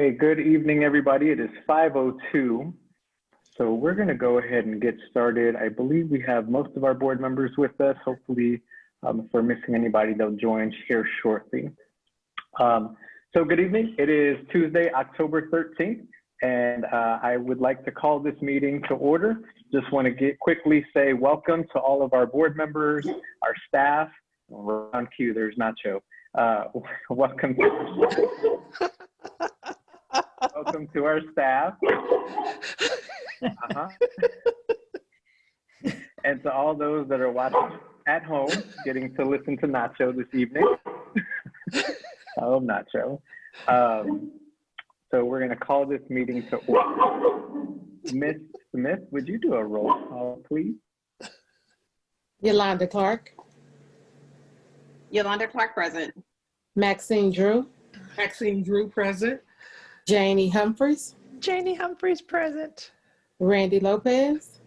Okay, good evening, everybody. It is 5:02. So we're going to go ahead and get started. I believe we have most of our board members with us. Hopefully, if we're missing anybody, they'll join here shortly. So good evening. It is Tuesday, October 13th, and I would like to call this meeting to order. Just want to quickly say welcome to all of our board members, our staff. We're on cue, there's Nacho. Welcome to our staff. And to all those that are watching at home, getting to listen to Nacho this evening. Oh, Nacho. So we're going to call this meeting to order. Ms. Smith, would you do a roll call, please? Yolanda Clark. Yolanda Clark, present. Maxine Drew. Maxine Drew, present. Janie Humphreys. Janie Humphreys, present. Randy Lopez.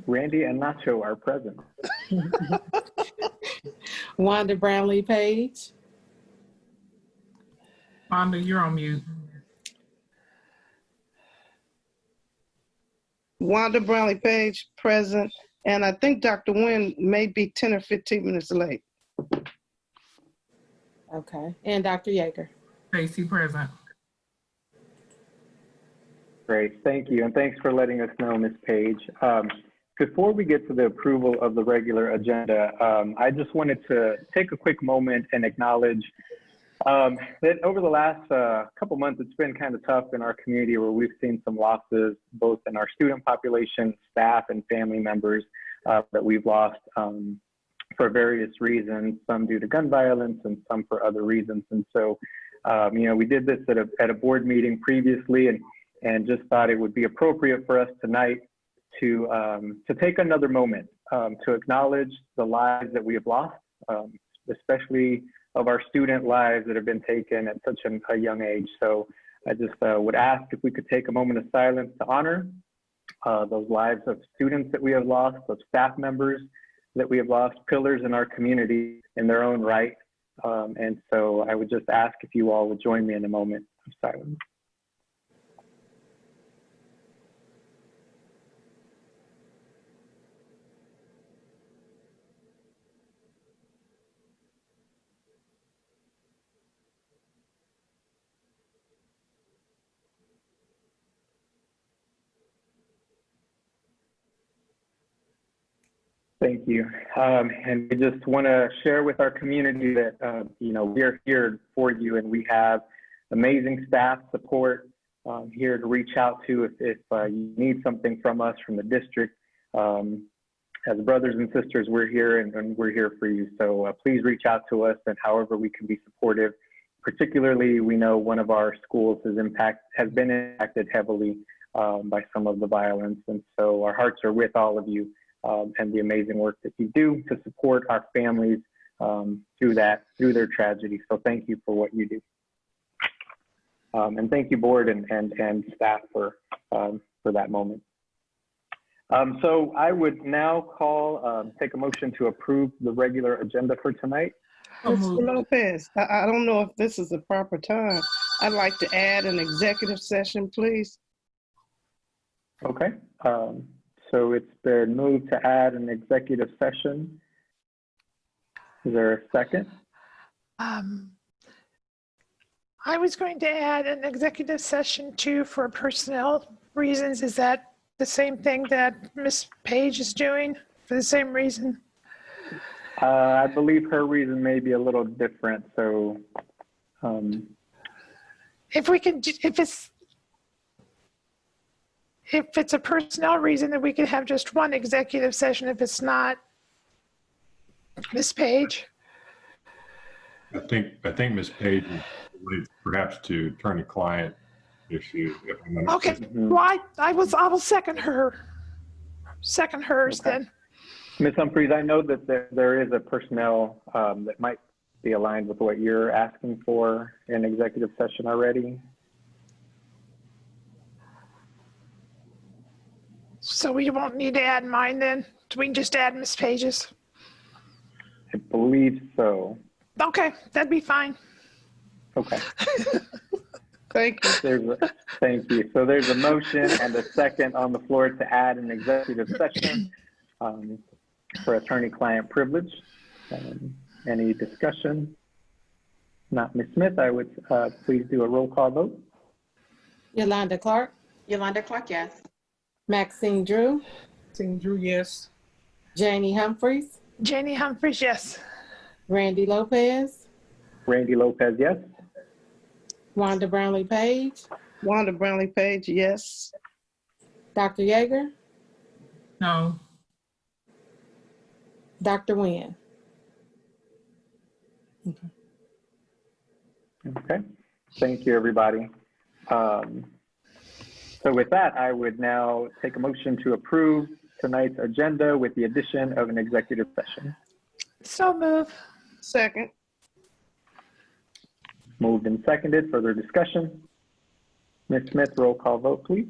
Randy and Nacho are present. Wanda Brownlee Page. Wanda, you're on mute. Wanda Brownlee Page, present. And I think Dr. Nguyen may be 10 or 15 minutes late. Okay. And Dr. Yeager. Stacy, present. Great, thank you. And thanks for letting us know, Ms. Page. Before we get to the approval of the regular agenda, I just wanted to take a quick moment and acknowledge that over the last couple months, it's been kind of tough in our community where we've seen some losses, both in our student population, staff, and family members that we've lost for various reasons, some due to gun violence and some for other reasons. And so, you know, we did this at a board meeting previously and just thought it would be appropriate for us tonight to take another moment to acknowledge the lives that we have lost, especially of our student lives that have been taken at such a young age. So I just would ask if we could take a moment of silence to honor those lives of students that we have lost, of staff members that we have lost, pillars in our community in their own right. And so I would just ask if you all would join me in a moment of silence. Thank you. And we just want to share with our community that, you know, we're here for you and we have amazing staff support here to reach out to if you need something from us, from the district. As brothers and sisters, we're here and we're here for you. So please reach out to us and however we can be supportive. Particularly, we know one of our schools has been impacted heavily by some of the violence. And so our hearts are with all of you. And the amazing work that you do to support our families through their tragedy. So thank you for what you do. And thank you, board and staff for that moment. So I would now take a motion to approve the regular agenda for tonight. Mr. Lopez, I don't know if this is the proper time. I'd like to add an executive session, please. Okay. So it's been moved to add an executive session. Is there a second? I was going to add an executive session too for personnel reasons. Is that the same thing that Ms. Page is doing for the same reason? I believe her reason may be a little different. So if it's a personnel reason, then we could have just one executive session if it's not Ms. Page. I think Ms. Page is perhaps to attorney-client issue. Okay, well, I will second hers okay. Then. Ms. Humphreys, I know that there is a personnel that might be aligned with what you're asking for in executive session already. So we won't need to add mine then? We can just add Ms. Page's? I believe so. Okay, that'd be fine. Okay. Thank you. Thank you. So there's a motion and a second on the floor to add an executive session for attorney-client privilege. Any discussion? Not Ms. Smith, I would please do a roll call vote. Yolanda Clark, Yolanda Clark, yes. Maxine Drew, Maxine Drew, yes. Janie Humphries, Janie Humphries, yes. Randy Lopez, Randy Lopez, yes. Wanda Brownlee Page, Wanda Brownlee Page, yes. Dr. Yeager, No. Dr. Nguyen. Okay, thank you, everybody. So with that, I would now take a motion to approve tonight's agenda with the addition of an executive session. So move. Second. Moved and seconded. Further discussion? Ms. Smith, roll call vote, please.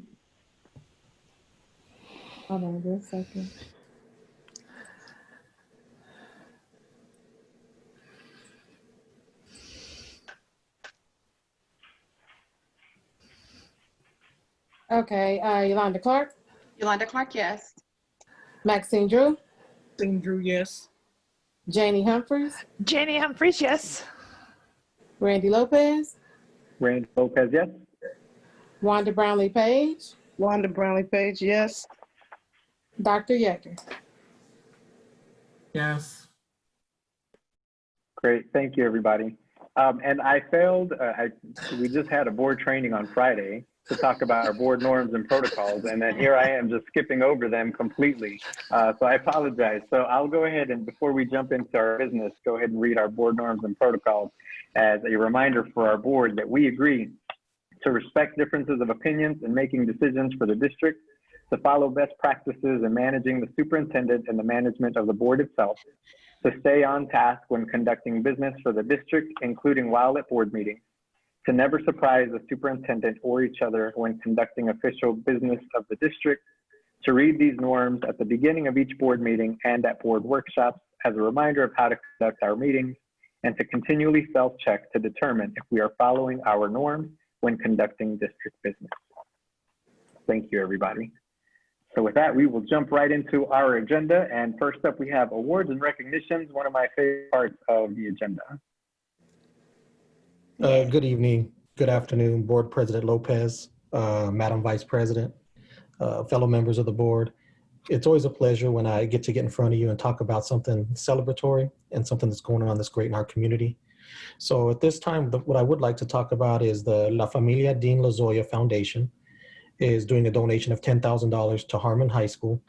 Hold on just a second. Okay, Yolanda Clark, Yolanda Clark, yes. Maxine Drew, Maxine Drew, yes. Janie Humphries, Janie Humphries, yes. Randy Lopez, Randy Lopez, yes. Wanda Brownlee Page, Wanda Brownlee Page, yes. Dr. Yeager. Yes. Great, thank you, everybody. And I failed, we just had a board training on Friday to talk about our board norms and protocols, and then here I am just skipping over them completely. So I apologize. So I'll go ahead and before we jump into our business, go ahead and read our board norms and protocols as a reminder for our board that we agree to respect differences of opinions in making decisions for the district, to follow best practices in managing the superintendent and the management of the board itself, to stay on task when conducting business for the district, including while at board meetings, to never surprise the superintendent or each other when conducting official business of the district, to read these norms at the beginning of each board meeting and at board workshops as a reminder of how to conduct our meetings, and to continually self-check to determine if we are following our norms when conducting district business. Thank you, everybody. So with that, we will jump right into our agenda. And first up, we have awards and recognitions, one of my favorite parts of the agenda. Good evening, good afternoon, Board President Lopez, Madam Vice President, fellow members of the board. It's always a pleasure when I get in front of you and talk about something celebratory and something that's going on that's great in our community. So at this time, what I would like to talk about is the La Familia Dean Lozoya Foundation is doing a donation of $10,000 to Harmon High School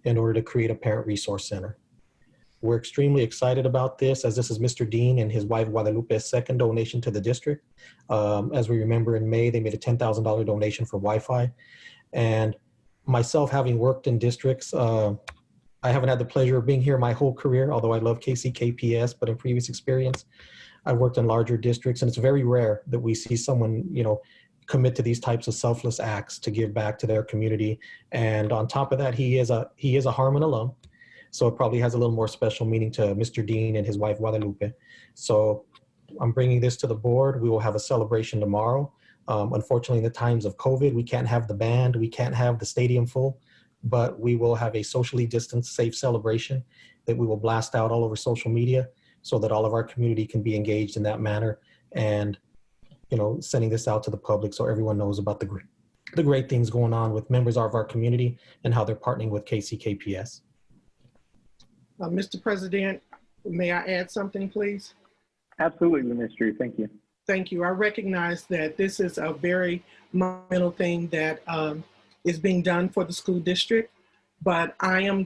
in order to create a parent resource center. We're extremely excited about this, as this is Mr. Dean and his wife Guadalupe's second donation to the district. As we remember in May, they made a $10,000 donation for Wi-Fi. And myself, having worked in districts, I haven't had the pleasure of being here my whole career, although I love KCKPS, but in previous experience, I worked in larger districts, and it's very rare that we see someone, commit to these types of selfless acts to give back to their community. And on top of that, he is a Harmon alum. So it probably has a little more special meaning to Mr. Dean and his wife, Guadalupe. So I'm bringing this to the board. We will have a celebration tomorrow. Unfortunately, in the times of COVID, we can't have the band, we can't have the stadium full, but we will have a socially distanced, safe celebration that we will blast out all over social media so that all of our community can be engaged in that manner. And sending this out to the public so everyone knows about the great things going on with members of our community and how they're partnering with KCKPS. Mr. President, may I add something, please? Absolutely, Ms. Drew, thank you. Thank you. I recognize that this is a very monumental thing that is being done for the school district, but I am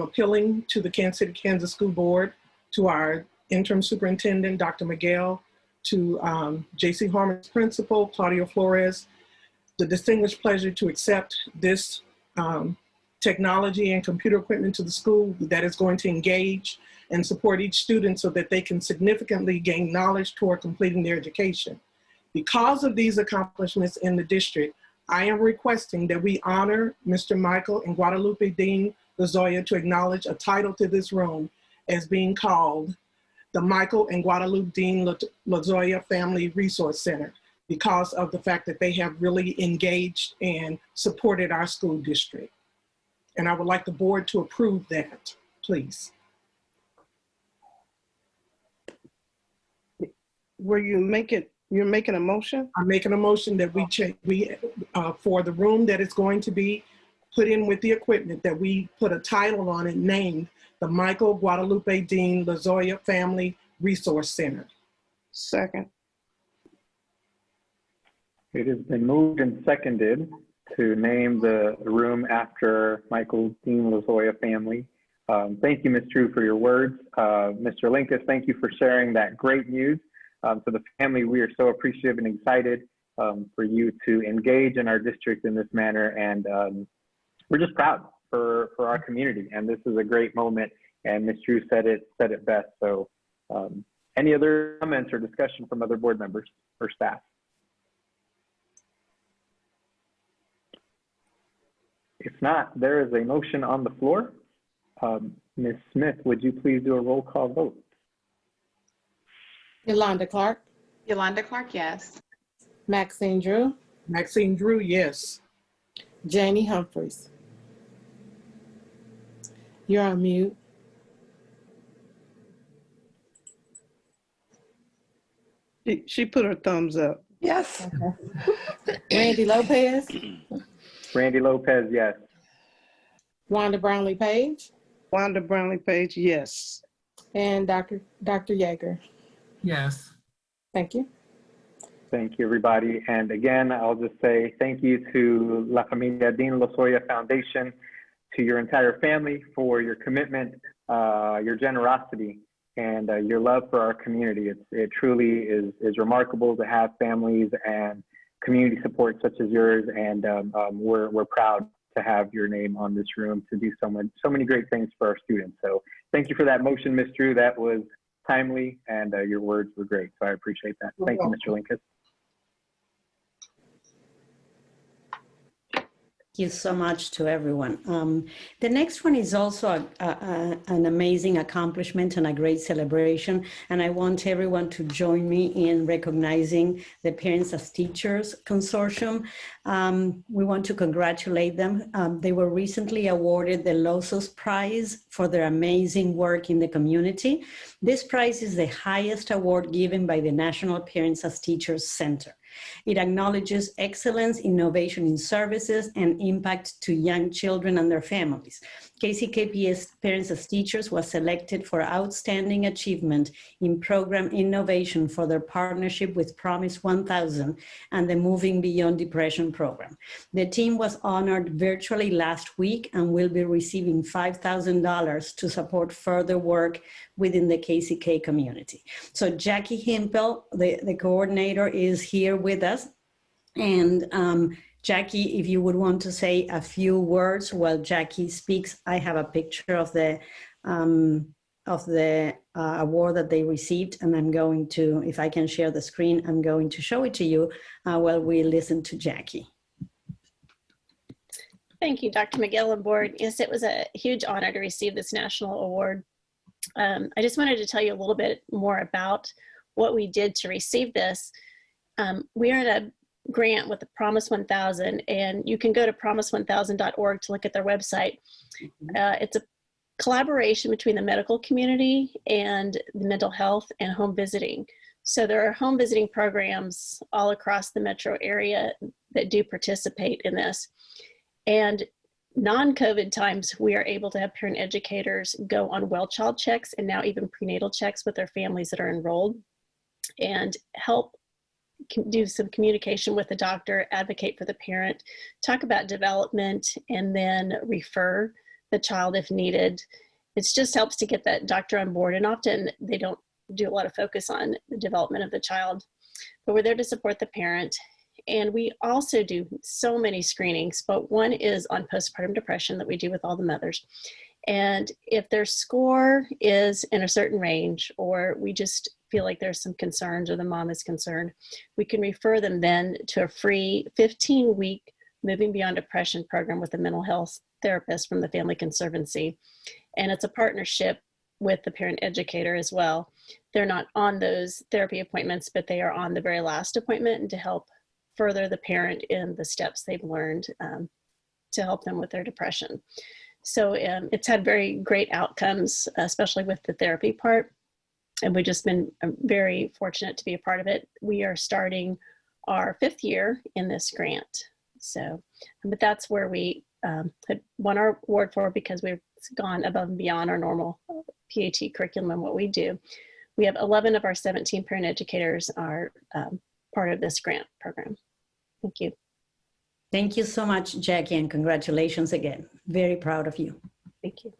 appealing to the Kansas City, Kansas School Board, to our interim superintendent, Dr. Miguel, to J.C. Harmon's principal, Claudia Flores, the distinguished pleasure to accept this technology and computer equipment to the school that is going to engage and support each student so that they can significantly gain knowledge toward completing their education. Because of these accomplishments in the district, I am requesting that we honor Mr. Michael and Guadalupe Dean Lozoya to acknowledge a title to this room as being called the Michael and Guadalupe Dean Lozoya Family Resource Center. because of the fact that they have really engaged and supported our school district. And I would like the board to approve that, please. You're making a motion? I'm making a motion that for the room that is going to be put in with the equipment, that we put a title on it named the Michael Guadalupe Dean Lozoya Family Resource Center. Second. It has been moved and seconded to name the room after Michael Dean Lozoya family. Thank you, Ms. Drew, for your words. Mr. Linkus, thank you for sharing that great news. To the family, we are so appreciative and excited for you to engage in our district in this manner. And we're just proud for our community. And this is a great moment. And Ms. Drew said it best. So any other comments or discussion from other board members or staff? If not, there is a motion on the floor. Ms. Smith, would you please do a roll call vote? Yolanda Clark, Yolanda Clark, yes. Maxine Drew, Maxine Drew, yes. Janie Humphries. You're on mute. She put her thumbs up. Yes. Randy Lopez, Randy Lopez, yes. Wanda Brownlee Page, Wanda Brownlee Page, yes. and Dr. Yeager. Yes. Thank you. Thank you, everybody. And again, I'll just say thank you to La Familia Dean Lozoya Foundation, to your entire family for your commitment, your generosity, and your love for our community. It truly is remarkable to have families and community support such as yours, and we're proud to have your name on this room to do so many great things for our students. So thank you for that motion, Ms. Drew. That was timely, and your words were great. So I appreciate that. Thank you, Mr. Linkus. Thank you so much to everyone. The next one is also an amazing accomplishment and a great celebration. And I want everyone to join me in recognizing the Parents as Teachers Consortium. We want to congratulate them. They were recently awarded the Lozos Prize for their amazing work in the community. This prize is the highest award given by the National Parents as Teachers Center. It acknowledges excellence, innovation in services, and impact to young children and their families. KCKPS Parents as Teachers was selected for outstanding achievement in program innovation for their partnership with Promise 1000 and the Moving Beyond Depression program. The team was honored virtually last week and will be receiving $5,000 to support further work within the KCK community. So Jackie Himpel, the coordinator, is here with us. And Jackie, if you would want to say a few words while Jackie speaks. I have a picture of the award that they received, and I'm going to, if I can share the screen, I'm going to show it to you while we listen to Jackie. Thank you, Dr. McGill and board. Yes, it was a huge honor to receive this national award. I just wanted to tell you a little bit more about what we did to receive this. We are in a grant with the Promise 1000, and you can go to promise1000.org to look at their website. It's a collaboration between the medical community and the mental health and home visiting. So there are home visiting programs all across the metro area that do participate in this. And non-COVID times, we are able to have parent educators go on well child checks and now even prenatal checks with their families that are enrolled and help do some communication with the doctor, advocate for the parent, talk about development, and then refer the child if needed. It just helps to get that doctor on board, and often they don't do a lot of focus on the development of the child, but we're there to support the parent. And we also do so many screenings, but one is on postpartum depression that we do with all the mothers. And if their score is in a certain range, or we just feel like there's some concerns or the mom is concerned, we can refer them then to a free 15-week Moving Beyond Depression program with a mental health therapist from the Family Conservancy. And it's a partnership with the parent educator as well. They're not on those therapy appointments, but they are on the very last appointment, and to help further the parent in the steps they've learned to help them with their depression. So it's had very great outcomes, especially with the therapy part. And we've just been very fortunate to be a part of it. We are starting our 5th year in this grant. So, but that's where we had won our award for, because we've gone above and beyond our normal PAT curriculum and what we do. We have 11 of our 17 parent educators are part of this grant program. Thank you. Thank you so much, Jackie, and congratulations again. Very proud of you. Thank you.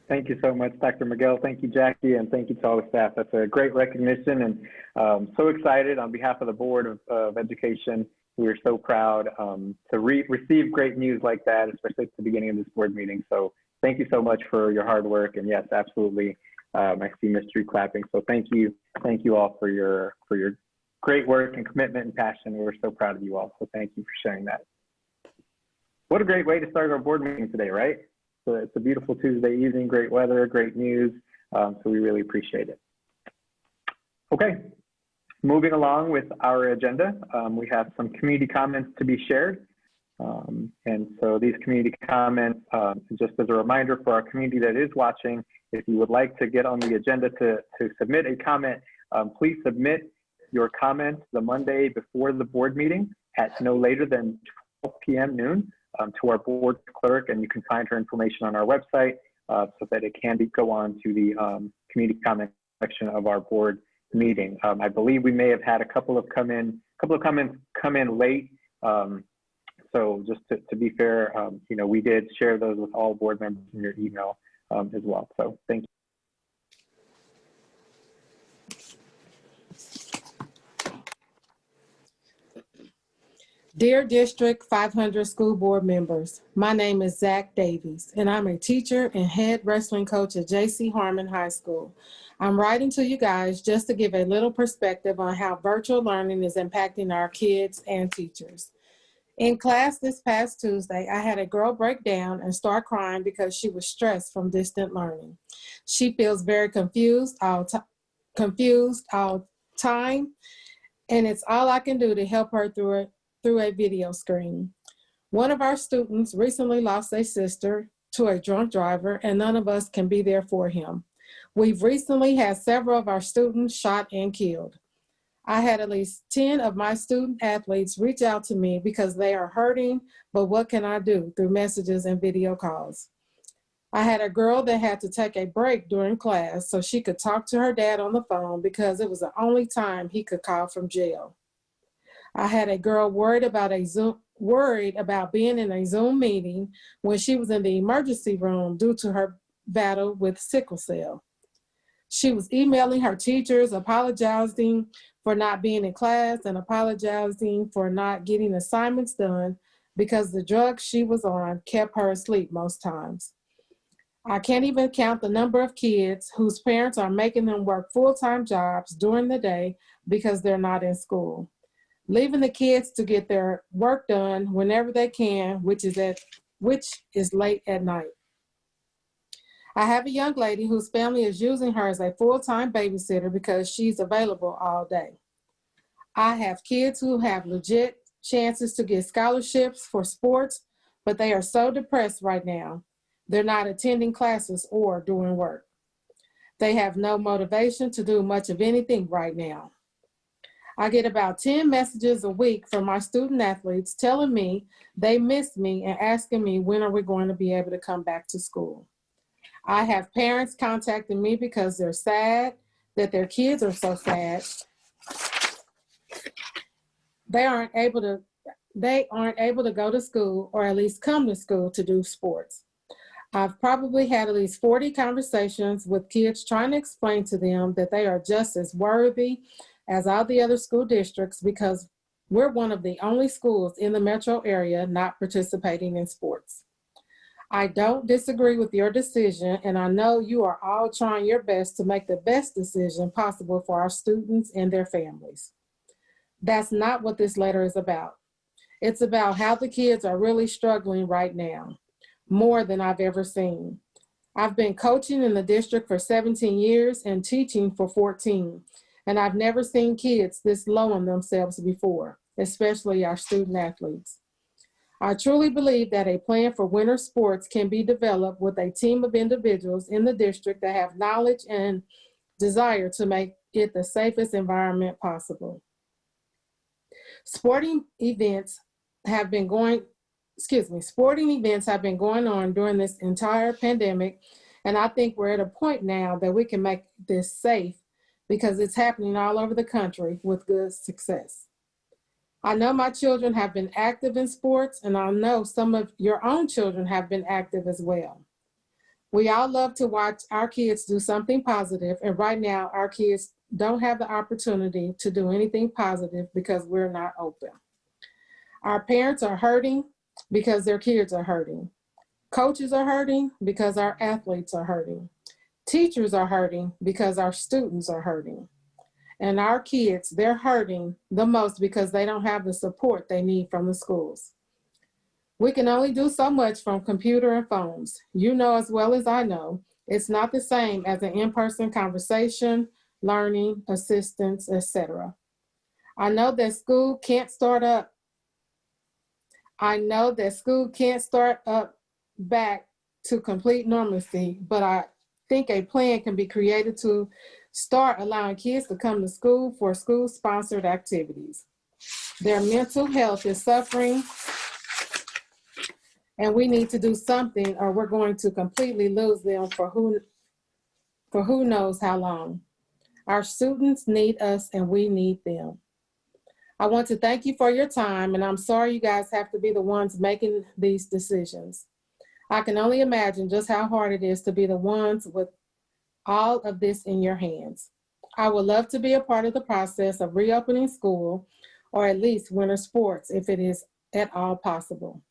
Thank you so much, Dr. Miguel. Thank you, Jackie, and thank you to all the staff. That's a great recognition, and so excited on behalf of the Board of Education. We are so proud to receive great news like that, especially at the beginning of this board meeting. So thank you so much for your hard work, and yes, absolutely. I see mystery clapping. So thank you all for your great work and commitment and passion. We're so proud of you all. So thank you for sharing that. What a great way to start our board meeting today, right? So it's a beautiful Tuesday evening, great weather, great news. So we really appreciate it. Okay, moving along with our agenda, we have some community comments to be shared. And so these community comments, just as a reminder for our community that is watching, if you would like to get on the agenda to submit a comment, please submit your comments the Monday before the board meeting at no later than 12 p.m. noon to our board clerk, and you can find her information on our website so that it can go on to the community comment section of our board meeting. I believe we may have had a couple of comments come in late. So just to be fair, we did share those with all board members in your email as well. So thank you. Dear District 500 School Board members, my name is Zach Davies, and I'm a teacher and head wrestling coach at J.C. Harmon High School. I'm writing to you guys just to give a little perspective on how virtual learning is impacting our kids and teachers. In class this past Tuesday, I had a girl break down and start crying because she was stressed from distant learning. She feels very confused all time, and it's all I can do to help her through a video screen. One of our students recently lost a sister to a drunk driver, and none of us can be there for him. We've recently had several of our students shot and killed. I had at least 10 of my student athletes reach out to me because they are hurting, but what can I do through messages and video calls? I had a girl that had to take a break during class so she could talk to her dad on the phone because it was the only time he could call from jail. I had a girl worried about being in a Zoom meeting when she was in the emergency room due to her battle with sickle cell. She was emailing her teachers, apologizing for not being in class and apologizing for not getting assignments done because the drugs she was on kept her asleep most times. I can't even count the number of kids whose parents are making them work full-time jobs during the day because they're not in school, leaving the kids to get their work done whenever they can, which is late at night. I have a young lady whose family is using her as a full-time babysitter because she's available all day. I have kids who have legit chances to get scholarships for sports, but they are so depressed right now. They're not attending classes or doing work. They have no motivation to do much of anything right now. I get about 10 messages a week from my student athletes telling me they miss me and asking me when are we going to be able to come back to school. I have parents contacting me because they're sad that their kids are so sad. They aren't able to go to school or at least come to school to do sports. I've probably had at least 40 conversations with kids trying to explain to them that they are just as worthy as all the other school districts because we're one of the only schools in the metro area not participating in sports. I don't disagree with your decision, and I know you are all trying your best to make the best decision possible for our students and their families. That's not what this letter is about. It's about how the kids are really struggling right now. more than I've ever seen. I've been coaching in the district for 17 years and teaching for 14, and I've never seen kids this low on themselves before, especially our student athletes. I truly believe that a plan for winter sports can be developed with a team of individuals in the district that have knowledge and desire to make it the safest environment possible. Sporting events have been going on during this entire pandemic, and I think we're at a point now that we can make this safe because it's happening all over the country with good success. I know my children have been active in sports, and I know some of your own children have been active as well. We all love to watch our kids do something positive, and right now our kids don't have the opportunity to do anything positive because we're not open. Our parents are hurting because their kids are hurting. Coaches are hurting because our athletes are hurting. Teachers are hurting because our students are hurting. And our kids, they're hurting the most because they don't have the support they need from the schools. We can only do so much from computer and phones. You know as well as I know, it's not the same as an in-person conversation, learning, assistance, etc. I know that school can't start up back to complete normalcy, but I think a plan can be created to start allowing kids to come to school for school-sponsored activities. Their mental health is suffering, and we need to do something or we're going to completely lose them for who knows how long. Our students need us and we need them. I want to thank you for your time, and I'm sorry you guys have to be the ones making these decisions. I can only imagine just how hard it is to be the ones with all of this in your hands. I would love to be a part of the process of reopening school, or at least winter sports if it is at all possible.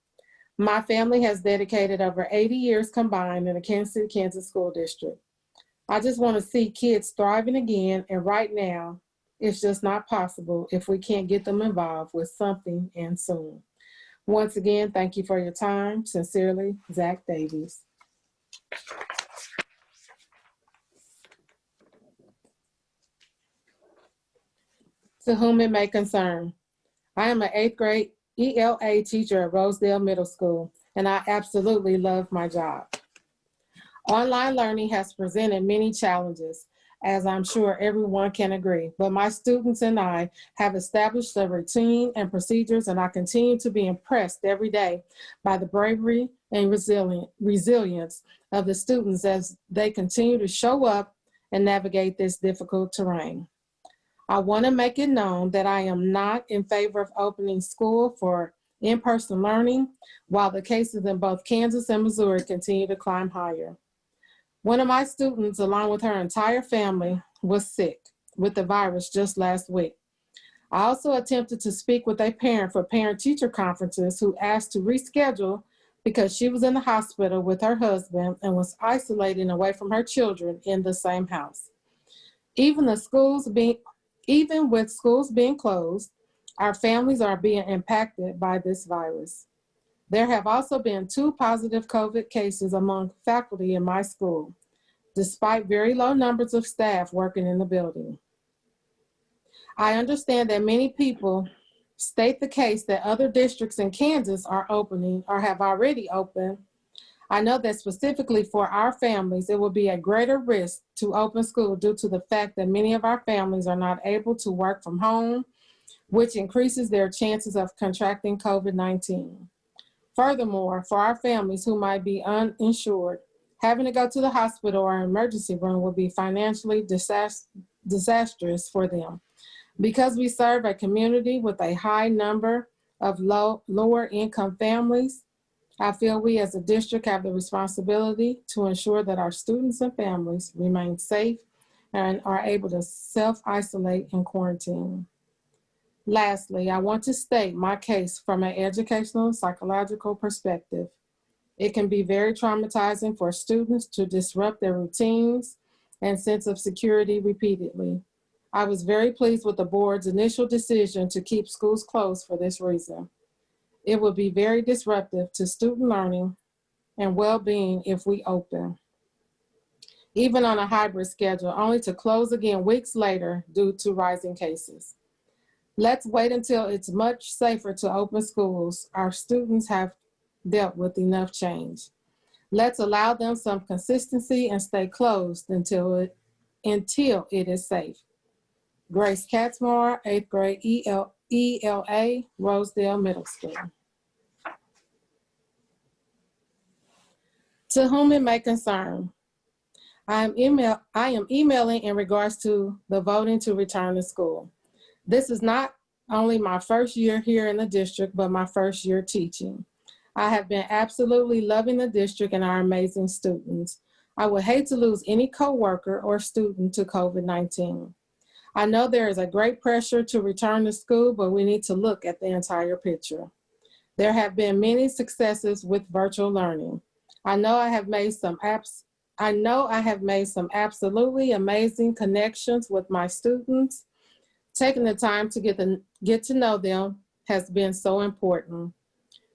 My family has dedicated over 80 years combined in the Kansas City, Kansas School District. I just want to see kids thriving again, and right now, it's just not possible if we can't get them involved with something and soon. Once again, thank you for your time. Sincerely, Zach Davies. To whom it may concern. I am an 8th grade ELA teacher at Rosedale Middle School, and I absolutely love my job. Online learning has presented many challenges, as I'm sure everyone can agree, but my students and I have established a routine and procedures, and I continue to be impressed every day by the bravery and resilience of the students as they continue to show up and navigate this difficult terrain. I want to make it known that I am not in favor of opening school for in-person learning while the cases in both Kansas and Missouri continue to climb higher. One of my students, along with her entire family, was sick with the virus just last week. I also attempted to speak with a parent for parent-teacher conferences who asked to reschedule because she was in the hospital with her husband and was isolating away from her children in the same house. Even with schools being closed, our families are being impacted by this virus. There have also been 2 positive COVID cases among faculty in my school, despite very low numbers of staff working in the building. I understand that many people state the case that other districts in Kansas are opening or have already opened. I know that specifically for our families, it will be a greater risk to open school due to the fact that many of our families are not able to work from home, which increases their chances of contracting COVID-19. Furthermore, for our families who might be uninsured, having to go to the hospital or emergency room will be financially disastrous for them. Because we serve a community with a high number of lower income families, I feel we as a district have the responsibility to ensure that our students and families remain safe and are able to self-isolate and quarantine. Lastly, I want to state my case from an educational and psychological perspective. It can be very traumatizing for students to disrupt their routines and sense of security repeatedly. I was very pleased with the board's initial decision to keep schools closed for this reason. It will be very disruptive to student learning and well-being if we open, even on a hybrid schedule, only to close again weeks later due to rising cases. Let's wait until it's much safer to open schools. Our students have dealt with enough change. Let's allow them some consistency and stay closed until it is safe. Grace Katzmar, 8th grade ELA, Rosedale Middle School. To whom it may concern, I am emailing in regards to the voting to return to school. This is not only my first year here in the district, but my first year teaching. I have been absolutely loving the district and our amazing students. I would hate to lose any coworker or student to COVID-19. I know there is a great pressure to return to school, but we need to look at the entire picture. There have been many successes with virtual learning. I know I have made some absolutely amazing connections with my students. Taking the time to get to know them has been so important.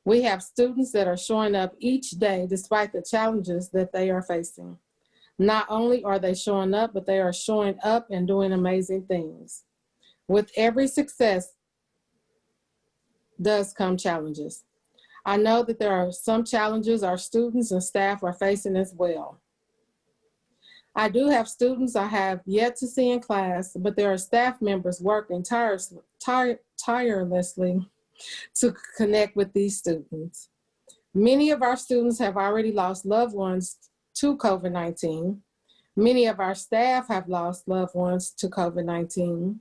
We have students that are showing up each day despite the challenges that they are facing. Not only are they showing up, but they are showing up and doing amazing things. With every success does come challenges. I know that there are some challenges our students and staff are facing as well. I do have students I have yet to see in class, but there are staff members working tirelessly to connect with these students. Many of our students have already lost loved ones to COVID-19. Many of our staff have lost loved ones to COVID-19.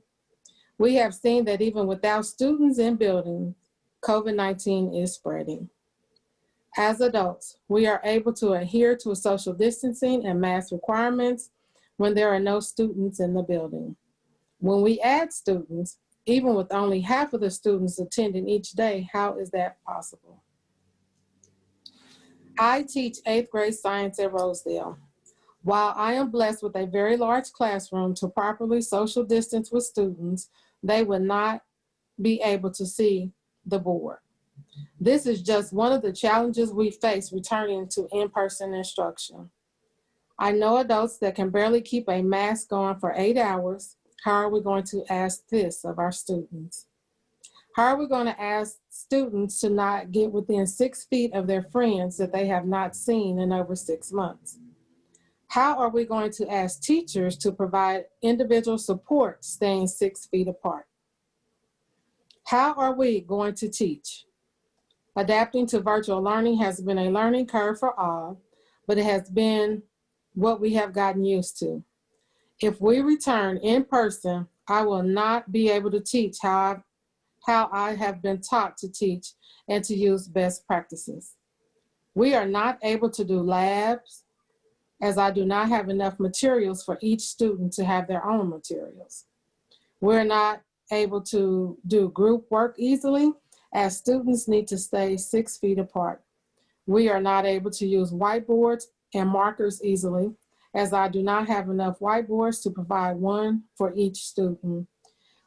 We have seen that even without students in buildings, COVID-19 is spreading. As adults, we are able to adhere to social distancing and mask requirements when there are no students in the building. When we add students, even with only half of the students attending each day, how is that possible? I teach 8th grade science at Rosedale. While I am blessed with a very large classroom to properly social distance with students, they would not be able to see the board. This is just one of the challenges we face returning to in-person instruction. I know adults that can barely keep a mask on for 8 hours. How are we going to ask this of our students? How are we going to ask students to not get within 6 feet of their friends that they have not seen in over 6 months? How are we going to ask teachers to provide individual support staying 6 feet apart? How are we going to teach? Adapting to virtual learning has been a learning curve for all, but it has been what we have gotten used to. If we return in person, I will not be able to teach how I have been taught to teach and to use best practices. We are not able to do labs, as I do not have enough materials for each student to have their own materials. We're not able to do group work easily, as students need to stay 6 feet apart. We are not able to use whiteboards and markers easily, as I do not have enough whiteboards to provide one for each student.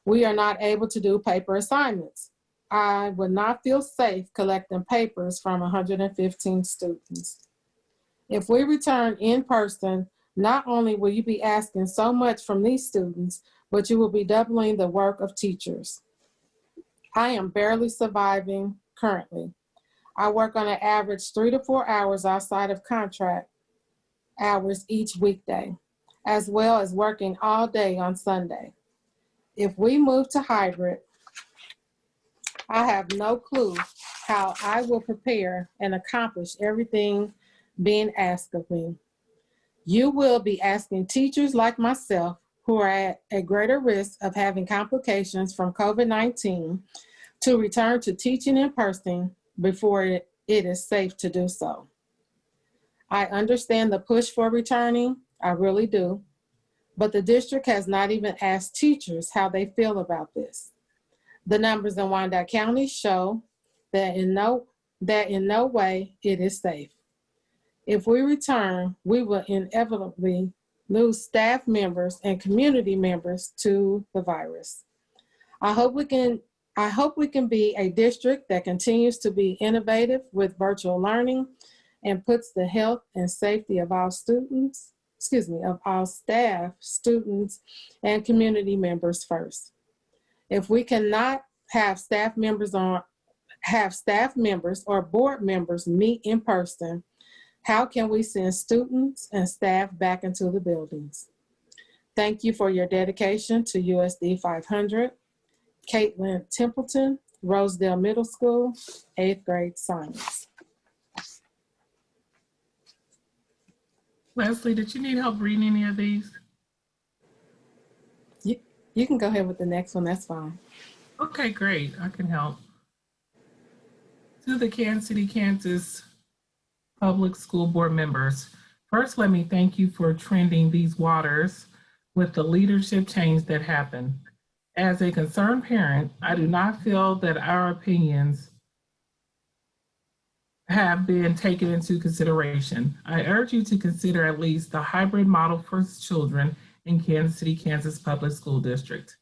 We are not able to do paper assignments. I would not feel safe collecting papers from 115 students. If we return in person, not only will you be asking so much from these students, but you will be doubling the work of teachers. I am barely surviving currently. I work on an average 3 to 4 hours outside of contract hours each weekday, as well as working all day on Sunday. If we move to hybrid, I have no clue how I will prepare and accomplish everything being asked of me. You will be asking teachers like myself who are at a greater risk of having complications from COVID-19 to return to teaching in person before it is safe to do so. I understand the push for returning, I really do, but the district has not even asked teachers how they feel about this. The numbers in Wyandotte County show that in no way it is safe. If we return, we will inevitably lose staff members and community members to the virus. I hope we can be a district that continues to be innovative with virtual learning and puts the health and safety of all students, of all staff, students, and community members first. If we cannot have staff members or board members meet in person, how can we send students and staff back into the buildings? Thank you for your dedication to USD 500. Caitlin Templeton, Rosedale Middle School, 8th grade science. Leslie, did you need help reading any of these? You can go ahead with the next one, that's fine. Okay, great, I can help. To the Kansas City, Kansas Public School Board members, first let me thank you for trending these waters with the leadership change that happened. As a concerned parent, I do not feel that our opinions have been taken into consideration. I urge you to consider at least the hybrid model for children in Kansas City, Kansas Public School District,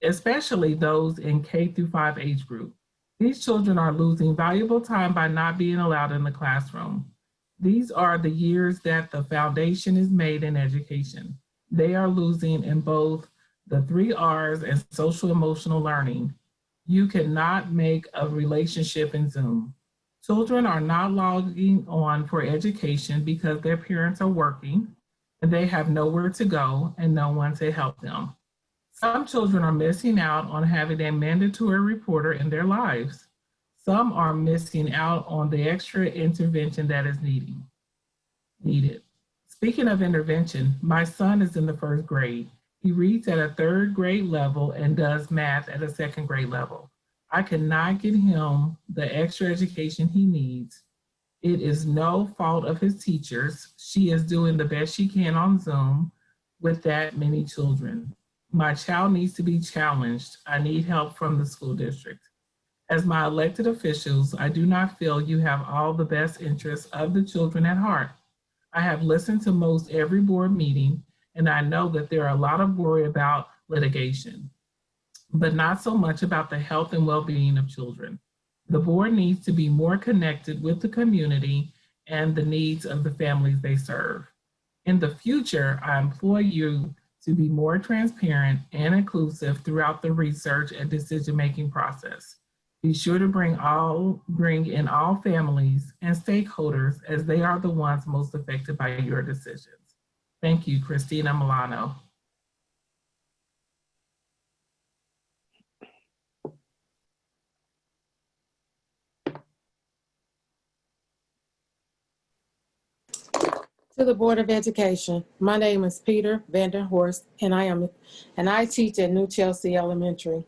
especially those in K-5 age group. These children are losing valuable time by not being allowed in the classroom. These are the years that the foundation is made in education. They are losing in both the 3 R's and social emotional learning. You cannot make a relationship in Zoom. Children are not logging on for education because their parents are working and they have nowhere to go and no one to help them. Some children are missing out on having a mandatory reporter in their lives. Some are missing out on the extra intervention that is needed. Speaking of intervention, my son is in the 1st grade. He reads at a 3rd grade level and does math at a 2nd grade level. I cannot get him the extra education he needs. It is no fault of his teachers. She is doing the best she can on Zoom with that many children. My child needs to be challenged. I need help from the school district. As my elected officials, I do not feel you have all the best interests of the children at heart. I have listened to most every board meeting, and I know that there are a lot of worry about litigation, but not so much about the health and well-being of children. The board needs to be more connected with the community and the needs of the families they serve. In the future, I implore you to be more transparent and inclusive throughout the research and decision-making process. Be sure to bring in all families and stakeholders, as they are the ones most affected by your decisions. Thank you, Christina Milano. To the Board of Education, my name is Peter Vanderhorst, and I teach at New Chelsea Elementary.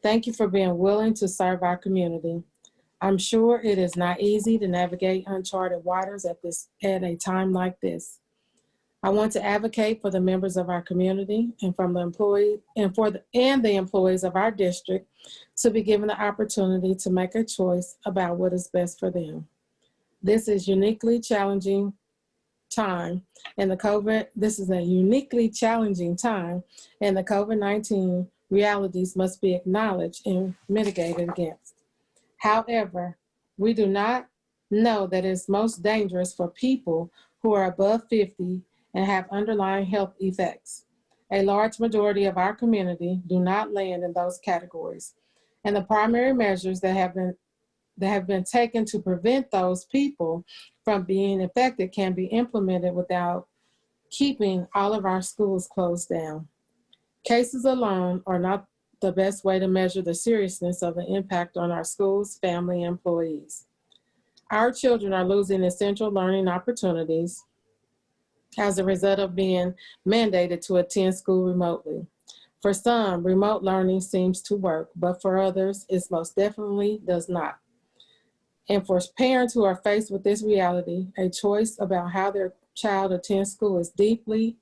Thank you for being willing to serve our community. I'm sure it is not easy to navigate uncharted waters at a time like this. I want to advocate for the members of our community and the employees of our district to be given the opportunity to make a choice about what is best for them. This is a uniquely challenging time and the COVID-19 realities must be acknowledged and mitigated against. However, we do not know that it's most dangerous for people who are above 50 and have underlying health effects. A large majority of our community do not land in those categories, and the primary measures that have been taken to prevent those people from being affected can be implemented without keeping all of our schools closed down. Cases alone are not the best way to measure the seriousness of the impact on our schools, family, and employees. Our children are losing essential learning opportunities as a result of being mandated to attend school remotely. For some, remote learning seems to work, but for others, it most definitely does not. And for parents who are faced with this reality, a choice about how their child attends school is deeply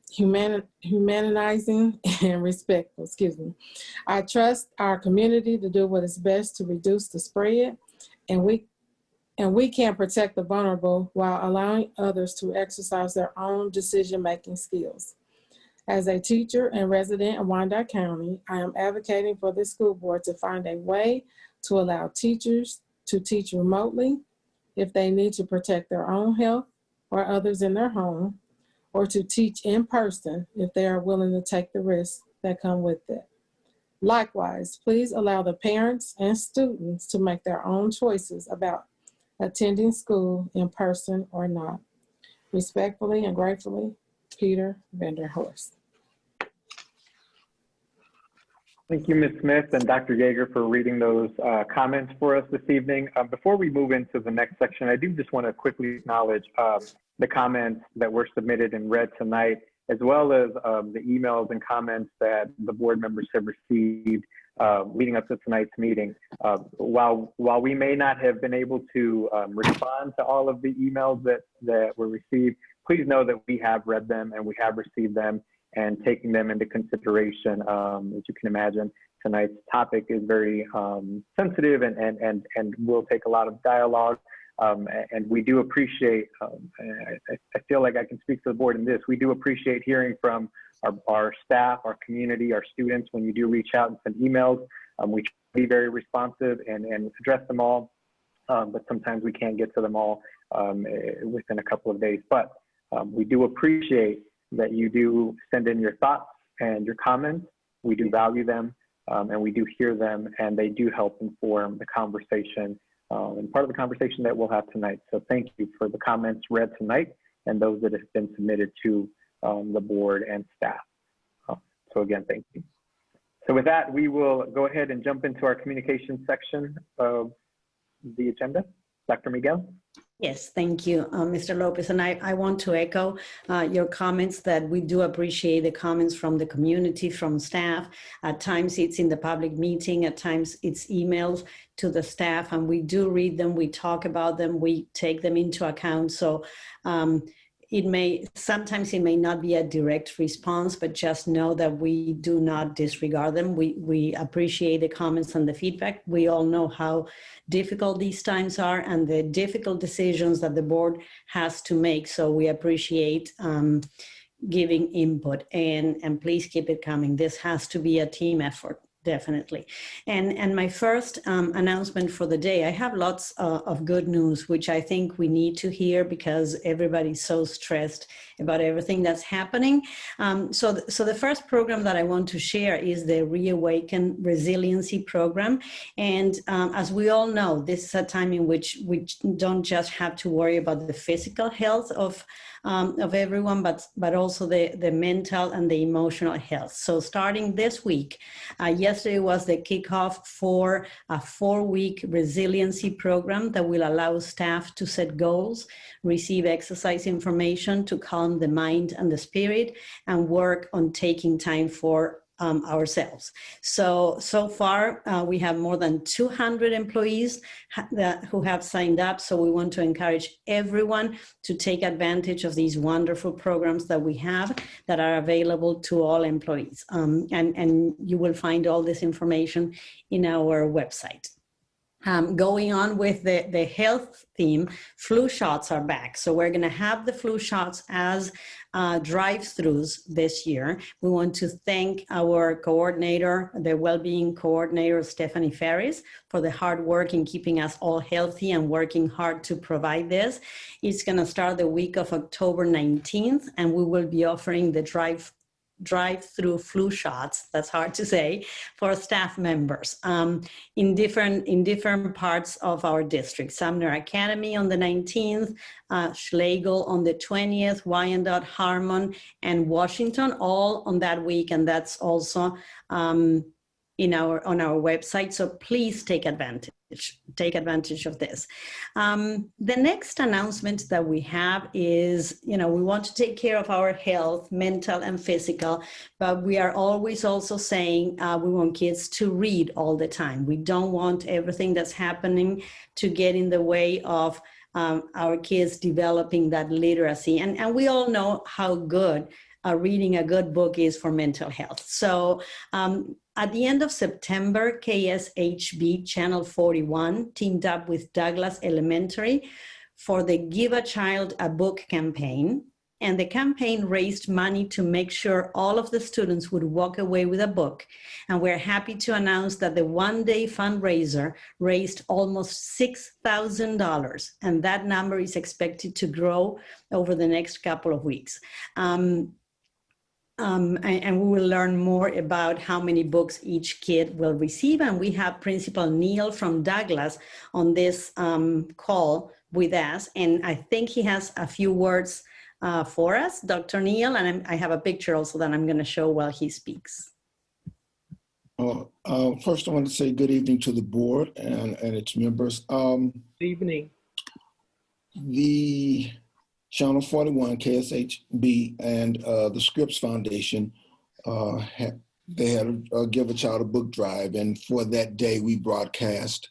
humanizing and respectful, I trust our community to do what is best to reduce the spread, and we can protect the vulnerable while allowing others to exercise their own decision-making skills. As a teacher and resident of Wyandotte County, I am advocating for this school board to find a way to allow teachers to teach remotely if they need to protect their own health or others in their home, or to teach in person if they are willing to take the risks that come with it. Likewise, please allow the parents and students to make their own choices about attending school in person or not. Respectfully and gratefully, Peter Vanderhorst. Thank you, Ms. Smith and Dr. Yeager, for reading those comments for us this evening. Before we move into the next section, I do just want to quickly acknowledge the comments that were submitted and read tonight, as well as the emails and comments that the board members have received leading up to tonight's meeting. While we may not have been able to respond to all of the emails that were received, please know that we have read them and we have received them and taking them into consideration. As you can imagine, tonight's topic is very sensitive and will take a lot of dialogue. And we do appreciate, I feel like I can speak to the board in this, we do appreciate hearing from our staff, our community, our students when you do reach out and send emails. We try to be very responsive and address them all, but sometimes we can't get to them all within a couple of days. But we do appreciate that you do send in your thoughts and your comments. We do value them and we do hear them, and they do help inform the conversation and part of the conversation that we'll have tonight. So thank you for the comments read tonight and those that have been submitted to the board and staff. So again, thank you. So with that, we will go ahead and jump into our communication section of the agenda. Dr. Miguel? Yes, thank you, Mr. Lopez. And I want to echo your comments that we do appreciate the comments from the community, from staff. At times it's in the public meeting, at times it's emails to the staff, and we do read them, we talk about them, we take them into account. So sometimes it may not be a direct response, but just know that we do not disregard them. We appreciate the comments and the feedback. We all know how difficult these times are and the difficult decisions that the board has to make. So we appreciate giving input, and please keep it coming. This has to be a team effort. Definitely. And my first announcement for the day, I have lots of good news, which I think we need to hear because everybody's so stressed about everything that's happening. So the first program that I want to share is the Reawaken Resiliency Program. And as we all know, this is a time in which we don't just have to worry about the physical health of everyone, but also the mental and the emotional health. So starting this week, yesterday was the kickoff for a 4-week resiliency program that will allow staff to set goals, receive exercise information to calm the mind and the spirit, and work on taking time for ourselves. So far, we have more than 200 employees who have signed up. So we want to encourage everyone to take advantage of these wonderful programs that we have that are available to all employees. And you will find all this information in our website. Going on with the health theme, flu shots are back. So we're going to have the flu shots as drive-throughs this year. We want to thank our coordinator, the well-being coordinator, Stephanie Ferris, for the hard work in keeping us all healthy and working hard to provide this. It's going to start the week of October 19th, and we will be offering the drive-through flu shots, that's hard to say, for staff members in different parts of our district. Sumner Academy on the 19th, Schlegel on the 20th, Wyandotte, Harmon, and Washington, all on that week, and that's also on our website. So please take advantage of this. The next announcement that we have is, we want to take care of our health, mental and physical, but we are always also saying we want kids to read all the time. We don't want everything that's happening to get in the way of our kids developing that literacy. And we all know how good reading a good book is for mental health. So at the end of September, KSHB Channel 41 teamed up with Douglas Elementary for the Give a Child a Book campaign. And the campaign raised money to make sure all of the students would walk away with a book. And we're happy to announce that the one-day fundraiser raised almost $6,000. And that number is expected to grow over the next couple of weeks. And we will learn more about how many books each kid will receive. And we have Principal Neil from Douglas on this call with us. And I think he has a few words for us, Dr. Neil, and I have a picture also that I'm going to show while he speaks. First, I want to say good evening to the board and its members. Good evening. The Channel 41, KSHB, and the Scripps Foundation, they had a Give a Child a Book drive, and for that day we broadcast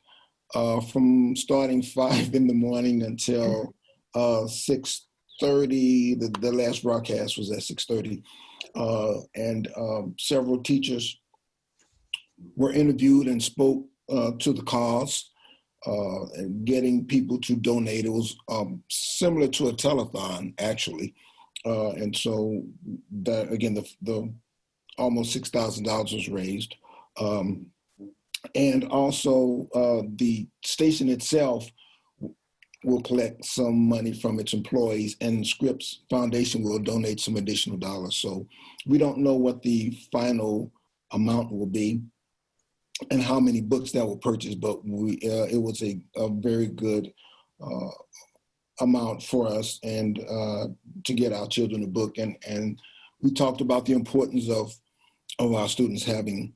from starting 5 in the morning until 6:30. The last broadcast was at 6:30, and several teachers were interviewed and spoke to the cause and getting people to donate. It was similar to a telethon, actually, and so that again, the almost $6,000 was raised, and also the station itself will collect some money from its employees, and Scripps Foundation will donate some additional dollars. So we don't know what the final amount will be and how many books that were purchased, but it was a very good amount for us and to get our children a book. And we talked about the importance of our students having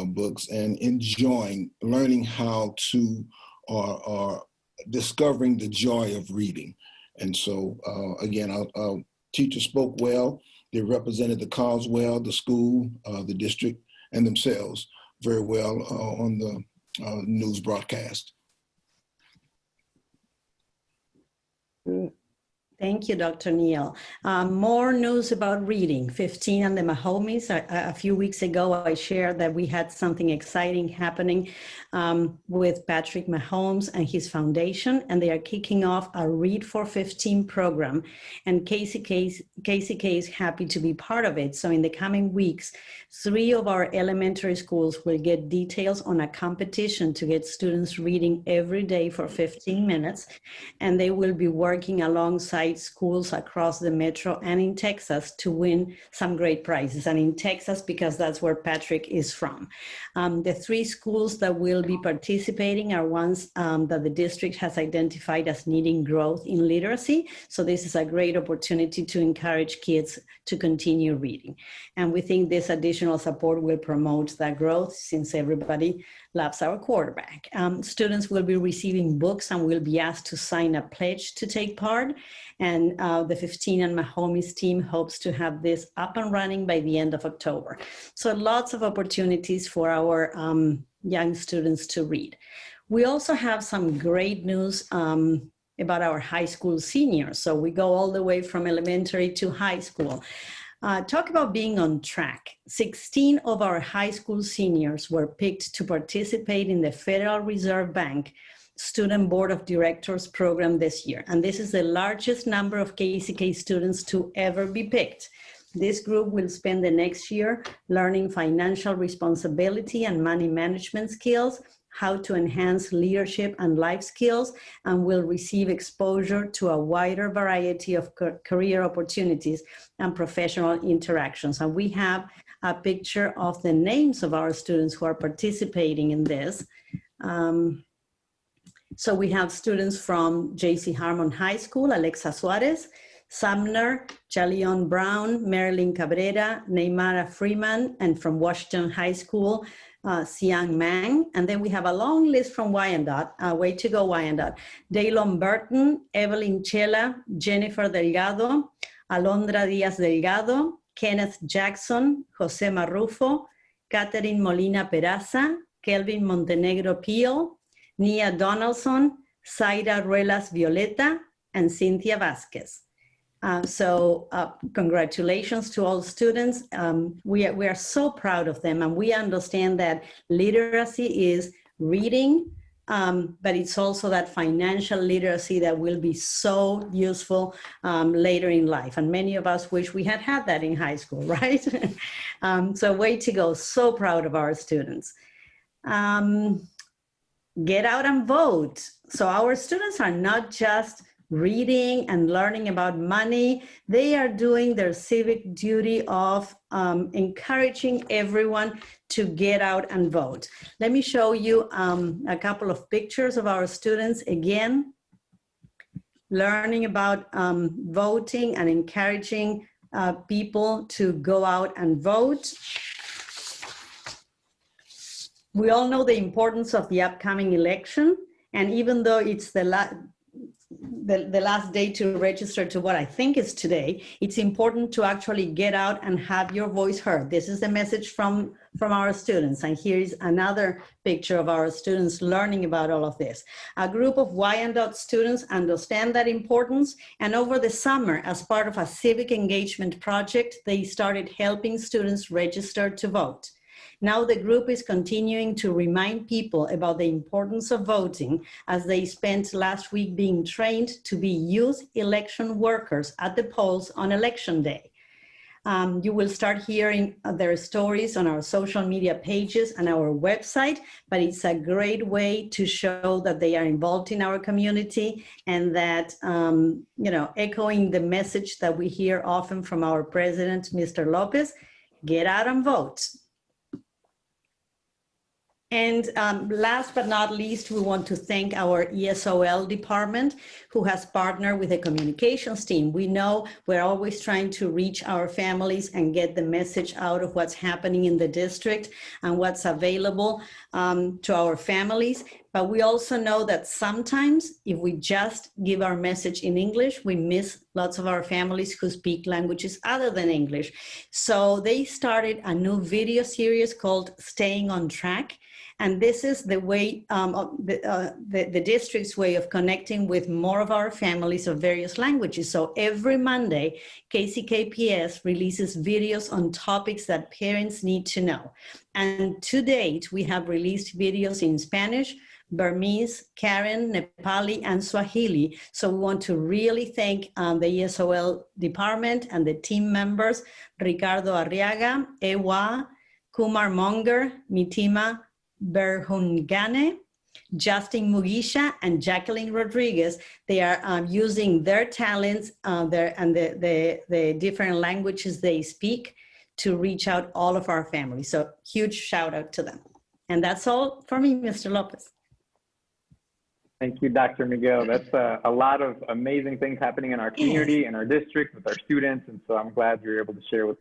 books and enjoying, learning how to, or discovering the joy of reading. And so again, our teachers spoke well. They represented the cause well, the school, the district, and themselves very well on the news broadcast. Thank you, Dr. Neil. More news about reading. 15 and the Mahomies. A few weeks ago, I shared that we had something exciting happening with Patrick Mahomes and his foundation, and they are kicking off a Read for 15 program, and KCK is happy to be part of it. So in the coming weeks, 3 of our elementary schools will get details on a competition to get students reading every day for 15 minutes, and they will be working alongside schools across the metro and in Texas to win some great prizes. And in Texas, because that's where Patrick is from. The 3 schools that will be participating are ones that the district has identified as needing growth in literacy. So this is a great opportunity to encourage kids to continue reading. And we think this additional support will promote that growth since everybody loves our quarterback. Students will be receiving books and will be asked to sign a pledge to take part. And the 15 and Mahomies team hopes to have this up and running by the end of October. So lots of opportunities for our young students to read. We also have some great news about our high school seniors. So we go all the way from elementary to high school. Talk about being on track. 16 of our high school seniors were picked to participate in the Federal Reserve Bank Student Board of Directors program this year. And this is the largest number of KCK students to ever be picked. This group will spend the next year learning financial responsibility and money management skills, how to enhance leadership and life skills, and will receive exposure to a wider variety of career opportunities and professional interactions. And we have a picture of the names of our students who are participating in this. So we have students from J.C. Harmon High School, Alexa Suarez, Sumner, Jalion Brown, Marilyn Cabrera, Neymara Freeman, and from Washington High School, Siang Mang. And then we have a long list from Wyandotte. Way to go, Wyandotte. Daylon Burton, Evelyn Chela, Jennifer Delgado, Alondra Diaz Delgado, Kenneth Jackson, Jose Marrufo, Catherine Molina Peraza, Kelvin Montenegro Peel, Nia Donaldson, Zaira Ruelas Violeta, and Cynthia Vasquez. Congratulations to all students. We are so proud of them, and we understand that literacy is reading, but it's also that financial literacy that will be so useful later in life. And many of us wish we had had that in high school, right? So way to go. So proud of our students. Get out and vote. So our students are not just reading and learning about money. They are doing their civic duty of encouraging everyone to get out and vote. Let me show you a couple of pictures of our students, again, learning about voting and encouraging people to go out and vote. We all know the importance of the upcoming election, and even though it's the last day to register to what I think is today, it's important to actually get out and have your voice heard. This is the message from our students. And here is another picture of our students learning about all of this. A group of Wyandotte students understand that importance. And over the summer, as part of a civic engagement project, they started helping students register to vote. Now the group is continuing to remind people about the importance of voting, as they spent last week being trained to be youth election workers at the polls on election day. You will start hearing their stories on our social media pages and our website, but it's a great way to show that they are involved in our community, and that, you know, echoing the message that we hear often from our president, Mr. Lopez, get out and vote. And last but not least, we want to thank our ESOL department, who has partnered with the communications team. We know we're always trying to reach our families and get the message out of what's happening in the district and what's available to our families. But we also know that sometimes if we just give our message in English, we miss lots of our families who speak languages other than English. So they started a new video series called Staying on Track. And this is the way, the district's way of connecting with more of our families of various languages. So every Monday, KCKPS releases videos on topics that parents need to know. And to date, we have released videos in Spanish, Burmese, Karen, Nepali, and Swahili. So we want to really thank the ESOL department and the team members, Ricardo Arriaga, Ewa, Kumar Monger, Mitima Berhungane, Justin Mugisha, and Jacqueline Rodriguez. They are using their talents and the different languages they speak to reach out all of our families. So huge shout out to them. And that's all for me, Mr. Lopez. Thank you, Dr. Miguel. That's a lot of amazing things happening in our community, in our district, with our students. And so I'm glad you're able to share with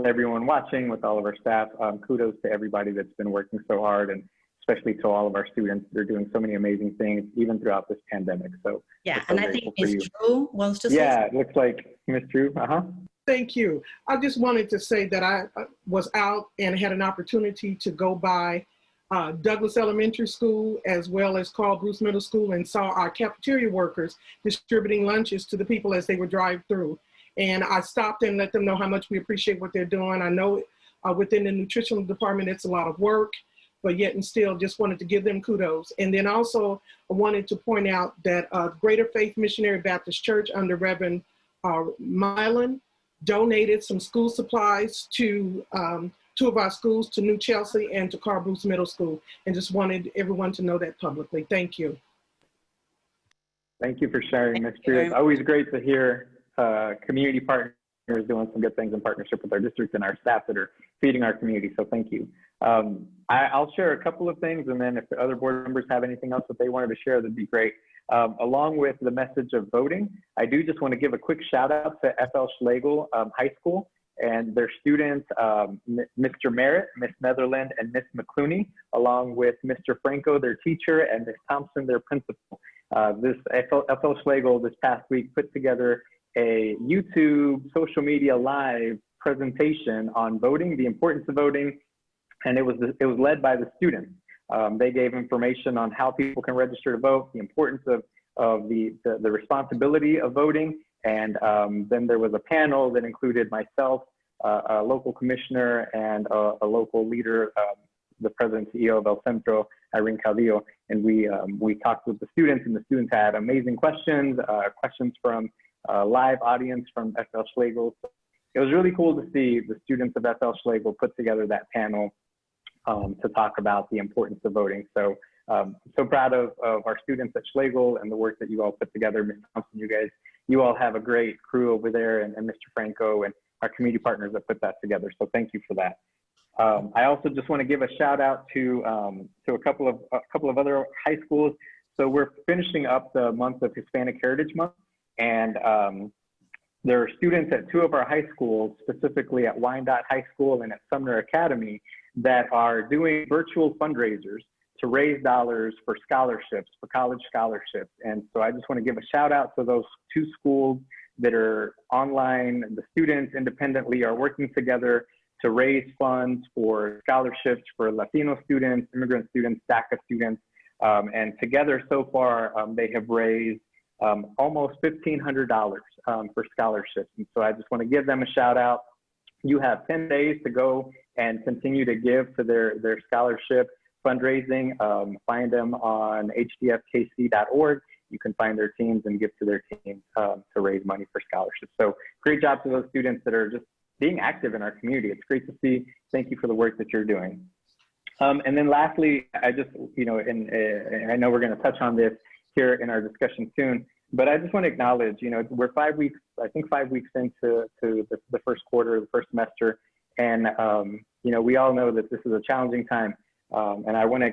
everyone watching, with all of our staff. Kudos to everybody that's been working so hard, and especially to all of our students. They're doing so many amazing things, even throughout this pandemic. So yeah, and I think Ms. Drew wants to say something. Yeah, it looks like Ms. Drew. Thank you. I just wanted to say that I was out and had an opportunity to go by Douglas Elementary School as well as Carl Bruce Middle School, and saw our cafeteria workers distributing lunches to the people as they would drive through. And I stopped and let them know how much we appreciate what they're doing. I know within the nutritional department, it's a lot of work, but yet and still just wanted to give them kudos. And then also I wanted to point out that Greater Faith Missionary Baptist Church under Reverend Milan donated some school supplies to two of our schools, to New Chelsea and to Carl Bruce Middle School. And just wanted everyone to know that publicly. Thank you. Thank you for sharing, Ms. Drew. It's always great to hear community partners doing some good things in partnership with our district and our staff that are feeding our community. So thank you. I'll share a couple of things, and then if the other board members have anything else that they wanted to share, that'd be great. Along with the message of voting, I do just want to give a quick shout out to FL Schlegel High School and their students, Mr. Merritt, Miss Netherland, and Miss McClooney, along with Mr. Franco, their teacher, and Miss Thompson, their principal. This FL Schlegel this past week put together a YouTube social media live presentation on voting, the importance of voting, and it was led by the students. They gave information on how people can register to vote, the importance of the responsibility of voting, and then there was a panel that included myself, a local commissioner, and a local leader the president and CEO of El Centro, Irene Caudillo, and we talked with the students, and the students had amazing questions, questions from live audience from FL Schlegel. So it was really cool to see the students of FL Schlegel put together that panel to talk about the importance of voting. So I'm so proud of our students at Schlegel and the work that you all put together. Ms. Thompson, you all have a great crew over there, and Mr. Franco and our community partners that put that together. So thank you for that. I also just want to give a shout out to a couple of other high schools. So we're finishing up the month of Hispanic Heritage Month, and there are students at two of our high schools, specifically at Wyandotte High School and at Sumner Academy, that are doing virtual fundraisers to raise dollars for scholarships, for college scholarships. And so I just want to give a shout out to those two schools that are online. The students independently are working together to raise funds for scholarships for Latino students, immigrant students, DACA students. And together so far, they have raised almost $1,500 for scholarships. And so I just want to give them a shout out. You have 10 days to go and continue to give to their scholarship fundraising. Find them on hdfkc.org. You can find their teams and give to their teams to raise money for scholarships. So great job to those students that are just being active in our community. It's great to see. Thank you for the work that you're doing. And then lastly, I just, and I know we're going to touch on this here in our discussion soon, but I just want to acknowledge, we're 5 weeks, I think 5 weeks into the first quarter, the first semester. And, we all know that this is a challenging time. And I want to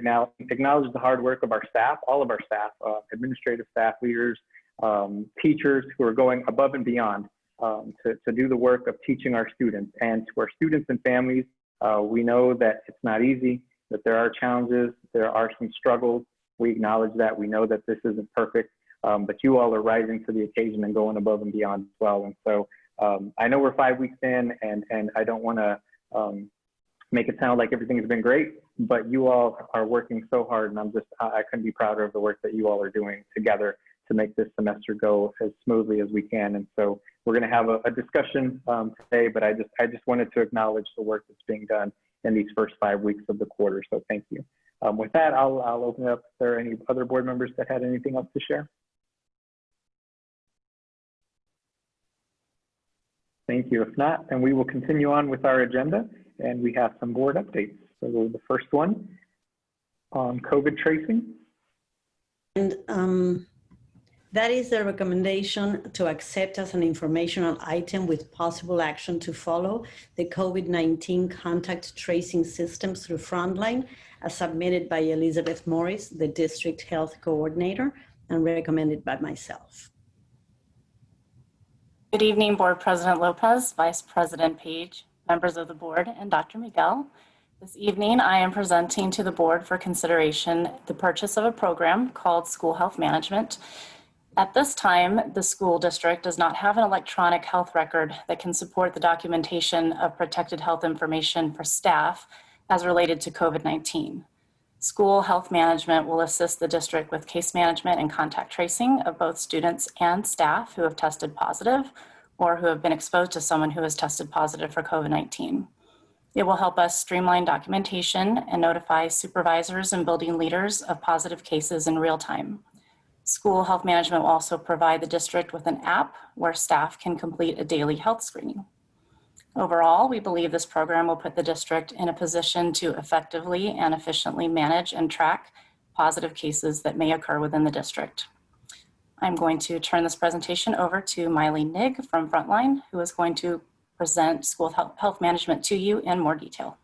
acknowledge the hard work of our staff, all of our staff, administrative staff, leaders, teachers who are going above and beyond to do the work of teaching our students. And to our students and families, we know that it's not easy, that there are challenges, there are some struggles. We acknowledge that. We know that this isn't perfect, but you all are rising to the occasion and going above and beyond as well. And so I know we're 5 weeks in, and I don't want to make it sound like everything has been great, but you all are working so hard, and I couldn't be prouder of the work that you all are doing together to make this semester go as smoothly as we can. And so we're going to have a discussion today, but I just wanted to acknowledge the work that's being done in these first 5 weeks of the quarter. So thank you. With that, I'll open it up if there are any other board members that had anything else to share. Thank you. If not, then we will continue on with our agenda, and we have some board updates. So the first one on COVID tracing. And that is the recommendation to accept as an informational item with possible action to follow the COVID-19 contact tracing systems through Frontline, as submitted by Elizabeth Morris, the district health coordinator, and recommended by myself. Good evening, Board President Lopez, Vice President Page, members of the board, and Dr. Miguel. This evening, I am presenting to the board for consideration the purchase of a program called School Health Management. At this time, the school district does not have an electronic health record that can support the documentation of protected health information for staff as related to COVID-19. School Health Management will assist the district with case management and contact tracing of both students and staff who have tested positive or who have been exposed to someone who has tested positive for COVID-19. It will help us streamline documentation and notify supervisors and building leaders of positive cases in real time. School Health Management will also provide the district with an app where staff can complete a daily health screening. Overall, we believe this program will put the district in a position to effectively and efficiently manage and track positive cases that may occur within the district. I'm going to turn this presentation over to Miley Nigg from Frontline, who is going to present School Health Management to you in more detail.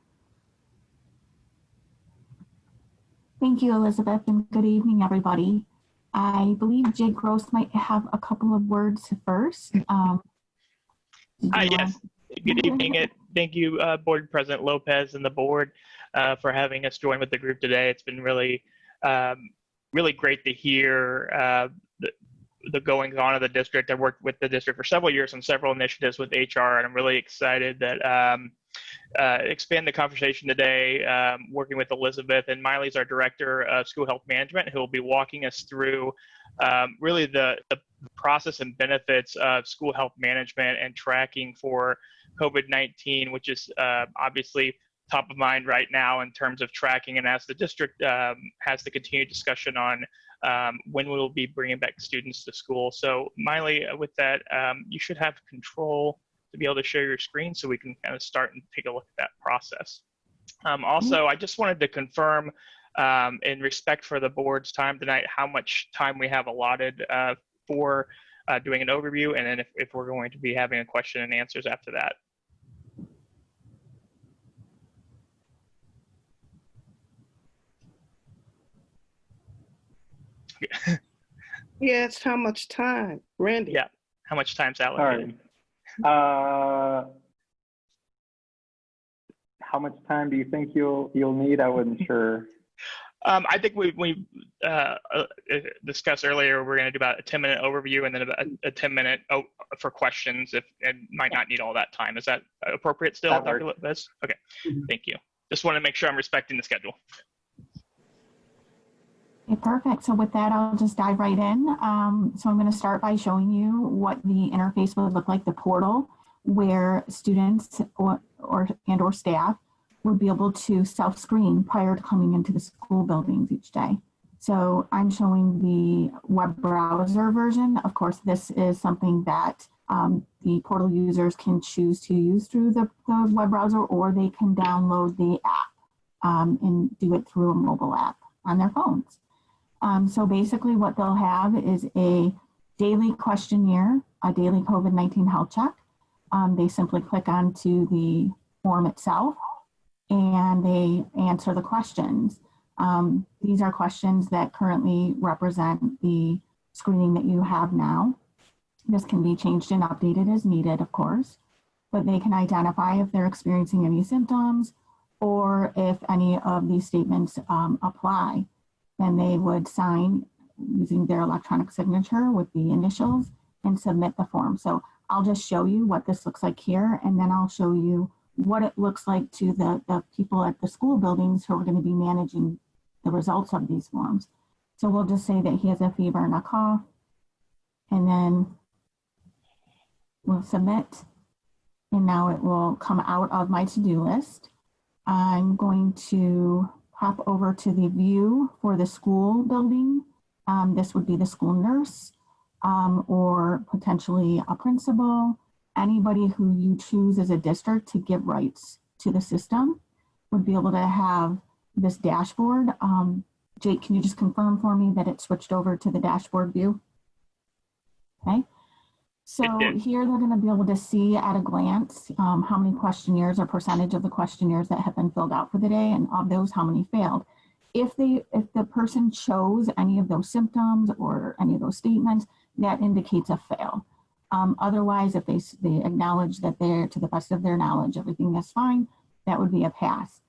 Thank you, Elizabeth, and good evening, everybody. I believe Jay Gross might have a couple of words first. Yes. Good evening, and thank you, Board President Lopez and the board for having us join with the group today. It's been really, really great to hear the goings on of the district. I've worked with the district for several years on several initiatives with HR, and I'm really excited that expand the conversation today, working with Elizabeth, and Miley's our Director of School Health Management, who will be walking us through really the process and benefits of school health management and tracking for COVID-19, which is obviously top of mind right now in terms of tracking, and as the district has the continued discussion on when we'll be bringing back students to school. So Miley, with that, you should have control to be able to share your screen so we can kind of start and take a look at that process. Also, I just wanted to confirm, in respect for the board's time tonight, how much time we have allotted for doing an overview, and then if we're going to be having a question and answers after that. Yeah, it's how much time, Randy? Yeah, how much time's allocated? All right. How much time do you think you'll need? I wasn't sure. I think we discussed earlier, we're going to do about a 10-minute overview and then about a 10-minute for questions, and might not need all that time. Is that appropriate still, Dr. Lopez? Okay, thank you. Just want to make sure I'm respecting the schedule. Okay, perfect. So with that, I'll just dive right in. So I'm going to start by showing you what the interface would look like, the portal, where students or staff would be able to self-screen prior to coming into the school buildings each day. So I'm showing the web browser version. Of course, this is something that the portal users can choose to use through the web browser, or they can download the app and do it through a mobile app on their phones. So basically what they'll have is a daily questionnaire, a daily COVID-19 health check. They simply click onto the form itself and they answer the questions. These are questions that currently represent the screening that you have now. This can be changed and updated as needed, of course, but they can identify if they're experiencing any symptoms or if any of these statements apply. Then they would sign using their electronic signature with the initials and submit the form. So I'll just show you what this looks like here, and then I'll show you what it looks like to the people at the school buildings who are going to be managing the results of these forms. So we'll just say that he has a fever and a cough, and then we'll submit, and now it will come out of my to-do list. I'm going to hop over to the view for the school building. This would be the school nurse or potentially a principal. Anybody who you choose as a district to give rights to the system would be able to have this dashboard. Jake, can you just confirm for me that it switched over to the dashboard view? Okay. So here they're going to be able to see at a glance how many questionnaires or percentage of the questionnaires that have been filled out for the day, and of those, how many failed. If the person chose any of those symptoms or any of those statements, that indicates a fail. Otherwise, if they acknowledge that they're, to the best of their knowledge, everything is fine, that would be a pass.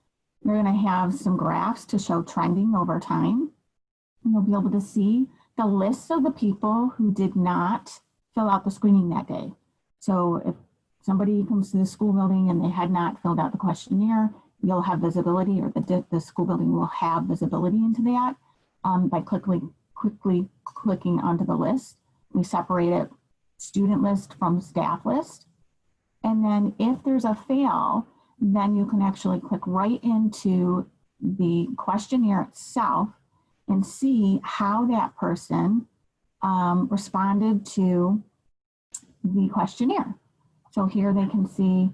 You're going to have some graphs to show trending over time. And you'll be able to see the list of the people who did not fill out the screening that day. So if somebody comes to the school building and they had not filled out the questionnaire, you'll have visibility, or the school building will have visibility into that by quickly clicking onto the list. We separate it, student list from staff list. And then if there's a fail, then you can actually click right into the questionnaire itself and see how that person responded to the questionnaire. So here they can see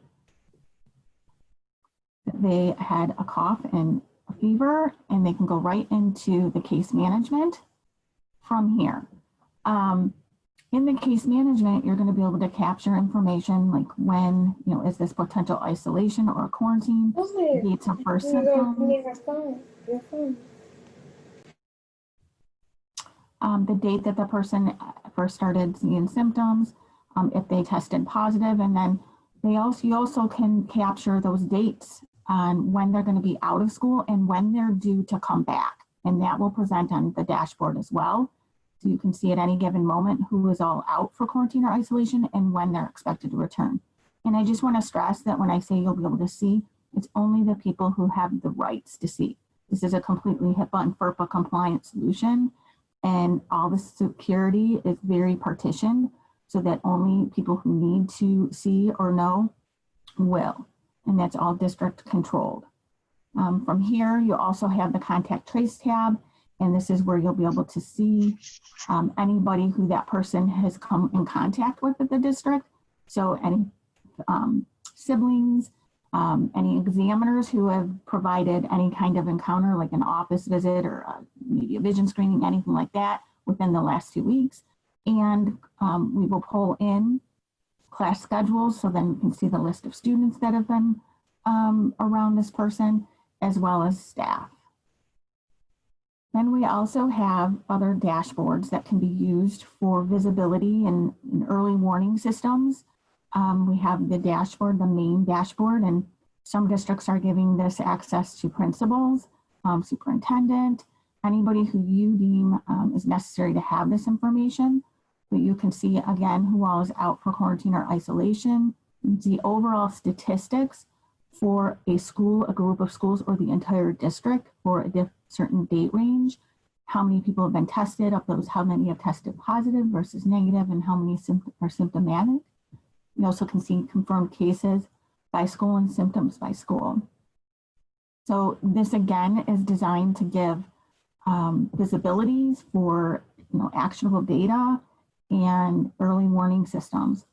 that they had a cough and a fever, and they can go right into the case management from here. In the case management, you're going to be able to capture information like when, is this potential isolation or quarantine, dates of first symptoms, the date that the person first started seeing symptoms, if they tested positive, and then you also can capture those dates on when they're going to be out of school and when they're due to come back, and that will present on the dashboard as well. So you can see at any given moment who is all out for quarantine or isolation and when they're expected to return. And I just want to stress that when I say you'll be able to see, it's only the people who have the rights to see. This is a completely HIPAA and FERPA compliant solution, and all the security is very partitioned so that only people who need to see or know will. And that's all district controlled. From here, you also have the contact trace tab, and this is where you'll be able to see anybody who that person has come in contact with at the district. So any siblings, any examiners who have provided any kind of encounter, like an office visit or maybe a vision screening, anything like that within the last 2 weeks. And we will pull in class schedules, so then you can see the list of students that have been around this person, as well as staff. Then we also have other dashboards that can be used for visibility and early warning systems. We have the dashboard, the main dashboard, and some districts are giving this access to principals, superintendent, anybody who you deem is necessary to have this information. But you can see again who all is out for quarantine or isolation. You can see overall statistics for a school, a group of schools, or the entire district for a certain date range. How many people have been tested, of those, how many have tested positive versus negative, and how many are symptomatic. You also can see confirmed cases by school and symptoms by school. So this again is designed to give visibilities for actionable data and early warning systems.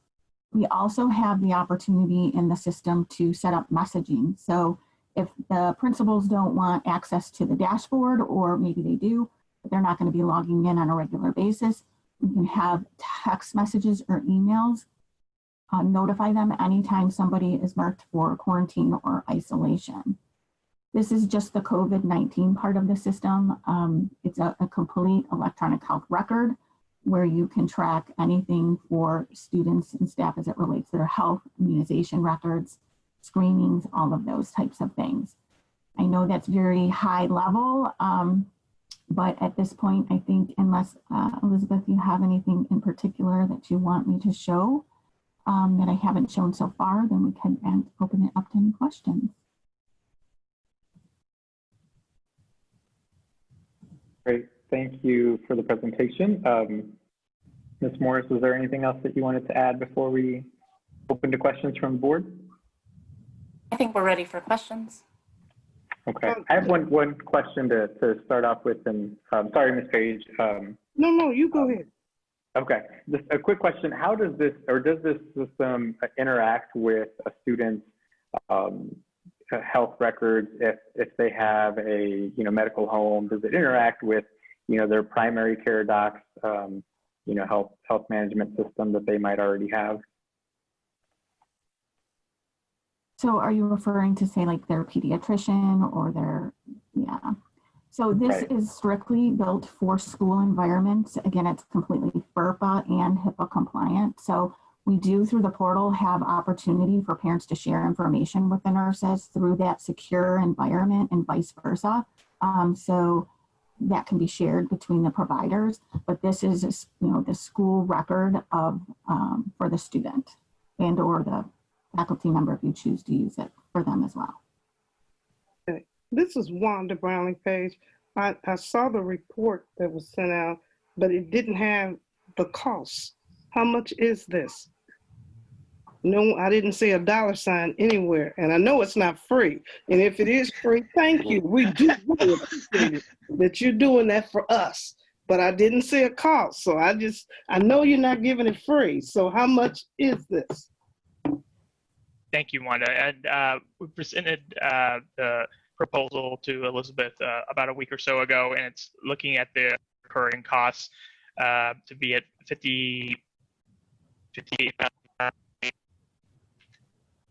We also have the opportunity in the system to set up messaging. So if the principals don't want access to the dashboard, or maybe they do, but they're not going to be logging in on a regular basis, we can have text messages or emails notify them anytime somebody is marked for quarantine or isolation. This is just the COVID-19 part of the system. It's a complete electronic health record where you can track anything for students and staff as it relates to their health, immunization records, screenings, all of those types of things. I know that's very high level, but at this point, I think unless, Elizabeth, you have anything in particular that you want me to show that I haven't shown so far, then we can open it up to any questions. Great, thank you for the presentation. Ms. Morris, was there anything else that you wanted to add before we open to questions from the board? I think we're ready for questions. Okay, I have one question to start off with, and sorry, Ms. Page. No, you go ahead. Okay, just a quick question. How does this, or does this system interact with a student's health records if they have a medical home? Does it interact with their primary care docs health management system that they might already have? So are you referring to, say, like their pediatrician or their, yeah. So this is strictly built for school environments. Again, it's completely FERPA and HIPAA compliant. So we do, through the portal, have opportunity for parents to share information with the nurses through that secure environment and vice versa. So that can be shared between the providers, but this is, the school record of for the student and or the faculty member if you choose to use it for them as well. Okay. This is Wanda Brownlee Page. I saw the report that was sent out, but it didn't have the cost. How much is this? No, I didn't see a $sign anywhere, and I know it's not free. And if it is free, thank you. We do really appreciate it that you're doing that for us. But I didn't see a cost, so I know you're not giving it free. So how much is this? Thank you, Wanda. And we presented the proposal to Elizabeth about a week or so ago, and it's looking at the recurring costs to be at $58,000.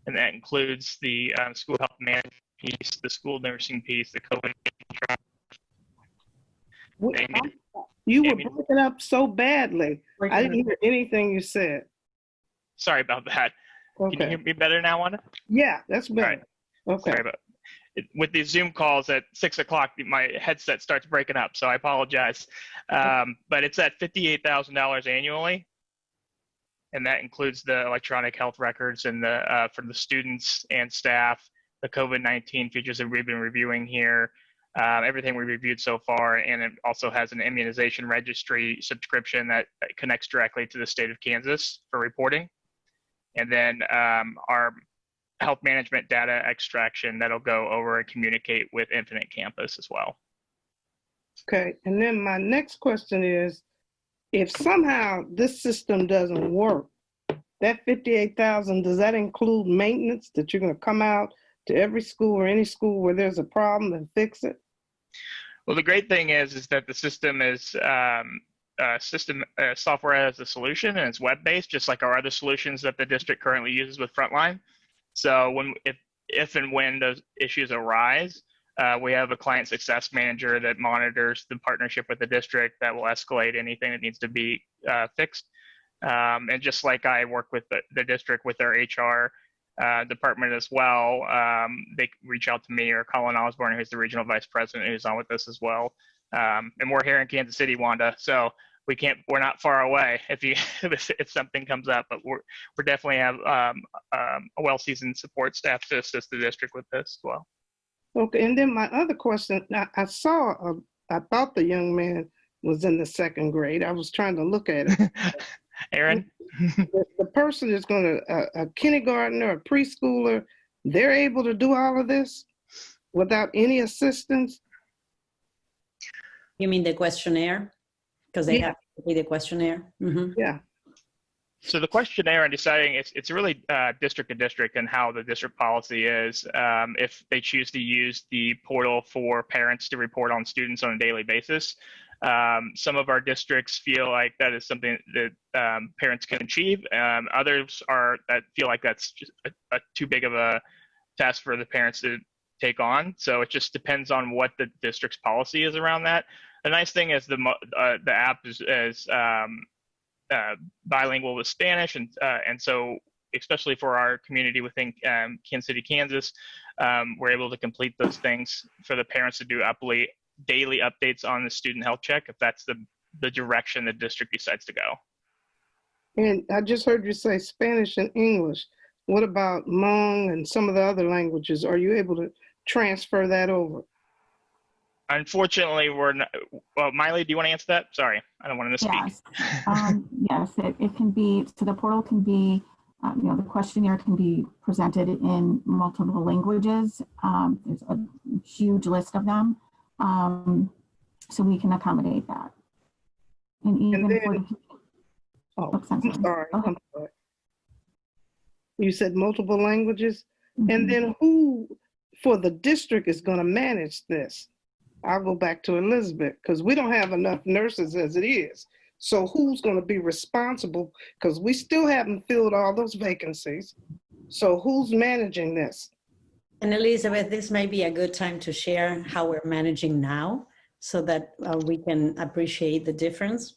And that includes the school health management piece, the school nursing piece, the COVID. You were breaking up so badly. I didn't hear anything you said. Sorry about that. Okay. Can you hear me better now, Wanda? Yeah, that's better. Right. Okay. Sorry about it. With these Zoom calls at 6 o'clock, my headset starts breaking up, so I apologize. But it's at $58,000 annually. And that includes the electronic health records and the for the students and staff, the COVID-19 features that we've been reviewing here, everything we reviewed so far, and it also has an immunization registry subscription that connects directly to the state of Kansas for reporting. And then our health management data extraction that'll go over and communicate with Infinite Campus as well. Okay, and then my next question is, if somehow this system doesn't work, that 58,000, does that include maintenance that you're going to come out to every school or any school where there's a problem and fix it? Well, the great thing is that the system is software as a solution, and it's web-based, just like our other solutions that the district currently uses with Frontline. So if and when those issues arise, we have a client success manager that monitors the partnership with the district that will escalate anything that needs to be fixed. And just like I work with the district with their HR department as well, they reach out to me or Colin Osborne, who's the regional vice president, who's on with us as well. And we're here in Kansas City, Wanda, so we're not far away if something comes up, but we definitely have a well-seasoned support staff to assist the district with this as well. Okay, and then my other question, I thought the young man was in the 2nd grade. I was trying to look at it. Aaron? The person is going to, a kindergartner, a preschooler, they're able to do all of this without any assistance? You mean the questionnaire? Because they have to be the questionnaire. Mm-hmm. Yeah. So the questionnaire and deciding, it's really district to district and how the district policy is. If they choose to use the portal for parents to report on students on a daily basis, some of our districts feel like that is something that parents can achieve. Others feel like that's just a too big of a task for the parents to take on. So it just depends on what the district's policy is around that. The nice thing is the app is bilingual with Spanish, and so especially for our community within Kansas City, Kansas, we're able to complete those things for the parents to do daily updates on the student health check if that's the direction the district decides to go. And I just heard you say Spanish and English. What about Hmong and some of the other languages? Are you able to transfer that over? Unfortunately, we're not. Well, Miley, do you want to answer that? Sorry, I don't want to misspeak. Yes, it can be, so the portal can be, the questionnaire can be presented in multiple languages. There's a huge list of them. So we can accommodate that. And even for the, I'm sorry. You said multiple languages? Mm-hmm. And then who for the district is going to manage this? I'll go back to Elizabeth, because we don't have enough nurses as it is. So who's going to be responsible? Because we still haven't filled all those vacancies. So who's managing this? And Elizabeth, this may be a good time to share how we're managing now so that we can appreciate the difference.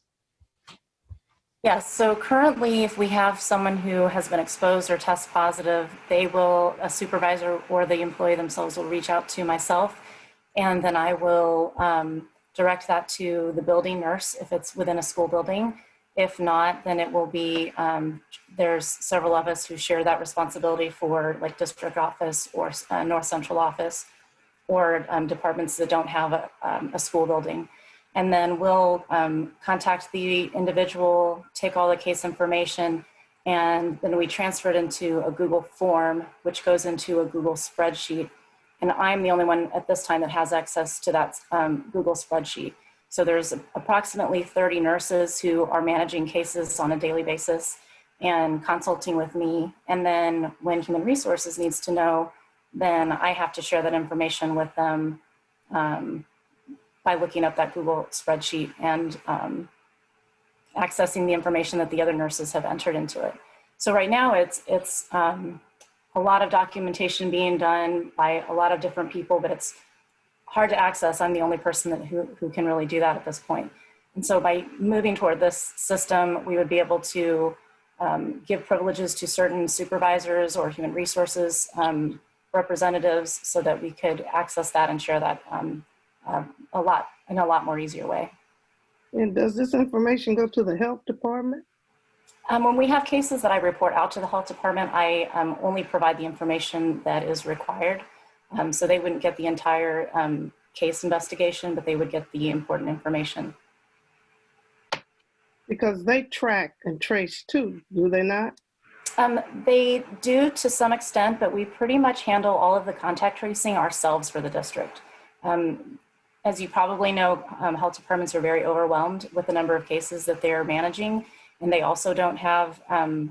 Yes, so currently if we have someone who has been exposed or test positive, a supervisor or the employee themselves will reach out to myself, and then I will direct that to the building nurse if it's within a school building. If not, then it will be, there's several of us who share that responsibility for like district office or North Central office or departments that don't have a school building. And then we'll contact the individual, take all the case information, and then we transfer it into a Google form, which goes into a Google spreadsheet. And I'm the only one at this time that has access to that Google spreadsheet. So there's approximately 30 nurses who are managing cases on a daily basis and consulting with me. And then when Human Resources needs to know, then I have to share that information with them by looking up that Google spreadsheet and accessing the information that the other nurses have entered into it. So right now it's a lot of documentation being done by a lot of different people, but it's hard to access. I'm the only person who can really do that at this point. And so by moving toward this system, we would be able to give privileges to certain supervisors or human resources representatives so that we could access that and share that in a lot more easier way. And does this information go to the health department? When we have cases that I report out to the health department, I only provide the information that is required. So they wouldn't get the entire case investigation, but they would get the important information. Because they track and trace too, do they not? They do to some extent, but we pretty much handle all of the contact tracing ourselves for the district. As you probably know, health departments are very overwhelmed with the number of cases that they're managing, and they also don't have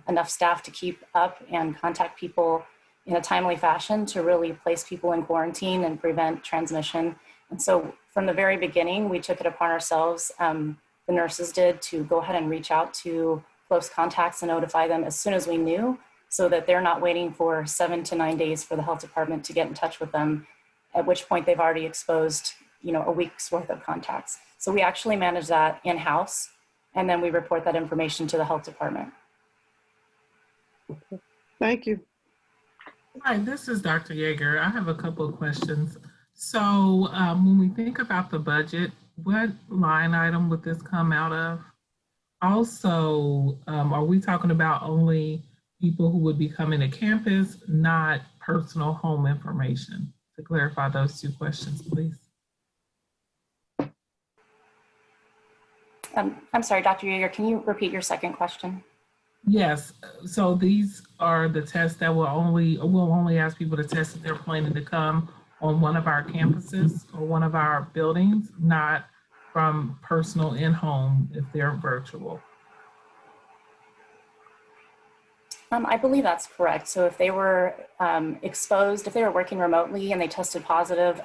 enough staff to keep up and contact people in a timely fashion to really place people in quarantine and prevent transmission. And so from the very beginning, we took it upon ourselves, the nurses did, to go ahead and reach out to close contacts and notify them as soon as we knew, so that they're not waiting for 7 to 9 days for the health department to get in touch with them, at which point they've already exposed, a week's worth of contacts. So we actually manage that in-house, and then we report that information to the health department. Thank you. Hi, this is Dr. Yeager. I have a couple of questions. So when we think about the budget, what line item would this come out of? Also, are we talking about only people who would be coming to campus, not personal home information? To clarify those two questions, please. I'm sorry, Dr. Yeager, can you repeat your second question? Yes, so these are the tests that we'll only ask people to test if they're planning to come on one of our campuses or one of our buildings, not from personal in-home if they're virtual. I believe that's correct. So if they were exposed, if they were working remotely and they tested positive,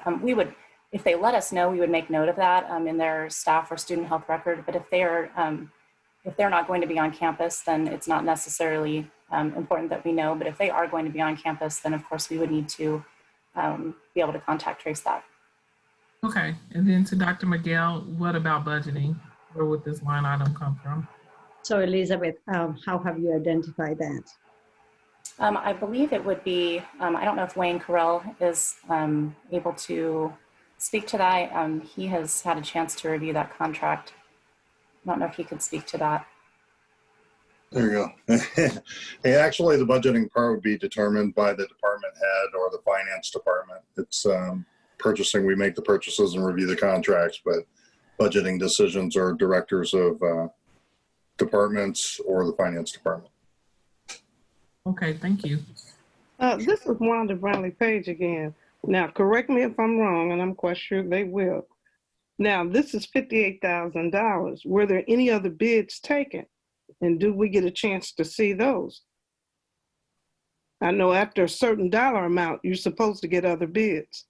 if they let us know, we would make note of that in their staff or student health record. But if they're not going to be on campus, then it's not necessarily important that we know. But if they are going to be on campus, then of course we would need to be able to contact trace that. Okay, and then to Dr. Miguel, what about budgeting? Where would this line item come from? So Elizabeth, how have you identified that? I believe it would be, I don't know if Wayne Carell is able to speak to that. He has had a chance to review that contract. I don't know if he could speak to that. There you go. Hey, actually, the budgeting part would be determined by the department head or the finance department. It's purchasing, we make the purchases and review the contracts, but budgeting decisions are directors of departments or the finance department. Okay, thank you. This is Wanda Brownlee Page again. Now, correct me if I'm wrong, and I'm quite sure they will. Now, this is $58,000. Were there any other bids taken? And do we get a chance to see those? I know after a certain dollar amount, you're supposed to get other bids.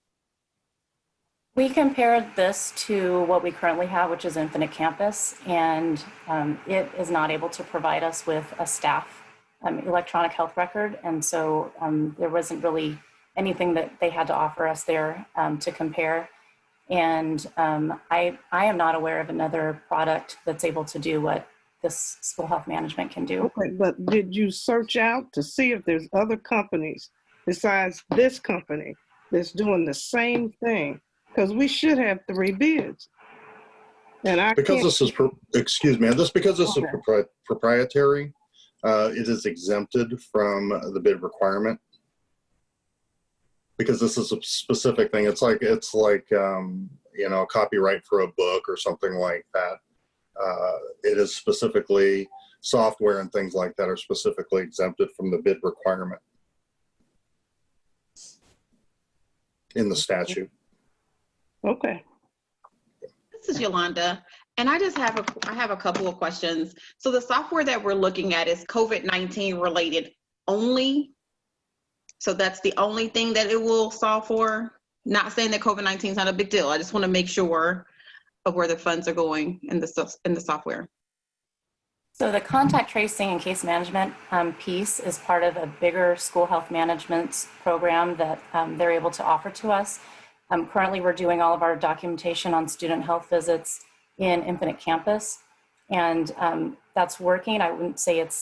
We compared this to what we currently have, which is Infinite Campus, and it is not able to provide us with a staff electronic health record. And so there wasn't really anything that they had to offer us there to compare. And I am not aware of another product that's able to do what this school health management can do. Okay, but did you search out to see if there's other companies besides this company that's doing the same thing? Because we should have 3 bids. And because this is, because this is proprietary, it is exempted from the bid requirement. Because this is a specific thing. It's like you know, copyright for a book or something like that. It is specifically, software and things like that are specifically exempted from the bid requirement in the statute. Okay. This is Yolanda, and I have a couple of questions. So the software that we're looking at is COVID-19 related only. So that's the only thing that it will solve for. Not saying that COVID-19 is not a big deal. I just want to make sure of where the funds are going in the software. So the contact tracing and case management piece is part of a bigger school health management program that they're able to offer to us. Currently, we're doing all of our documentation on student health visits in Infinite Campus, and that's working. I wouldn't say it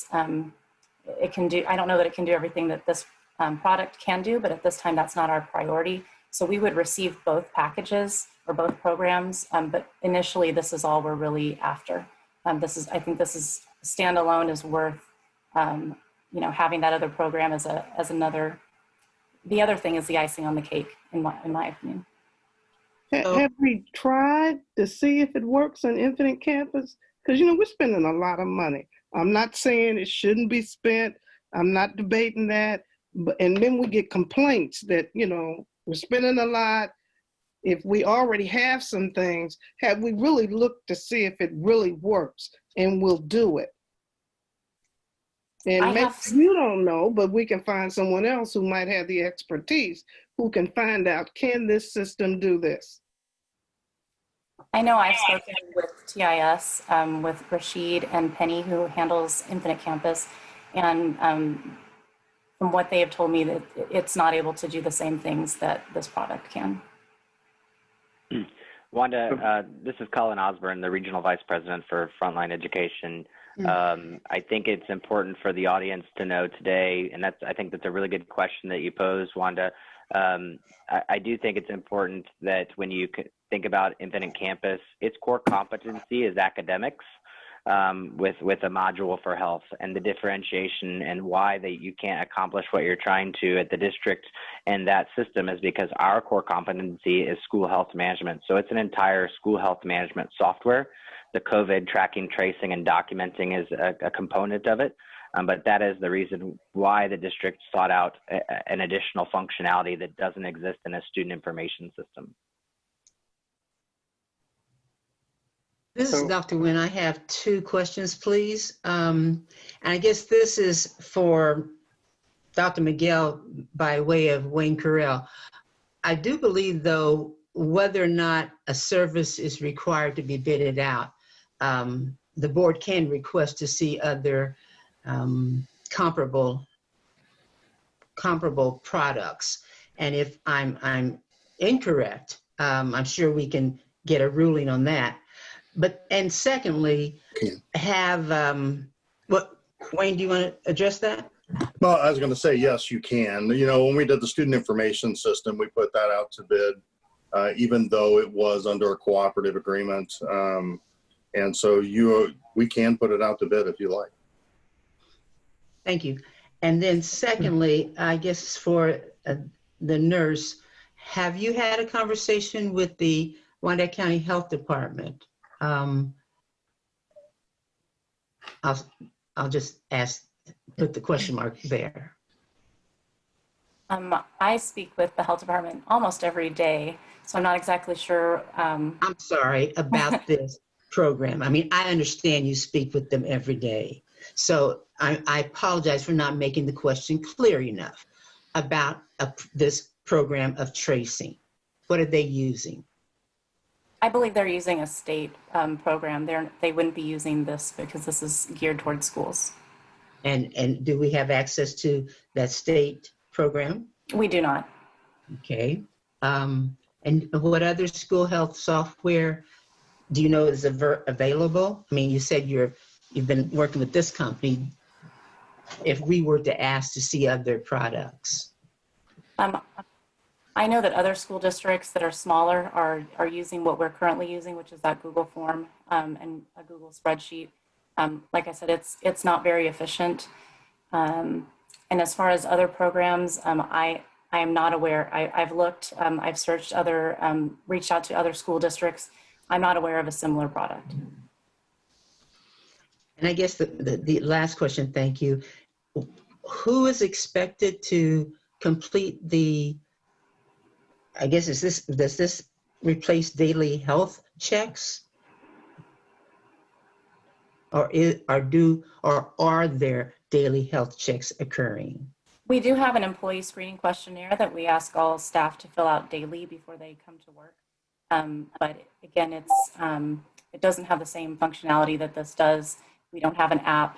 can do, I don't know that it can do everything that this product can do, but at this time, that's not our priority. So we would receive both packages or both programs, but initially, this is all we're really after. I think this is standalone is worth, you know, having that other program as another. The other thing is the icing on the cake, in my opinion. Have we tried to see if it works on Infinite Campus? Because, you know, we're spending a lot of money. I'm not saying it shouldn't be spent, I'm not debating that. But, and then we get complaints that, you know, we're spending a lot. If we already have some things, have we really looked to see if it really works, and we'll do it? And maybe you don't know, but we can find someone else who might have the expertise who can find out, can this system do this? I know I've spoken with TIS, with Rashid and Penny, who handles Infinite Campus, and from what they have told me, that it's not able to do the same things that this product can. Wanda, this is Colin Osborne, the Regional Vice President for Frontline Education. I think it's important for the audience to know today, and I think that's a really good question that you posed, Wanda. I do think it's important that when you think about Infinite Campus, its core competency is academics, with a module for health, and the differentiation and why that you can't accomplish what you're trying to at the district and that system is because our core competency is school health management. So it's an entire school health management software. The COVID tracking, tracing, and documenting is a component of it. But that is the reason why the district sought out an additional functionality that doesn't exist in a student information system. This is Dr. Nguyen. I have two questions, please. And I guess this is for Dr. Miguel by way of Wayne Carell. I do believe, though, whether or not a service is required to be bidded out, the board can request to see other comparable products. And if I'm incorrect, I'm sure we can get a ruling on that. And secondly, Wayne, do you want to address that? Well, I was going to say, yes, you can. You know, when we did the student information system, we put that out to bid, even though it was under a cooperative agreement. And so we can put it out to bid if you like. Thank you. And then secondly, I guess for the nurse, have you had a conversation with the Wyandotte County Health Department? I'll just put the question mark there. I speak with the health department almost every day, so I'm not exactly sure. I'm sorry about this program. I mean, I understand you speak with them every day. So I apologize for not making the question clear enough about this program of tracing. What are they using? I believe they're using a state program. They wouldn't be using this because this is geared towards schools. And do we have access to that state program? We do not. Okay. And what other school health software do you know is available? I mean, you said you've been working with this company. If we were to ask to see other products. I know that other school districts that are smaller are using what we're currently using, which is that Google form and a Google spreadsheet. Like I said, it's not very efficient. And as far as other programs, I am not aware. I've looked, I've searched reached out to other school districts. I'm not aware of a similar product. And I guess the last question, thank you. Who is expected to complete I guess does this replace daily health checks? Or are there daily health checks occurring? We do have an employee screening questionnaire that we ask all staff to fill out daily before they come to work. But again, it doesn't have the same functionality that this does. We don't have an app.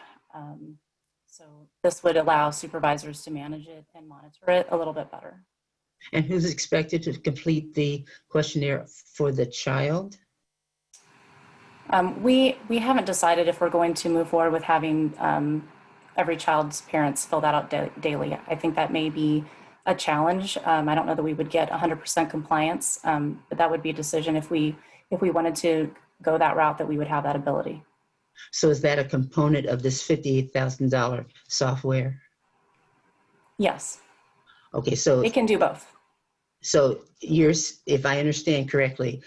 So this would allow supervisors to manage it and monitor it a little bit better. And who's expected to complete the questionnaire for the child? We haven't decided if we're going to move forward with having every child's parents fill that out daily. I think that may be a challenge. I don't know that we would get 100% compliance, but that would be a decision if we wanted to go that route, that we would have that ability. So is that a component of this $58,000 software? Yes. Okay, so it can do both. So if I understand correctly,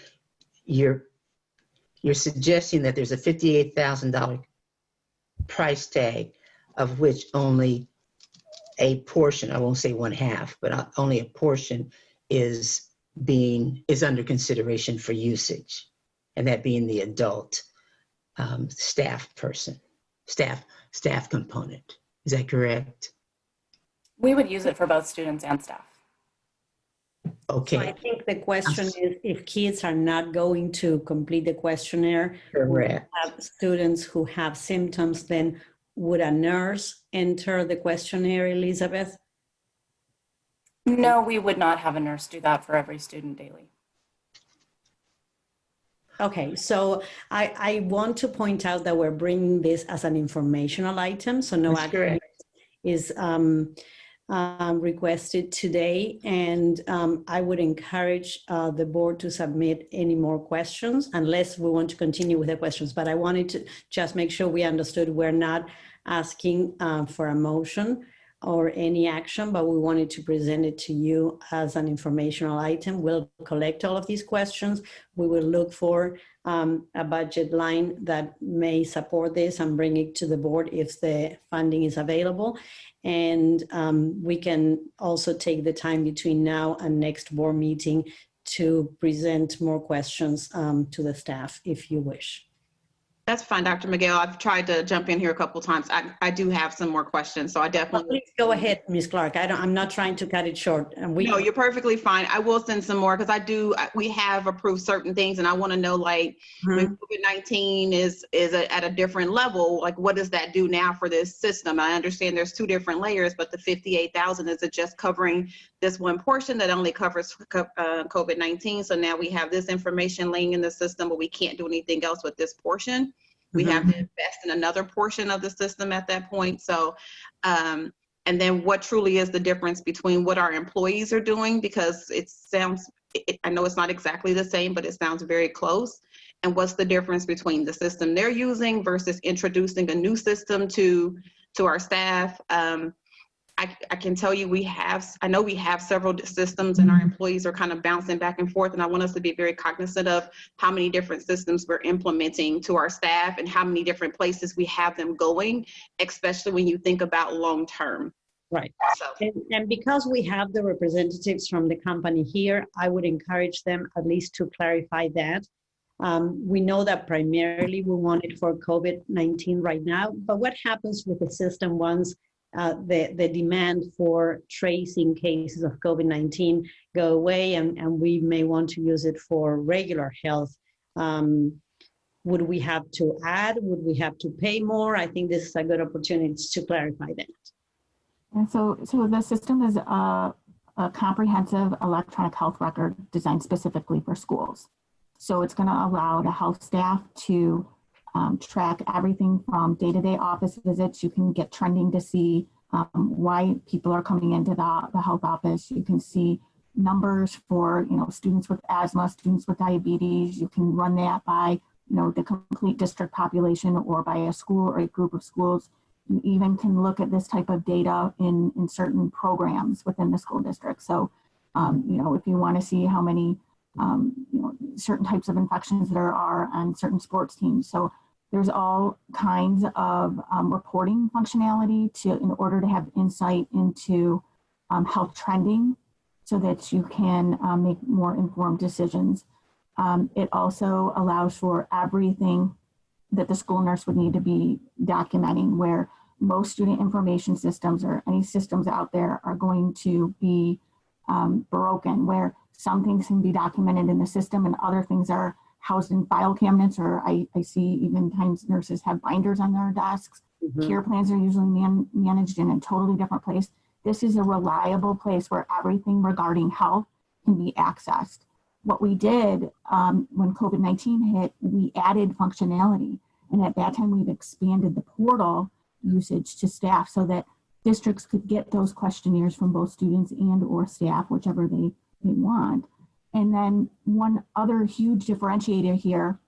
you're suggesting that there's a $58,000 price tag, of which only a portion, I won't say 1/2, but only a portion is under consideration for usage, and that being the adult staff component. Is that correct? We would use it for both students and staff. Okay. So I think the question is if kids are not going to complete the questionnaire, Correct. have students who have symptoms, then would a nurse enter the questionnaire, Elizabeth? No, we would not have a nurse do that for every student daily. Okay, so I want to point out that we're bringing this as an informational item, so no action is requested today, and I would encourage the board to submit any more questions unless we want to continue with the questions. But I wanted to just make sure we understood we're not asking for a motion or any action, but we wanted to present it to you as an informational item. We'll collect all of these questions. We will look for a budget line that may support this and bring it to the board if the funding is available. And we can also take the time between now and next board meeting to present more questions to the staff if you wish. That's fine, Dr. Miguel. I've tried to jump in here a couple of times. I do have some more questions, so I definitely. Please go ahead, Ms. Clark. I'm not trying to cut it short. No, you're perfectly fine. I will send some more because we have approved certain things, and I want to know, like, when COVID-19 is at a different level, like, what does that do now for this system? I understand there's 2 different layers, but the 58,000, is it just covering this one portion that only covers COVID-19? So now we have this information laying in the system, but we can't do anything else with this portion. We have to invest in another portion of the system at that point. So, and then what truly is the difference between what our employees are doing? Because I know it's not exactly the same, but it sounds very close. And what's the difference between the system they're using versus introducing a new system to our staff? I can tell you I know we have several systems, and our employees are kind of bouncing back and forth, and I want us to be very cognizant of how many different systems we're implementing to our staff and how many different places we have them going, especially when you think about long term. Right. So. And because we have the representatives from the company here, I would encourage them at least to clarify that. We know that primarily we want it for COVID-19 right now, but what happens with the system once the demand for tracing cases of COVID-19 go away, and we may want to use it for regular health? Would we have to add? Would we have to pay more? I think this is a good opportunity to clarify that. And so the system is a comprehensive electronic health record designed specifically for schools. So it's going to allow the health staff to track everything from day-to-day office visits. You can get trending to see why people are coming into the health office. You can see numbers for students with asthma, students with diabetes. You can run that by the complete district population or by a school or a group of schools. You even can look at this type of data in certain programs within the school district. So if you want to see how many certain types of infections there are on certain sports teams. So there's all kinds of reporting functionality in order to have insight into health trending so that you can make more informed decisions. It also allows for everything that the school nurse would need to be documenting, where most student information systems or any systems out there are going to be broken, where some things can be documented in the system and other things are housed in file cabinets, or I see even times nurses have binders on their desks. Care plans are usually managed in a totally different place. This is a reliable place where everything regarding health can be accessed. What we did when COVID-19 hit, we added functionality. And at that time, we've expanded the portal usage to staff so that districts could get those questionnaires from both students and or staff, whichever they want. And then one other huge differentiator here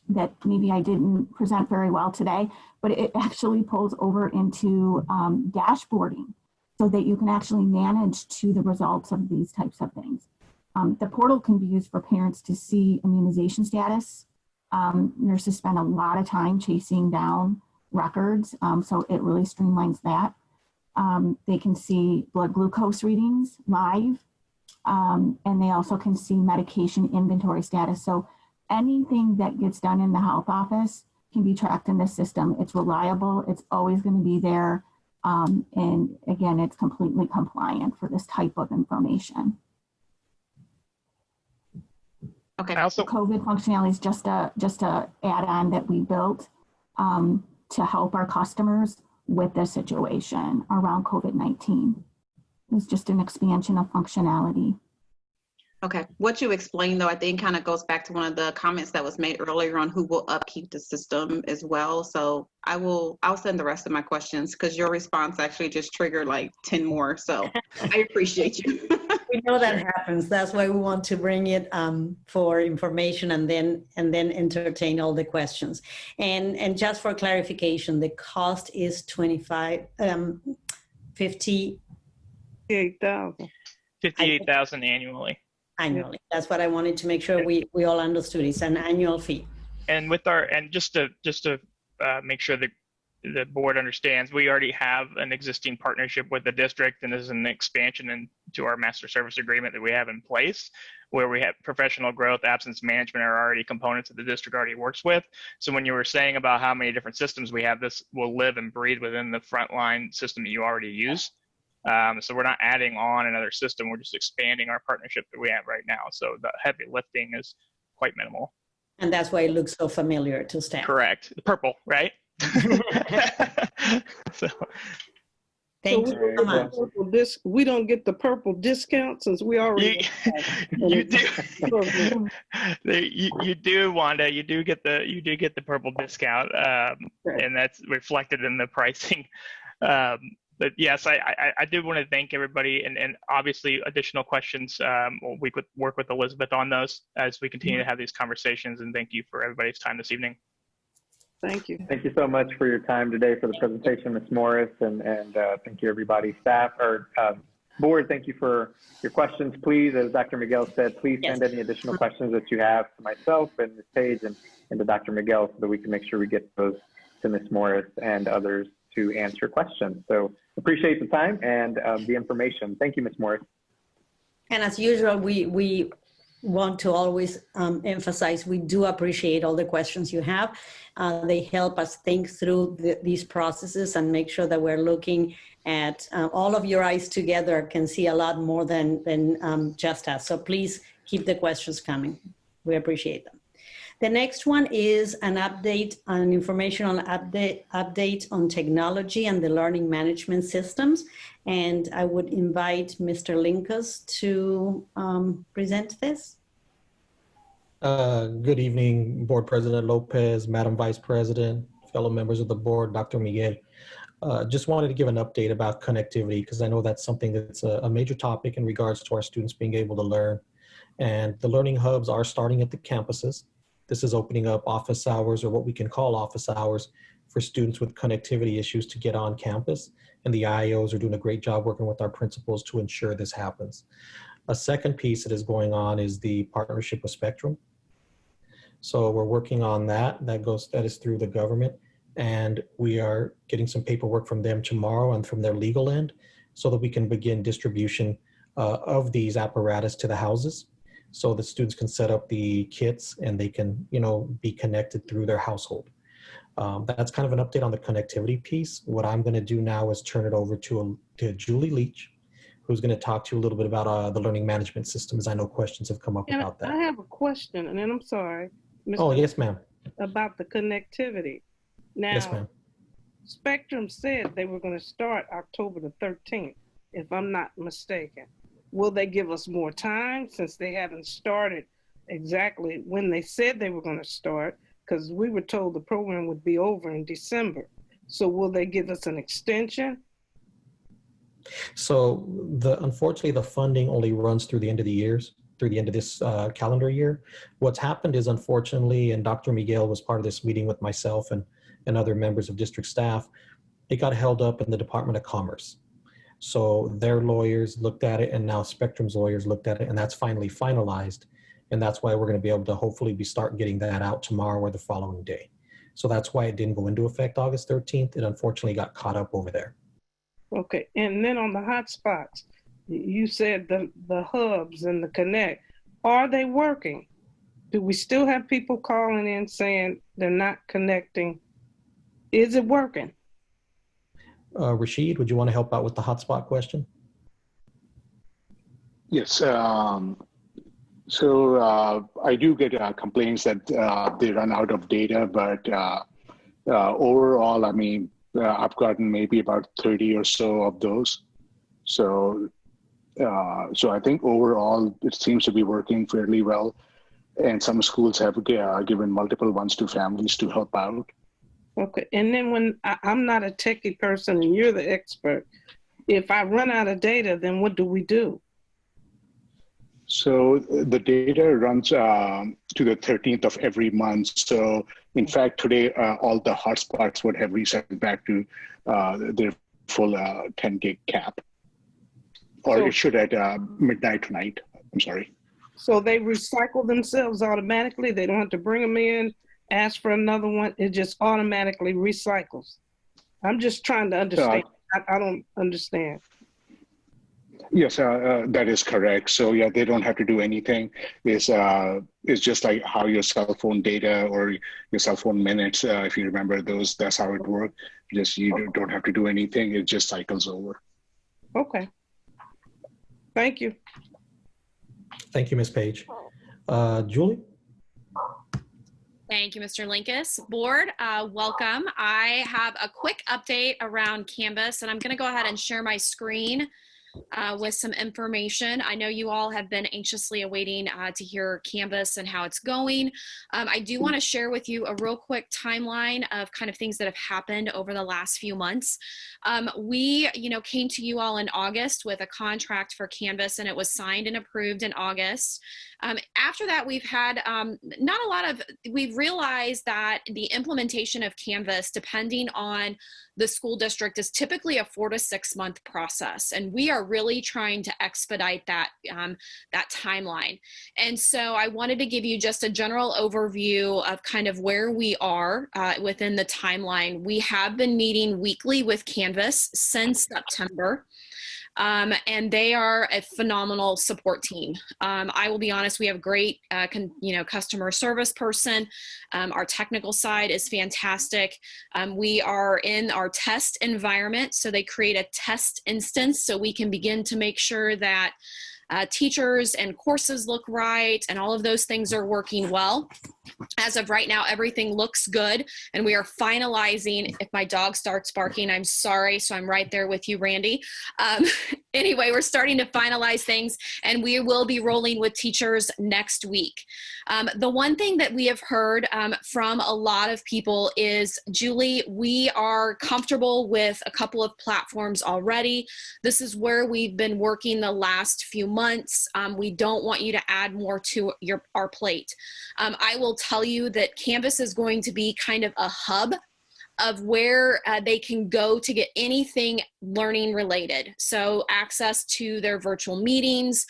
that maybe I didn't present very well today, but it actually pulls over into dashboarding so that you can actually manage to the results of these types of things. The portal can be used for parents to see immunization status. Nurses spend a lot of time chasing down records, so it really streamlines that. They can see blood glucose readings live, and they also can see medication inventory status. So anything that gets done in the health office can be tracked in the system. It's reliable. It's always going to be there. And again, it's completely compliant for this type of information. Okay. Also, COVID functionality is just a add-on that we built to help our customers with the situation around COVID-19. It's just an expansion of functionality. Okay. What you explained, though, I think kind of goes back to one of the comments that was made earlier on who will upkeep the system as well. So I'll send the rest of my questions because your response actually just triggered like 10 more. So I appreciate you. We know that happens. That's why we want to bring it for information and then entertain all the questions. And just for clarification, the cost is 58,000 annually. Annually. That's what I wanted to make sure we all understood. It's an annual fee. And with just to make sure that the board understands, we already have an existing partnership with the district, and this is an expansion into our master service agreement that we have in place, where we have professional growth, absence management are already components that the district already works with. So when you were saying about how many different systems we have, this will live and breathe within the frontline system that you already use. So we're not adding on another system, we're just expanding our partnership that we have right now. So the heavy lifting is quite minimal. And that's why it looks so familiar to staff. Correct. The purple, right? So, thank you so much. We don't get the purple discount since we already you do. You do, Wanda. You do get the purple discount, and that's reflected in the pricing. But yes, I do want to thank everybody, and obviously additional questions, we could work with Elizabeth on those as we continue to have these conversations, and thank you for everybody's time this evening. Thank you. Thank you so much for your time today for the presentation, Ms. Morris, and thank you everybody, staff, or board, thank you for your questions. Please, as Dr. Miguel said, please send any additional questions that you have to myself and Ms. Page and to Dr. Miguel so that we can make sure we get those to Ms. Morris and others to answer questions. So appreciate the time and the information. Thank you, Ms. Morris. And as usual, we want to always emphasize, we do appreciate all the questions you have. They help us think through these processes and make sure that we're looking at all of your eyes together can see a lot more than just us. So please keep the questions coming. We appreciate them. The next one is an informational update on technology and the learning management systems. And I would invite Mr. Linkus to present this. Good evening, Board President Lopez, Madam Vice President, fellow members of the board, Dr. Miguel. Just wanted to give an update about connectivity because I know that's something that's a major topic in regards to our students being able to learn. And the learning hubs are starting at the campuses. This is opening up office hours, or what we can call office hours, for students with connectivity issues to get on campus. And the IOs are doing a great job working with our principals to ensure this happens. A second piece that is going on is the partnership with Spectrum. So we're working on that. That is through the government. And we are getting some paperwork from them tomorrow and from their legal end so that we can begin distribution of these apparatus to the houses, so the students can set up the kits and they can, be connected through their household. That's kind of an update on the connectivity piece. What I'm going to do now is turn it over to Julie Leach, who's going to talk to you a little bit about the learning management systems. I know questions have come up about that. I have a question, and then I'm sorry. Mr. Oh, yes, ma'am. About the connectivity. Now, yes, ma'am. Spectrum said they were going to start October the 13th, if I'm not mistaken. Will they give us more time since they haven't started exactly when they said they were going to start? Because we were told the program would be over in December. So will they give us an extension? So unfortunately, the funding only runs through the end of this calendar year. What's happened is, unfortunately, and Dr. Miguel was part of this meeting with myself and other members of district staff, it got held up in the Department of Commerce. So their lawyers looked at it, and now Spectrum's lawyers looked at it, and that's finally finalized. And that's why we're going to be able to hopefully start getting that out tomorrow or the following day. So that's why it didn't go into effect August 13th. It unfortunately got caught up over there. Okay, and then on the hotspots, you said the hubs and the connect, are they working? Do we still have people calling in saying they're not connecting? Is it working? Rashid, would you want to help out with the hotspot question? Yes. So I do get complaints that they run out of data, but overall, I mean, I've gotten maybe about 30 or so of those. So I think overall it seems to be working fairly well. And some schools have given multiple ones to families to help out. Okay, and then when I'm not a techie person and you're the expert, if I run out of data, then what do we do? So the data runs to the 13th of every month. So in fact, today, all the hotspots would have reset back to their full 10 gig cap. Or So, it should at midnight tonight. I'm sorry. So they recycle themselves automatically? They don't have to bring them in, ask for another one? It just automatically recycles? I'm just trying to understand. I don't understand. Yes, that is correct. So yeah, they don't have to do anything. It's just like how your cell phone data or your cell phone minutes, if you remember those, that's how it works. Just you don't have to do anything. It just cycles over. Okay. Thank you. Thank you, Ms. Page. Julie? Thank you, Mr. Linkus. Board, welcome. I have a quick update around Canvas, and I'm going to go ahead and share my screen with some information. I know you all have been anxiously awaiting to hear Canvas and how it's going. I do want to share with you a real quick timeline of kind of things that have happened over the last few months. We, came to you all in August with a contract for Canvas, and it was signed and approved in August. After that, we've had we've realized that the implementation of Canvas, depending on the school district, is typically a 4 to 6 month process. And we are really trying to expedite that, that timeline. And so I wanted to give you just a general overview of kind of where we are within the timeline. We have been meeting weekly with Canvas since September. And they are a phenomenal support team. I will be honest, we have great, customer service person. Our technical side is fantastic. We are in our test environment, so they create a test instance so we can begin to make sure that teachers and courses look right, and all of those things are working well. As of right now, everything looks good, and we are finalizing. If my dog starts barking, I'm sorry, so I'm right there with you, Randy. Anyway, we're starting to finalize things, and we will be rolling with teachers next week. The one thing that we have heard from a lot of people is, Julie, we are comfortable with a couple of platforms already. This is where we've been working the last few months. We don't want you to add more to our plate. I will tell you that Canvas is going to be kind of a hub of where they can go to get anything learning related. So access to their virtual meetings,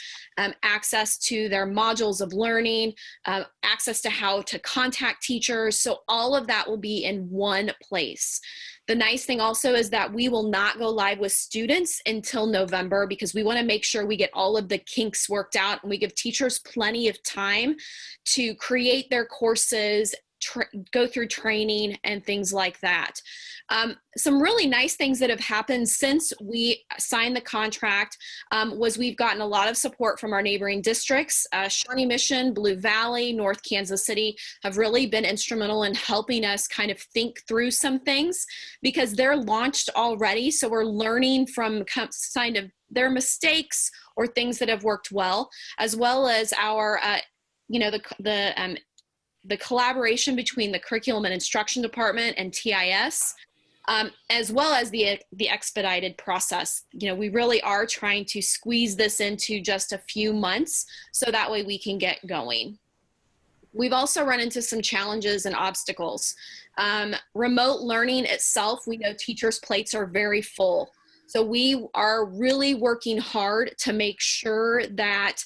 access to their modules of learning, access to how to contact teachers. So all of that will be in one place. The nice thing also is that we will not go live with students until November, because we want to make sure we get all of the kinks worked out and we give teachers plenty of time to create their courses, go through training and things like that. Some really nice things that have happened since we signed the contract was we've gotten a lot of support from our neighboring districts. Shawnee Mission, Blue Valley, North Kansas City have really been instrumental in helping us kind of think through some things, because they're launched already. So we're learning from kind of their mistakes or things that have worked well, as well as our, the collaboration between the Curriculum and Instruction Department and TIS, as well as the expedited process. We really are trying to squeeze this into just a few months so that way we can get going. We've also run into some challenges and obstacles. Remote learning itself, we know teachers' plates are very full. So we are really working hard to make sure that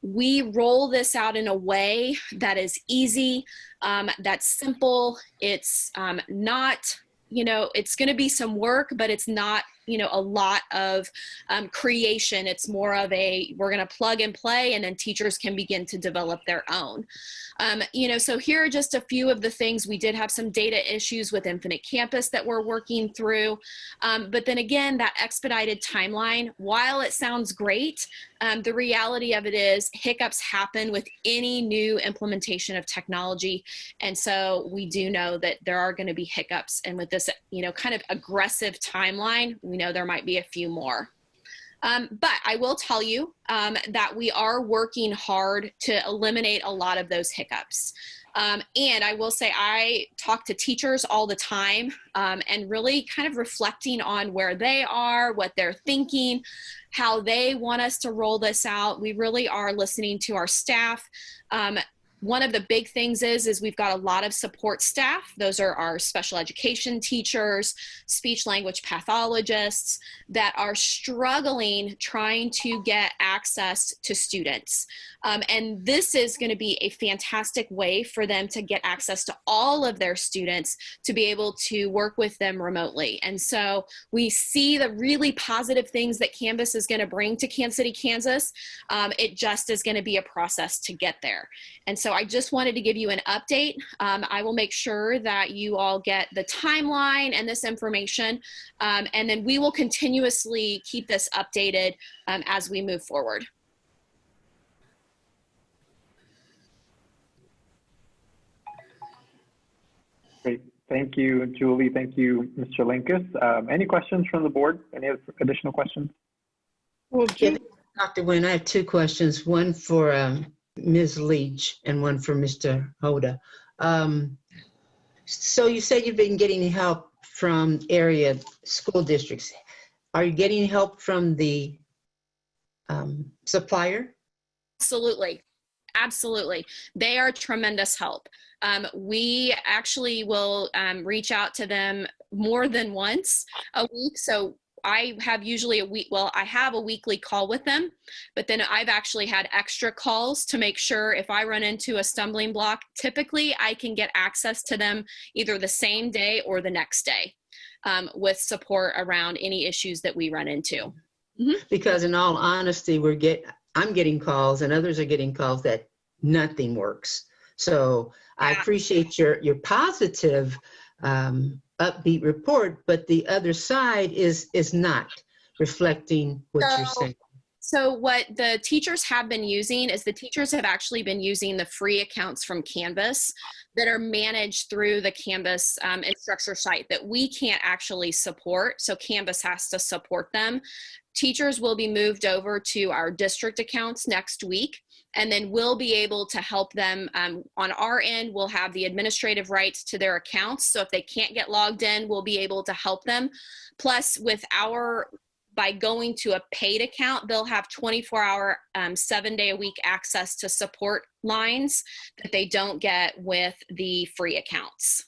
we roll this out in a way that is easy, that's simple. It's not, it's going to be some work, but it's not, a lot of creation. It's more of we're going to plug and play, and then teachers can begin to develop their own. So here are just a few of the things. We did have some data issues with Infinite Campus that we're working through. But then again, that expedited timeline, while it sounds great, the reality of it is hiccups happen with any new implementation of technology. And so we do know that there are going to be hiccups. And with this, kind of aggressive timeline, we know there might be a few more. But I will tell you that we are working hard to eliminate a lot of those hiccups. And I will say I talk to teachers all the time and really kind of reflecting on where they are, what they're thinking, how they want us to roll this out. We really are listening to our staff. One of the big things is we've got a lot of support staff. Those are our special education teachers, speech language pathologists that are struggling trying to get access to students. And this is going to be a fantastic way for them to get access to all of their students to be able to work with them remotely. And so we see the really positive things that Canvas is going to bring to Kansas City, Kansas. It just is going to be a process to get there. And so I just wanted to give you an update. I will make sure that you all get the timeline and this information, and then we will continuously keep this updated as we move forward. Great. Thank you, Julie. Thank you, Mr. Linkus. Any questions from the board? Any additional questions? Well, Dr. Nguyen, I have two questions, one for Ms. Leach and one for Mr. Hoda. So you said you've been getting help from area school districts. Are you getting help from the supplier? Absolutely. Absolutely. They are tremendous help. We actually will reach out to them more than once a week. So I have usually I have a weekly call with them, but then I've actually had extra calls to make sure if I run into a stumbling block, typically I can get access to them either the same day or the next day with support around any issues that we run into. Mm-hmm. Because in all honesty, I'm getting calls and others are getting calls that nothing works. So yeah. I appreciate your positive upbeat report, but the other side is not reflecting what you're saying. So what the teachers have been using is the teachers have actually been using the free accounts from Canvas that are managed through the Canvas instructor site that we can't actually support. So Canvas has to support them. Teachers will be moved over to our district accounts next week, and then we'll be able to help them on our end. We'll have the administrative rights to their accounts. So if they can't get logged in, we'll be able to help them. Plus by going to a paid account, they'll have 24-hour, 7-day-a-week access to support lines that they don't get with the free accounts.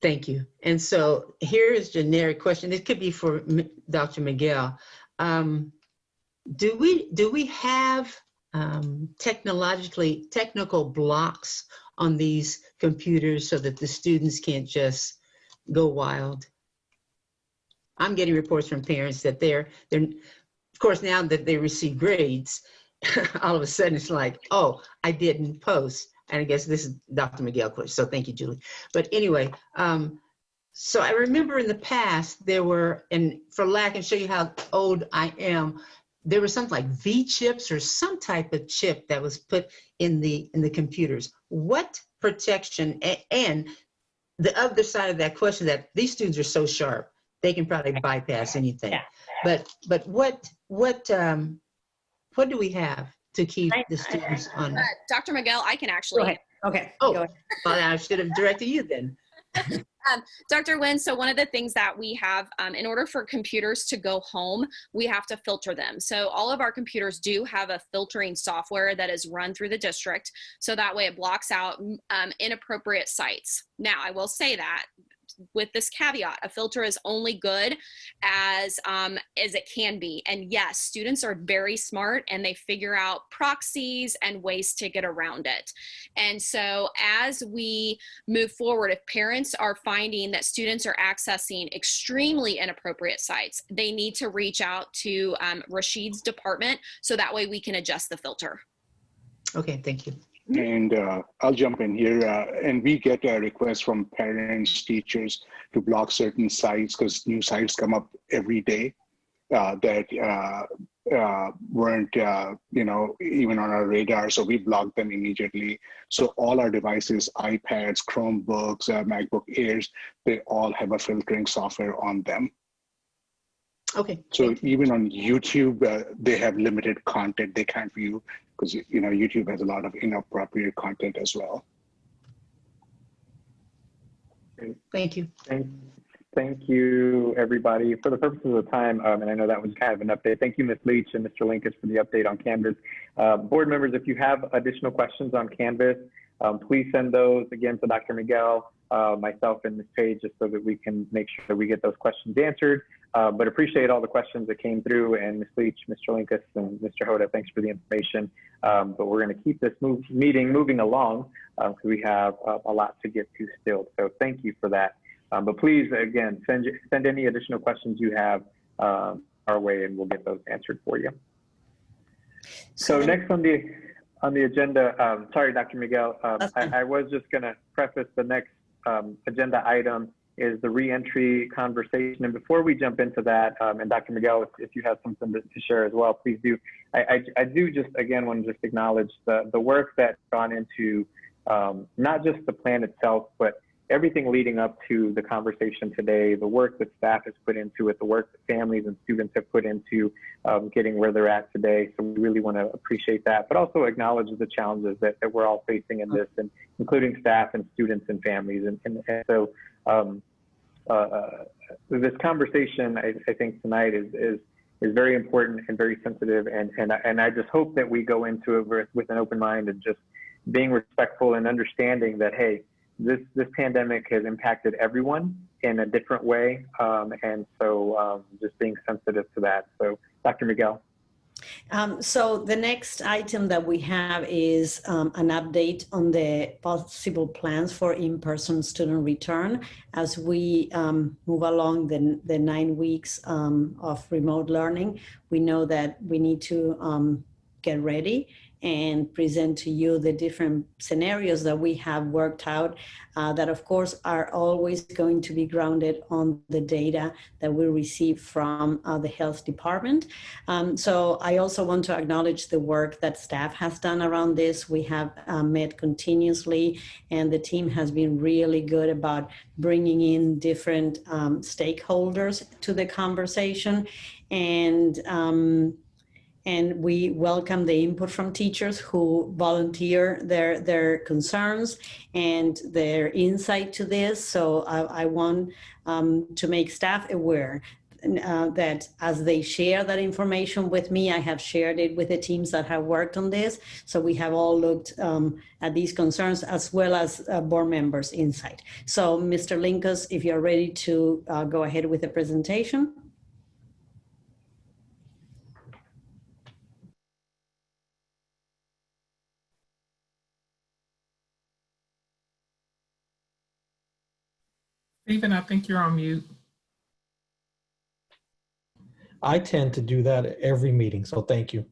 Thank you. And so here is a generic question. It could be for Dr. Miguel. Do we have technical blocks on these computers so that the students can't just go wild? I'm getting reports from parents that they're of course, now that they receive grades, all of a sudden it's like, oh, I didn't post. And I guess this is Dr. Miguel question. So thank you, Julie. But anyway, so I remember in the past there were, and for lack and show you how old I am, there was something like V chips or some type of chip that was put in the computers. What protection, and the other side of that question, that these students are so sharp, they can probably bypass anything. But what do we have to keep the students on? Dr. Miguel, I can actually. Go ahead. Okay. Oh, well, I should have directed you then. Dr. Nguyen, so one of the things that we have, in order for computers to go home, we have to filter them. So all of our computers do have a filtering software that is run through the district. So that way it blocks out inappropriate sites. Now, I will say that with this caveat, a filter is only good as it can be. And yes, students are very smart and they figure out proxies and ways to get around it. And so as we move forward, if parents are finding that students are accessing extremely inappropriate sites, they need to reach out to Rashid's department so that way we can adjust the filter. Okay, thank you. And I'll jump in here. And we get a request from parents, teachers to block certain sites because new sites come up every day that weren't, even on our radar. So we block them immediately. So all our devices, iPads, Chromebooks, MacBook Airs, they all have a filtering software on them. Okay. So even on YouTube, they have limited content they can't view because YouTube has a lot of inappropriate content as well. Thank you. Thank you, everybody. For the purposes of the time, and I know that was kind of an update, thank you, Ms. Leach and Mr. Linkus, for the update on Canvas. Board members, if you have additional questions on Canvas, please send those again to Dr. Miguel, myself, and Ms. Page, just so that we can make sure that we get those questions answered. But appreciate all the questions that came through, and Ms. Leach, Mr. Linkus, and Mr. Hoda, thanks for the information. But we're going to keep this meeting moving along because we have a lot to get to still. So thank you for that. But please, again, send any additional questions you have our way, and we'll get those answered for you. So next on the agenda, sorry, Dr. Miguel, I was just going to preface the next agenda item is the reentry conversation. And before we jump into that, and Dr. Miguel, if you have something to share as well, please do. I do just, again, want to just acknowledge the work that's gone into not just the plan itself, but everything leading up to the conversation today, the work that staff has put into it, the work that families and students have put into getting where they're at today. So we really want to appreciate that, but also acknowledge the challenges that we're all facing in this, and including staff and students and families. And so this conversation, I think tonight is very important and very sensitive. And I just hope that we go into it with an open mind and just being respectful and understanding that, hey, this pandemic has impacted everyone in a different way. And so just being sensitive to that. So Dr. Miguel. So the next item that we have is an update on the possible plans for in-person student return as we move along the 9 weeks of remote learning. We know that we need to get ready and present to you the different scenarios that we have worked out that of course are always going to be grounded on the data that we receive from the health department. So I also want to acknowledge the work that staff has done around this. We have met continuously, and the team has been really good about bringing in different stakeholders to the conversation. And we welcome the input from teachers who volunteer their concerns and their insight to this. So I want to make staff aware that as they share that information with me, I have shared it with the teams that have worked on this. So we have all looked at these concerns as well as board members' insight. So Mr. Linkus, if you're ready to go ahead with the presentation. Stephen, I think you're on mute. I tend to do that every meeting, so thank you.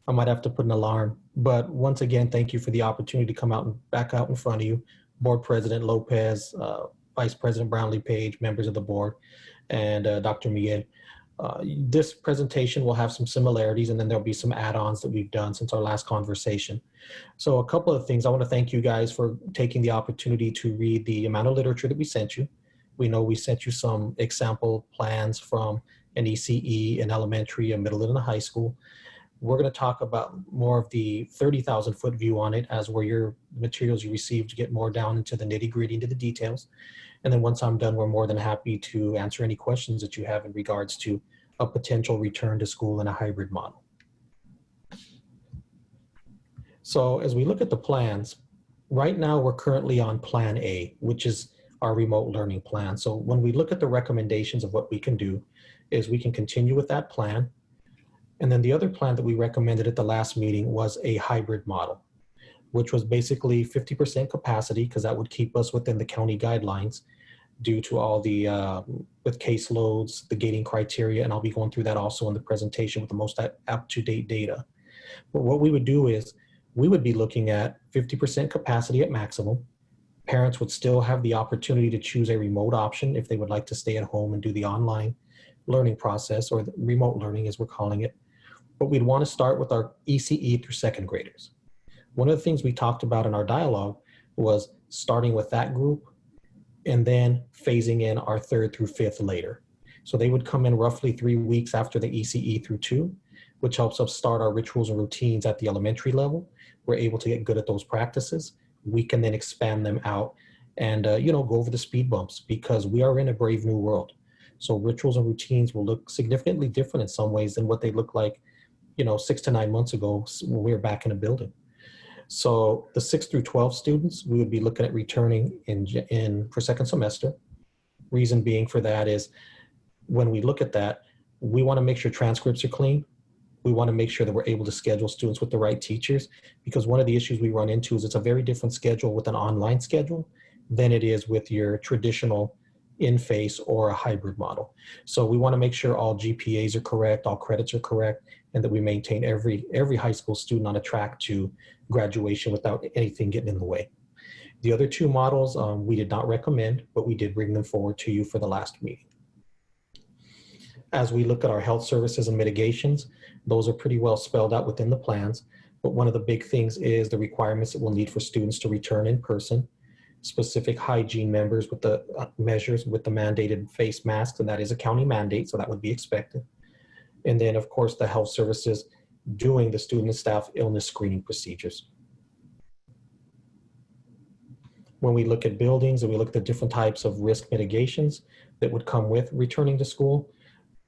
I might have to put an alarm. But once again, thank you for the opportunity to come out and back out in front of you, Board President Lopez, Vice President Brownlee-Page, members of the board, and Dr. Miguel. This presentation will have some similarities, and then there'll be some add-ons that we've done since our last conversation. So a couple of things. I want to thank you guys for taking the opportunity to read the amount of literature that we sent you. We know we sent you some example plans from an ECE, an elementary, a middle, and a high school. We're going to talk about more of the 30,000-foot view on it, as where your materials you received get more down into the nitty-gritty, into the details. And then once I'm done, we're more than happy to answer any questions that you have in regards to a potential return to school in a hybrid model. So as we look at the plans, right now we're currently on Plan A, which is our remote learning plan. So when we look at the recommendations of what we can do is we can continue with that plan. And then the other plan that we recommended at the last meeting was a hybrid model, which was basically 50% capacity, because that would keep us within the county guidelines due to all the, with caseloads, the gating criteria, and I'll be going through that also in the presentation with the most up-to-date data. But what we would do is we would be looking at 50% capacity at maximum. Parents would still have the opportunity to choose a remote option if they would like to stay at home and do the online learning process, or the remote learning as we're calling it. But we'd want to start with our ECE through second graders. One of the things we talked about in our dialogue was starting with that group and then phasing in our third through fifth later. So they would come in roughly 3 weeks after the ECE through 2, which helps us start our rituals and routines at the elementary level. We're able to get good at those practices. We can then expand them out and go over the speed bumps, because we are in a brave new world. So rituals and routines will look significantly different in some ways than what they look like 6 to 9 months ago when we were back in a building. So the 6 through 12 students, we would be looking at returning in for second semester. Reason being for that is when we look at that, we want to make sure transcripts are clean. We want to make sure that we're able to schedule students with the right teachers, because one of the issues we run into is it's a very different schedule with an online schedule than it is with your traditional in-face or a hybrid model. So we want to make sure all GPAs are correct, all credits are correct, and that we maintain every high school student on a track to graduation without anything getting in the way. The other 2 models we did not recommend, but we did bring them forward to you for the last meeting. As we look at our health services and mitigations, those are pretty well spelled out within the plans. But one of the big things is the requirements that we'll need for students to return in person, specific hygiene measures with the mandated face masks, and that is a county mandate, so that would be expected. And then, of course, the health services doing the student and staff illness screening procedures. When we look at buildings and we look at the different types of risk mitigations that would come with returning to school,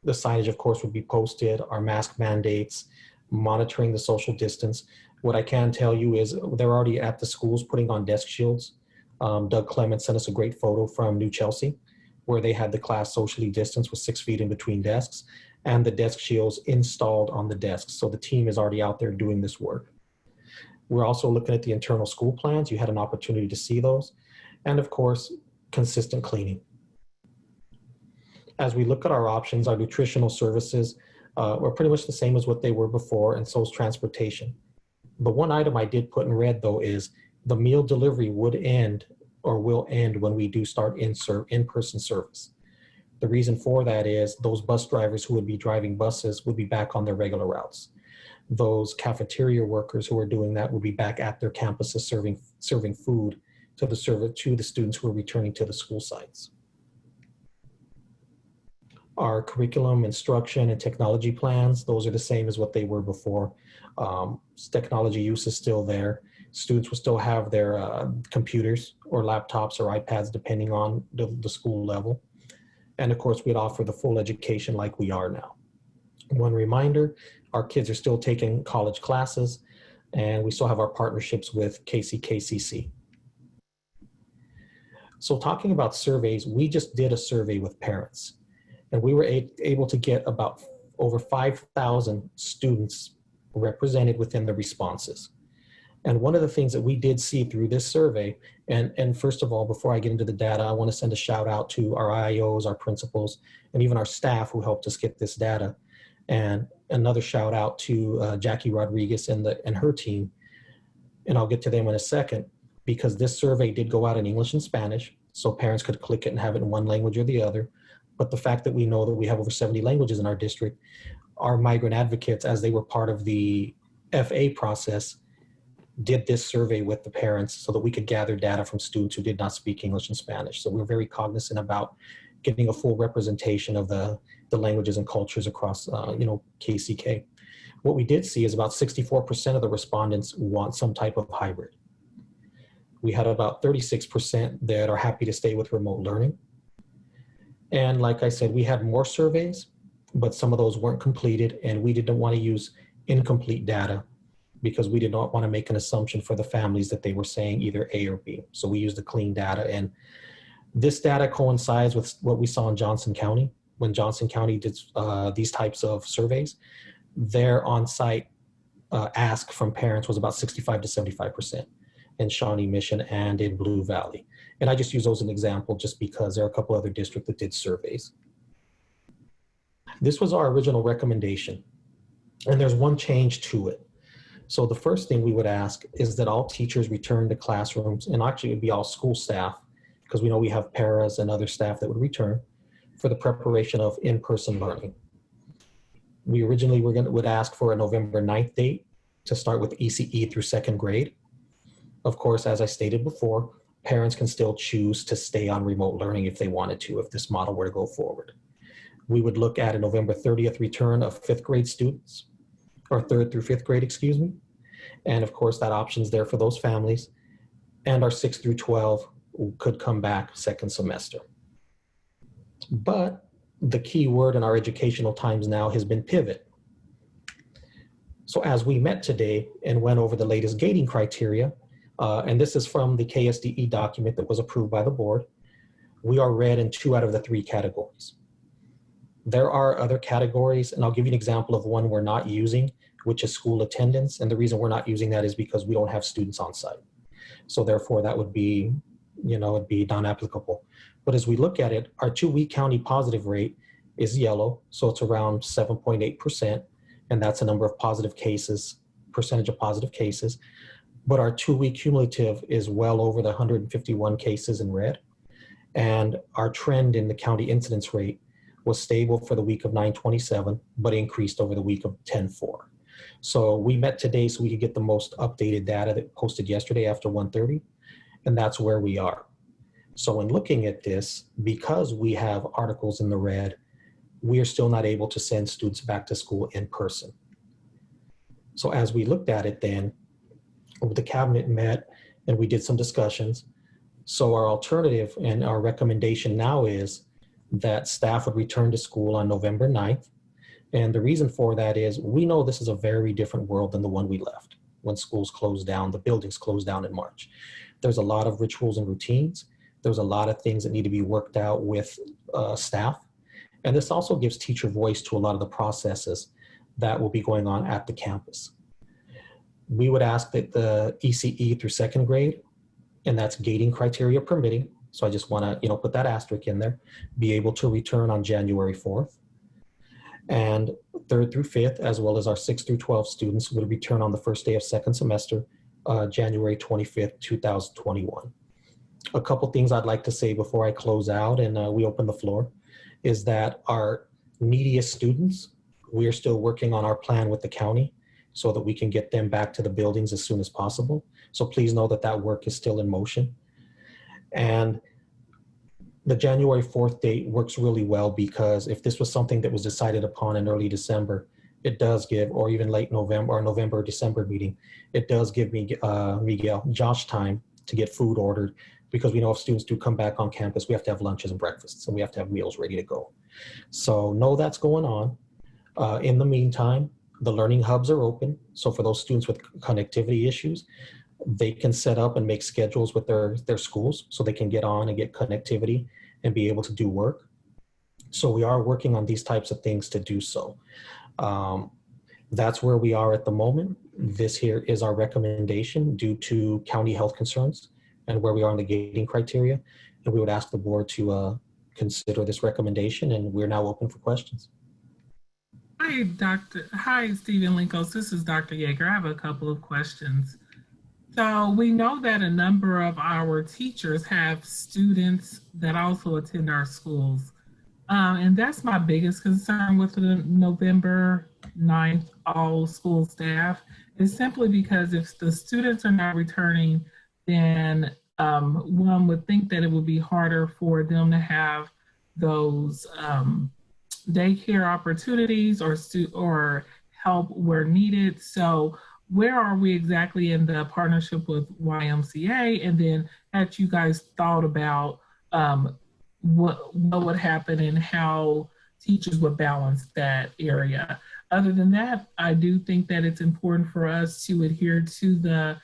the signage, of course, would be posted, our mask mandates, monitoring the social distance. What I can tell you is they're already at the schools putting on desk shields. Doug Clements sent us a great photo from New Chelsea, where they had the class socially distanced with 6 feet in between desks and the desk shields installed on the desks. So the team is already out there doing this work. We're also looking at the internal school plans. You had an opportunity to see those. And of course, consistent cleaning. As we look at our options, our nutritional services are pretty much the same as what they were before, and so is transportation. The one item I did put in red, though, is the meal delivery would end or will end when we do start in-person service. The reason for that is those bus drivers who would be driving buses would be back on their regular routes. Those cafeteria workers who are doing that will be back at their campuses serving food to the students who are returning to the school sites. Our curriculum, instruction, and technology plans, those are the same as what they were before. Technology use is still there. Students will still have their computers or laptops or iPads, depending on the school level. And of course, we'd offer the full education like we are now. One reminder, our kids are still taking college classes, and we still have our partnerships with KCKPS. So talking about surveys, we just did a survey with parents, and we were able to get about over 5,000 students represented within the responses. And one of the things that we did see through this survey, and first of all, before I get into the data, I want to send a shout out to our IOs, our principals, and even our staff who helped us get this data. And another shout out to Jackie Rodriguez and her team. And I'll get to them in a second, because this survey did go out in English and Spanish, so parents could click it and have it in one language or the other. But the fact that we know that we have over 70 languages in our district, our migrant advocates, as they were part of the FA process, did this survey with the parents so that we could gather data from students who did not speak English and Spanish. So we're very cognizant about getting a full representation of the languages and cultures across, KCK. What we did see is about 64% of the respondents want some type of hybrid. We had about 36% that are happy to stay with remote learning. And like I said, we had more surveys, but some of those weren't completed, and we didn't want to use incomplete data because we did not want to make an assumption for the families that they were saying either A or B. So we used the clean data, and This data coincides with what we saw in Johnson County. When Johnson County did these types of surveys, their on-site ask from parents was about 65 to 75% in Shawnee Mission and in Blue Valley. And I just use those as an example just because there are a couple other districts that did surveys. This was our original recommendation, and there's one change to it. So the first thing we would ask is that all teachers return to classrooms, and actually it would be all school staff, because we know we have paras and other staff that would return for the preparation of in-person learning. We originally would ask for a November 9th date to start with ECE through second grade. Of course, as I stated before, parents can still choose to stay on remote learning if they wanted to, if this model were to go forward. We would look at a November 30th return of fifth grade students, or third through fifth grade, excuse me. And of course, that option's there for those families. And our 6 through 12 could come back second semester. But the key word in our educational times now has been pivot. So as we met today and went over the latest gating criteria, and this is from the KSDE document that was approved by the board, we are red in 2 out of the 3 categories. There are other categories, and I'll give you an example of one we're not using, which is school attendance. And the reason we're not using that is because we don't have students on site. So therefore that would be, it'd be non-applicable. But as we look at it, our 2-week county positive rate is yellow. So it's around 7.8%. And that's a number of positive cases, percentage of positive cases. But our 2-week cumulative is well over the 151 cases in red. And our trend in the county incidence rate was stable for the week of 9/27, but increased over the week of 10/4. So we met today so we could get the most updated data that posted yesterday after 1:30, and that's where we are. So in looking at this, because we have articles in the red, we are still not able to send students back to school in person. So as we looked at it then, the cabinet met and we did some discussions. So our alternative and our recommendation now is that staff would return to school on November 9th. And the reason for that is we know this is a very different world than the one we left when schools closed down, the buildings closed down in March. There's a lot of rituals and routines. There's a lot of things that need to be worked out with staff. And this also gives teacher voice to a lot of the processes that will be going on at the campus. We would ask that the ECE through second grade, and that's gating criteria permitting, so I just want to, put that asterisk in there, be able to return on January 4th. And 3rd through 5th, as well as our 6 through 12 students, would return on the first day of second semester, January 25th, 2021. A couple things I'd like to say before I close out and we open the floor is that our neediest students, we are still working on our plan with the county so that we can get them back to the buildings as soon as possible. So please know that that work is still in motion. And the January 4th date works really well because if this was something that was decided upon in early December, it does give, or even late November or November or December meeting, it does give me, Josh time to get food ordered because we know if students do come back on campus, we have to have lunches and breakfasts and we have to have meals ready to go. So know that's going on. In the meantime, the learning hubs are open. So for those students with connectivity issues, they can set up and make schedules with their schools so they can get on and get connectivity and be able to do work. So we are working on these types of things to do so. That's where we are at the moment. This here is our recommendation due to county health concerns and where we are on the gating criteria. And we would ask the board to consider this recommendation, and we're now open for questions. Hi, Stephen Linkos. This is Dr. Yeager. I have a couple of questions. So we know that a number of our teachers have students that also attend our schools. And that's my biggest concern with the November 9th all school staff is simply because if the students are not returning, then one would think that it would be harder for them to have those daycare opportunities or help where needed. So where are we exactly in the partnership with YMCA? And then had you guys thought about what would happen and how teachers would balance that area? Other than that, I do think that it's important for us to adhere to the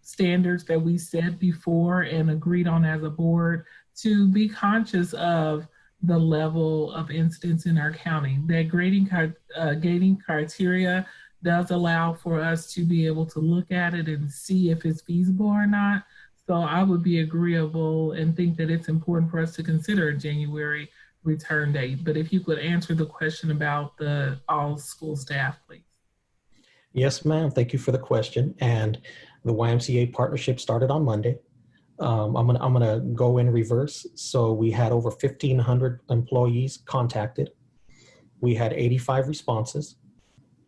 standards that we said before and agreed on as a board to be conscious of the level of incidence in our county. That grading criteria does allow for us to be able to look at it and see if it's feasible or not. So I would be agreeable and think that it's important for us to consider a January return date. But if you could answer the question about the all school staff, please. Yes, ma'am. Thank you for the question. And the YMCA partnership started on Monday. I'm gonna go in reverse. So we had over 1,500 employees contacted. We had 85 responses.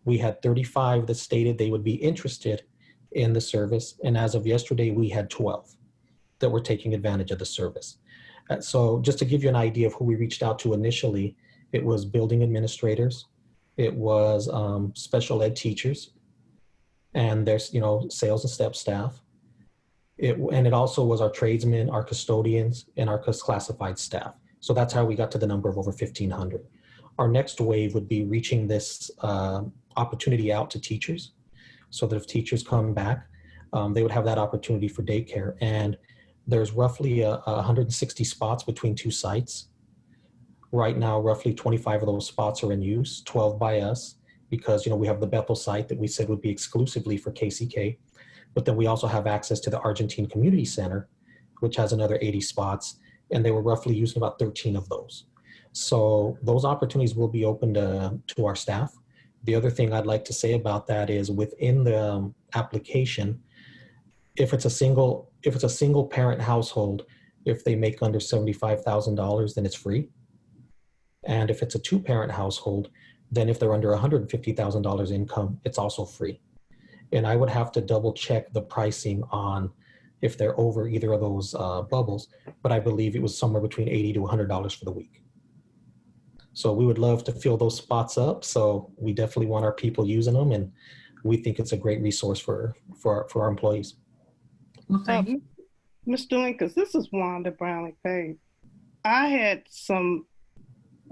We had 35 that stated they would be interested in the service. And as of yesterday, we had 12 that were taking advantage of the service. So just to give you an idea of who we reached out to initially, it was building administrators, it was special ed teachers, and there's, sales and step staff. And it also was our tradesmen, our custodians, and our classified staff. So that's how we got to the number of over 1,500. Our next wave would be reaching this opportunity out to teachers, so that if teachers come back, they would have that opportunity for daycare. And there's roughly 160 spots between two sites. Right now, roughly 25 of those spots are in use, 12 by us, because we have the Bethel site that we said would be exclusively for KCK. But then we also have access to the Argentine Community Center, which has another 80 spots, and they were roughly using about 13 of those. So those opportunities will be open to our staff. The other thing I'd like to say about that is within the application, if it's a single parent household, if they make under $75,000, then it's free. And if it's a two-parent household, then if they're under $150,000 income, it's also free. And I would have to double check the pricing on if they're over either of those bubbles, but I believe it was somewhere between $80 to $100 for the week. So we would love to fill those spots up. So we definitely want our people using them, and we think it's a great resource for our employees. Well, thank you. Mr. Linkus, this is Wanda Brownlee Page. I had some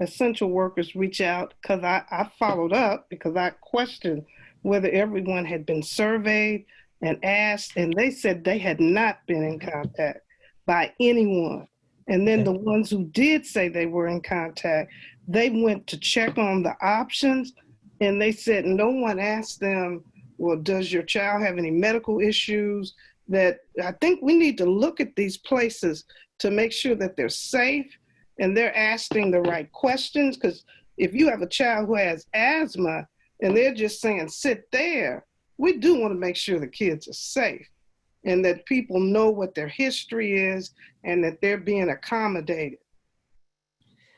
essential workers reach out because I followed up because I questioned whether everyone had been surveyed and asked, and they said they had not been in contact by anyone. And then the ones who did say they were in contact, they went to check on the options, and they said no one asked them, well, does your child have any medical issues? That I think we need to look at these places to make sure that they're safe and they're asking the right questions. Because if you have a child who has asthma and they're just saying, sit there, we do want to make sure the kids are safe and that people know what their history is and that they're being accommodated.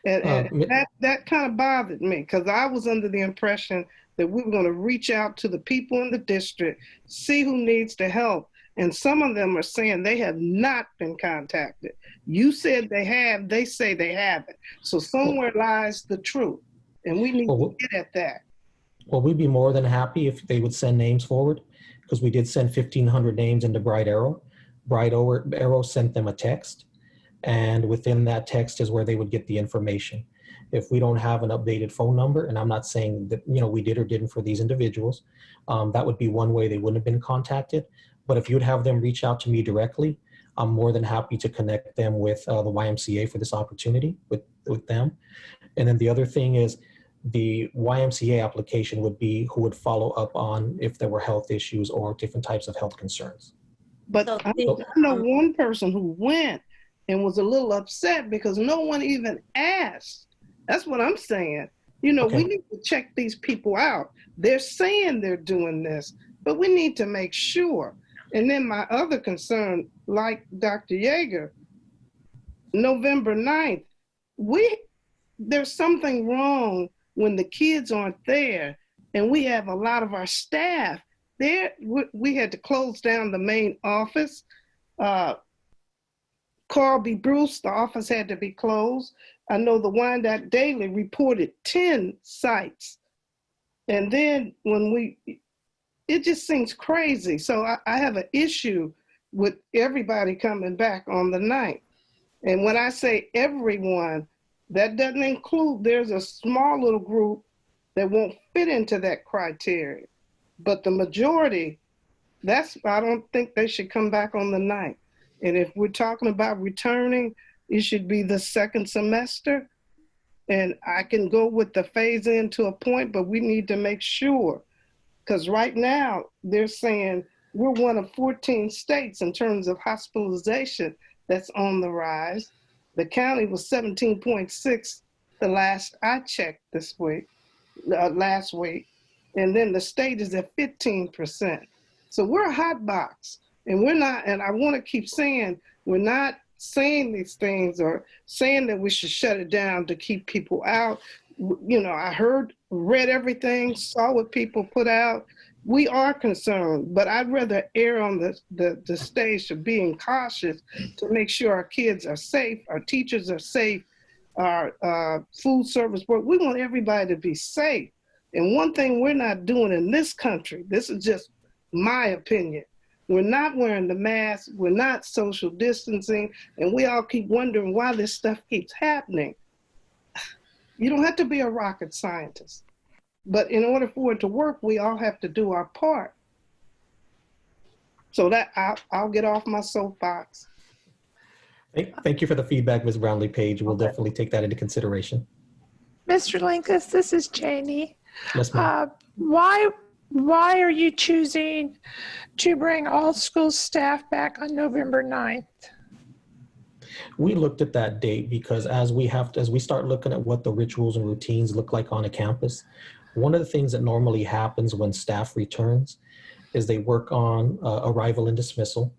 And that kind of bothered me because I was under the impression that we were going to reach out to the people in the district, see who needs the help. And some of them are saying they have not been contacted. You said they have, they say they haven't. So somewhere lies the truth, and we need to get at that. Well, we'd be more than happy if they would send names forward, because we did send 1,500 names into Bright Arrow. Bright Arrow sent them a text, and within that text is where they would get the information. If we don't have an updated phone number, and I'm not saying that we did or didn't for these individuals, that would be one way they wouldn't have been contacted. But if you'd have them reach out to me directly, I'm more than happy to connect them with the YMCA for this opportunity with them. And then the other thing is the YMCA application would be who would follow up on if there were health issues or different types of health concerns. But I know one person who went and was a little upset because no one even asked. That's what I'm saying. We need to check these people out. They're saying they're doing this, but we need to make sure. And then my other concern, like Dr. Yeager, November 9th, there's something wrong when the kids aren't there and we have a lot of our staff there. We had to close down the main office. Carl B. Bruce, the office had to be closed. I know the Wyandotte Daily reported 10 sites. And then it just seems crazy. So I have an issue with everybody coming back on the 9th. And when I say everyone, that doesn't include, there's a small little group that won't fit into that criteria. But the majority, I don't think they should come back on the 9th. And if we're talking about returning, it should be the second semester. And I can go with the phase in to a point, but we need to make sure, because right now they're saying we're one of 14 states in terms of hospitalization that's on the rise. The county was 17.6 the last I checked this week, last week. And then the state is at 15%. So we're a hot box, and we're not, and I want to keep saying, we're not saying these things or saying that we should shut it down to keep people out. You know, I read everything, saw what people put out. We are concerned, but I'd rather err on the stage of being cautious to make sure our kids are safe, our teachers are safe, our food service work. We want everybody to be safe. And one thing we're not doing in this country, this is just my opinion, we're not wearing the mask, we're not social distancing, and we all keep wondering why this stuff keeps happening. You don't have to be a rocket scientist, but in order for it to work, we all have to do our part. So that I'll get off my soapbox. Thank you for the feedback, Ms. Brownlee-Page. We'll definitely take that into consideration. Mr. Linkus, this is Janie. Yes, ma'am. Why are you choosing to bring all school staff back on November 9th? We looked at that date because as we start looking at what the rituals and routines look like on a campus, one of the things that normally happens when staff returns is they work on arrival and dismissal,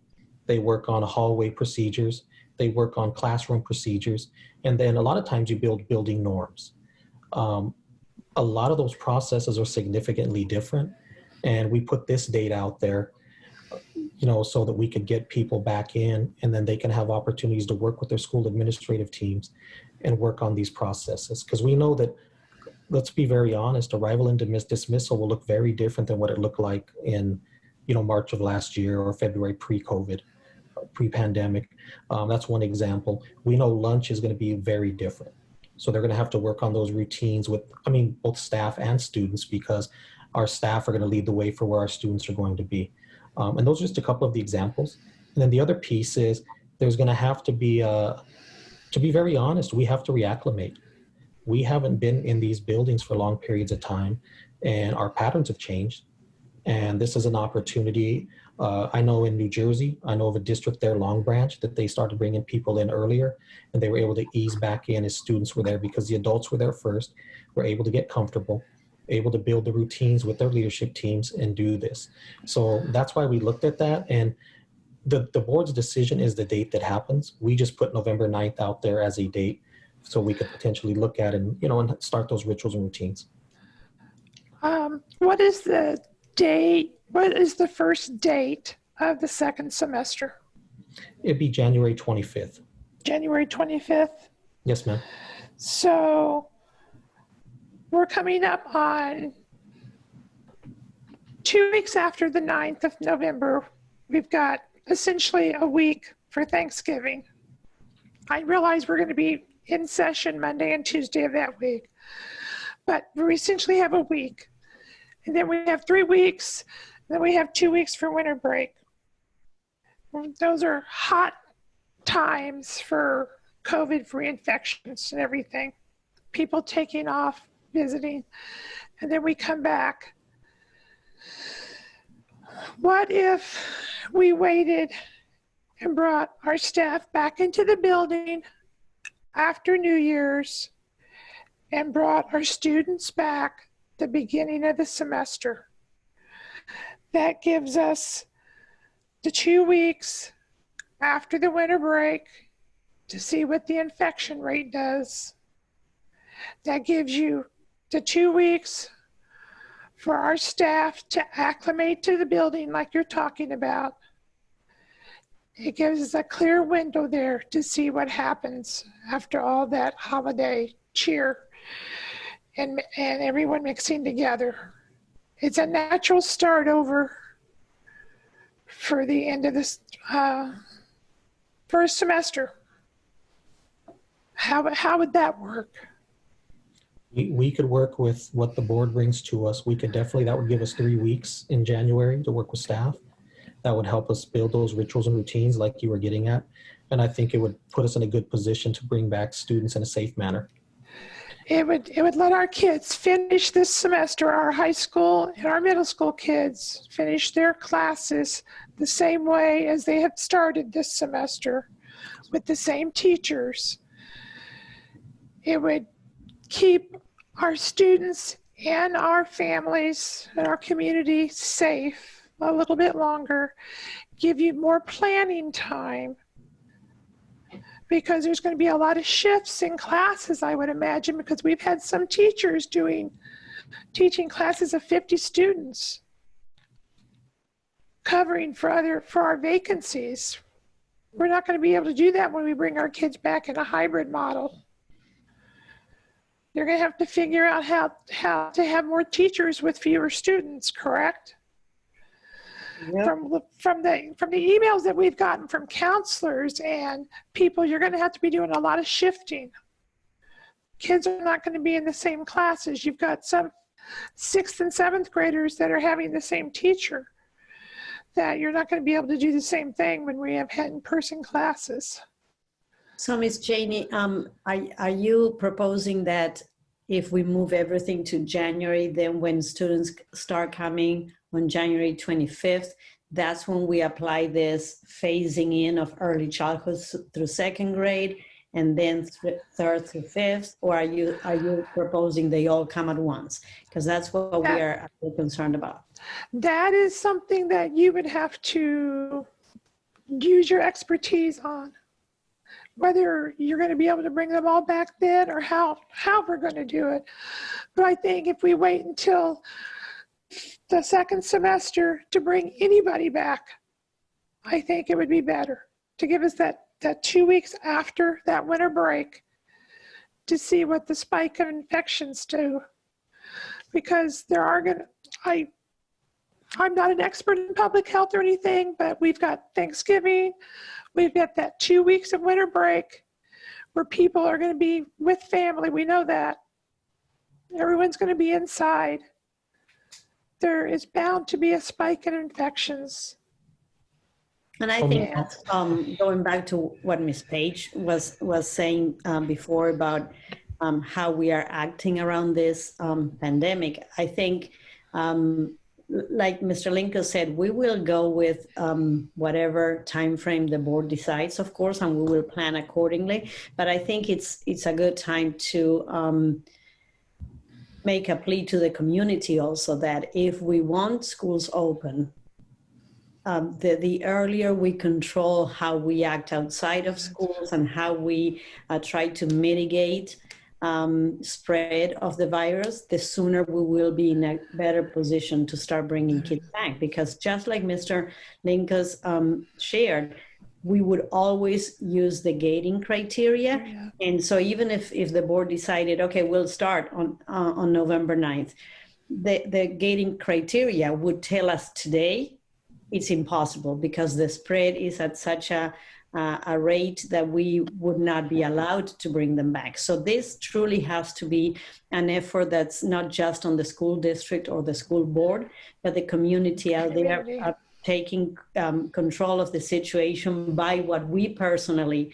they work on hallway procedures, they work on classroom procedures, and then a lot of times you build building norms. A lot of those processes are significantly different, and we put this date out there, you know, so that we could get people back in, and then they can have opportunities to work with their school administrative teams and work on these processes. Because we know that, let's be very honest, arrival and dismissal will look very different than what it looked like in, you know, March of last year or February pre-COVID, pre-pandemic. That's one example. We know lunch is going to be very different. So they're going to have to work on those routines with, both staff and students, because our staff are going to lead the way for where our students are going to be. And those are just a couple of the examples. And then the other piece is there's going to have to be very honest, we have to reacclimate. We haven't been in these buildings for long periods of time, and our patterns have changed. And this is an opportunity. I know in New Jersey, I know of a district there, Long Branch, that they started bringing people in earlier, and they were able to ease back in as students were there because the adults were there first, were able to get comfortable, able to build the routines with their leadership teams and do this. So that's why we looked at that. And the board's decision is the date that happens. We just put November 9th out there as a date so we could potentially look at and start those rituals and routines. What is the date? What is the first date of the second semester? It'd be January 25th. January 25th? Yes, ma'am. So we're coming up on 2 weeks after the 9th of November. We've got essentially a week for Thanksgiving. I realize we're going to be in session Monday and Tuesday of that week, but we essentially have a week. And then we have 3 weeks, then we have 2 weeks for winter break. Those are hot times for COVID reinfections and everything. People taking off, visiting, and then we come back. What if we waited and brought our staff back into the building after New Year's and brought our students back the beginning of the semester? That gives us the 2 weeks after the winter break to see what the infection rate does. That gives you the 2 weeks for our staff to acclimate to the building like you're talking about. It gives us a clear window there to see what happens after all that holiday cheer and everyone mixing together. It's a natural start over for the end of this first semester. How would that work? We could work with what the board brings to us. We could definitely, that would give us 3 weeks in January to work with staff. That would help us build those rituals and routines like you were getting at. And I think it would put us in a good position to bring back students in a safe manner. It would let our kids finish this semester, our high school and our middle school kids finish their classes the same way as they have started this semester with the same teachers. It would keep our students and our families and our community safe a little bit longer, give you more planning time, because there's going to be a lot of shifts in classes, I would imagine, because we've had some teachers teaching classes of 50 students, covering for our vacancies. We're not going to be able to do that when we bring our kids back in a hybrid model. They're going to have to figure out how to have more teachers with fewer students, correct? Yep. From the emails that we've gotten from counselors and people, you're going to have to be doing a lot of shifting. Kids are not going to be in the same classes. You've got some 6th and 7th graders that are having the same teacher, that you're not going to be able to do the same thing when we have in-person classes. So, Ms. Janey, are you proposing that if we move everything to January, then when students start coming on January 25th, that's when we apply this phasing in of early childhood through 2nd grade and then 3rd through 5th? Or are you proposing they all come at once? Because that's what we are concerned about. That is something that you would have to use your expertise on, whether you're going to be able to bring them all back then or how we're going to do it. But I think if we wait until the 2nd semester to bring anybody back, I think it would be better to give us that 2 weeks after that winter break to see what the spike of infections do. Because there are going to, I'm not an expert in public health or anything, but we've got Thanksgiving, we've got that 2 weeks of winter break where people are going to be with family. We know that. Everyone's going to be inside. There is bound to be a spike in infections. And I think that's going back to what Ms. Page was saying before about how we are acting around this pandemic. I think, like Mr. Lincoln said, we will go with whatever time frame the board decides, of course, and we will plan accordingly. But I think it's a good time to make a plea to the community also that if we want schools open, the earlier we control how we act outside of schools and how we try to mitigate spread of the virus, the sooner we will be in a better position to start bringing kids back. Because just like Mr. Lincoln's shared, we would always use the gating criteria. Yeah. And so even if the board decided, okay, we'll start on November 9th, the gating criteria would tell us today it's impossible because the spread is at such a rate that we would not be allowed to bring them back. So this truly has to be an effort that's not just on the school district or the school board, but the community out there taking control of the situation by what we personally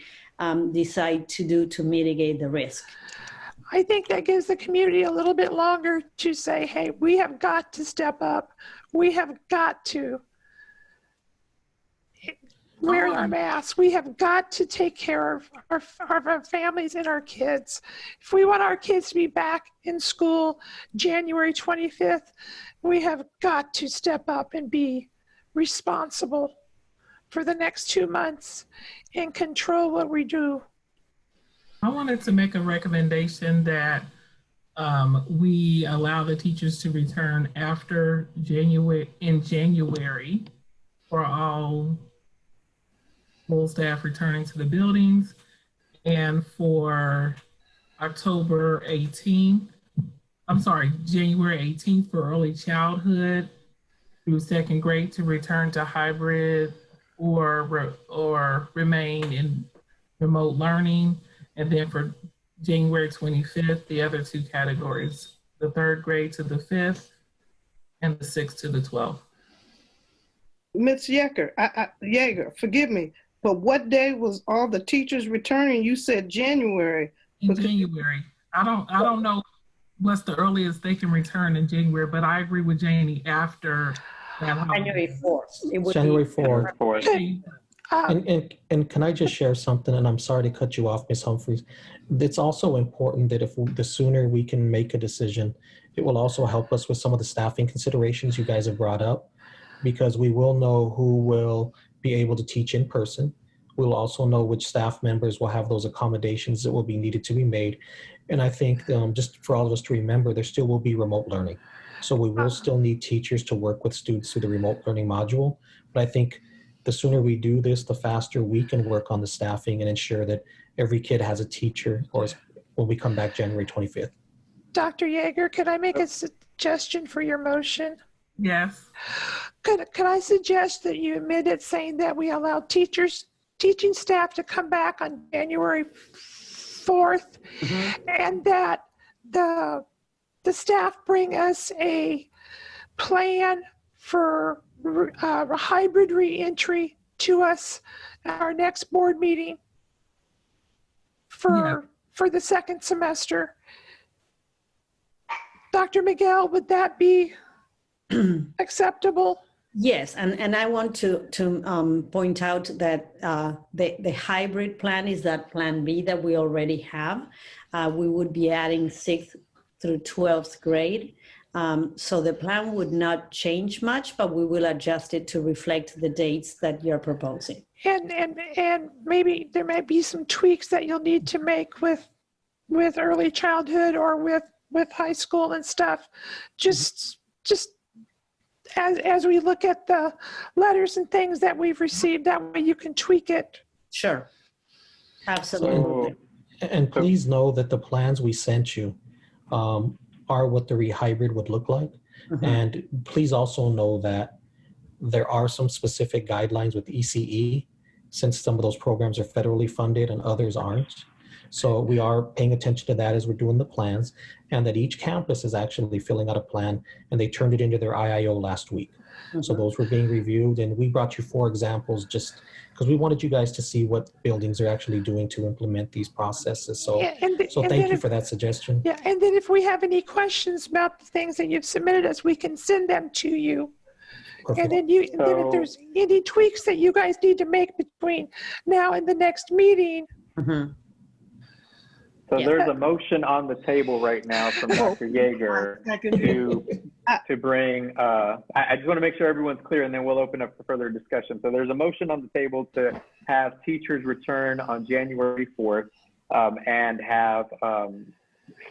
decide to do to mitigate the risk. I think that gives the community a little bit longer to say, hey, we have got to step up. We have got to wear our masks. We have got to take care of our families and our kids. If we want our kids to be back in school January 25th, we have got to step up and be responsible for the next 2 months and control what we do. I wanted to make a recommendation that we allow the teachers to return after January for all full staff returning to the buildings, and for January 18th for early childhood through 2nd grade to return to hybrid or remain in remote learning. And then for January 25th, the other 2 categories, the 3rd grade to the 5th and the 6th to the 12th. Ms. Yeager, forgive me. But what day was all the teachers returning? You said January. In January. I don't know what's the earliest they can return in January, but I agree with Janie after that holiday. January 4th. It would January be 4th. And can I just share something? And I'm sorry to cut you off, Ms. Humphries. It's also important that the sooner we can make a decision, it will also help us with some of the staffing considerations you guys have brought up, because we will know who will be able to teach in person. We'll also know which staff members will have those accommodations that will be needed to be made. And I think just for all of us to remember, there still will be remote learning. So we will still need teachers to work with students through the remote learning module. But I think the sooner we do this, the faster we can work on the staffing and ensure that every kid has a teacher when we come back January 25th. Dr. Yeager, could I make a suggestion for your motion? Yes. Could I suggest that you amend it saying that we allow teaching staff to come back on January 4th, and that the staff bring us a plan for a hybrid reentry to us at our next board meeting for the second semester. Dr. Miguel, would that be acceptable? Yes, and I want to point out that the hybrid plan is that plan B that we already have. We would be adding 6th through 12th grade. So the plan would not change much, but we will adjust it to reflect the dates that you're proposing. And maybe there might be some tweaks that you'll need to make with early childhood or with high school and stuff. Just as we look at the letters and things that we've received, that way you can tweak it. Sure. Absolutely. And please know that the plans we sent you are what the rehybrid would look like. And please also know that there are some specific guidelines with ECE, since some of those programs are federally funded and others aren't. So we are paying attention to that as we're doing the plans, and that each campus is actually filling out a plan, and they turned it into their IIO last week. So those were being reviewed, and we brought you 4 examples just because we wanted you guys to see what buildings are actually doing to implement these processes. So, thank you for that suggestion. Yeah, and then if we have any questions about the things that you've submitted us, we can send them to you. Perfect. And then if there's any tweaks that you guys need to make between now and the next meeting. So there's a motion on the table right now from Dr. Yeager to bring, I just want to make sure everyone's clear, and then we'll open up for further discussion. So there's a motion on the table to have teachers return on January 4th and have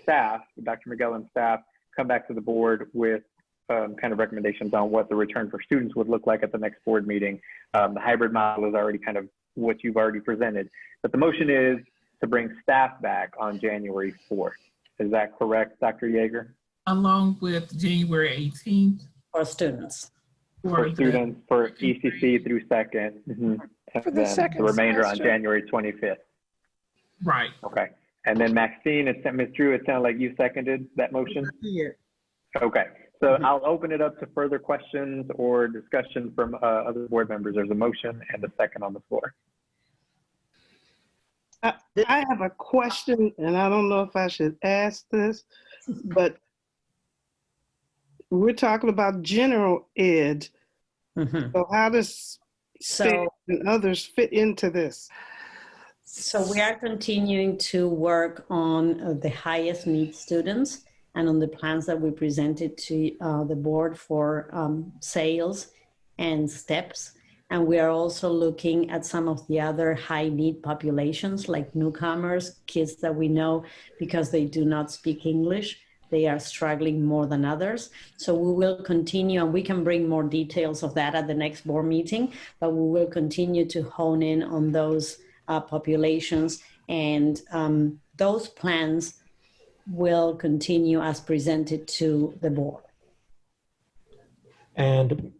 staff, Dr. Miguel and staff, come back to the board with kind of recommendations on what the return for students would look like at the next board meeting. The hybrid model is already kind of what you've already presented, but the motion is to bring staff back on January 4th. Is that correct, Dr. Yeager? Along with January 18th. For students. For students, for ECC through second. And then the remainder on January 25th. Right. Okay. And then Maxine, Ms. Drew, it sounded like you seconded that motion? Yeah. Okay. So I'll open it up to further questions or discussion from other board members. There's a motion and a second on the floor. I have a question, and I don't know if I should ask this, but we're talking about general ed. So how does state and others fit into this? So we are continuing to work on the highest need students and on the plans that we presented to the board for sales and steps. And we are also looking at some of the other high need populations, like newcomers, kids that we know because they do not speak English, they are struggling more than others. So we will continue, and we can bring more details of that at the next board meeting, but we will continue to hone in on those populations, and those plans will continue as presented to the board. And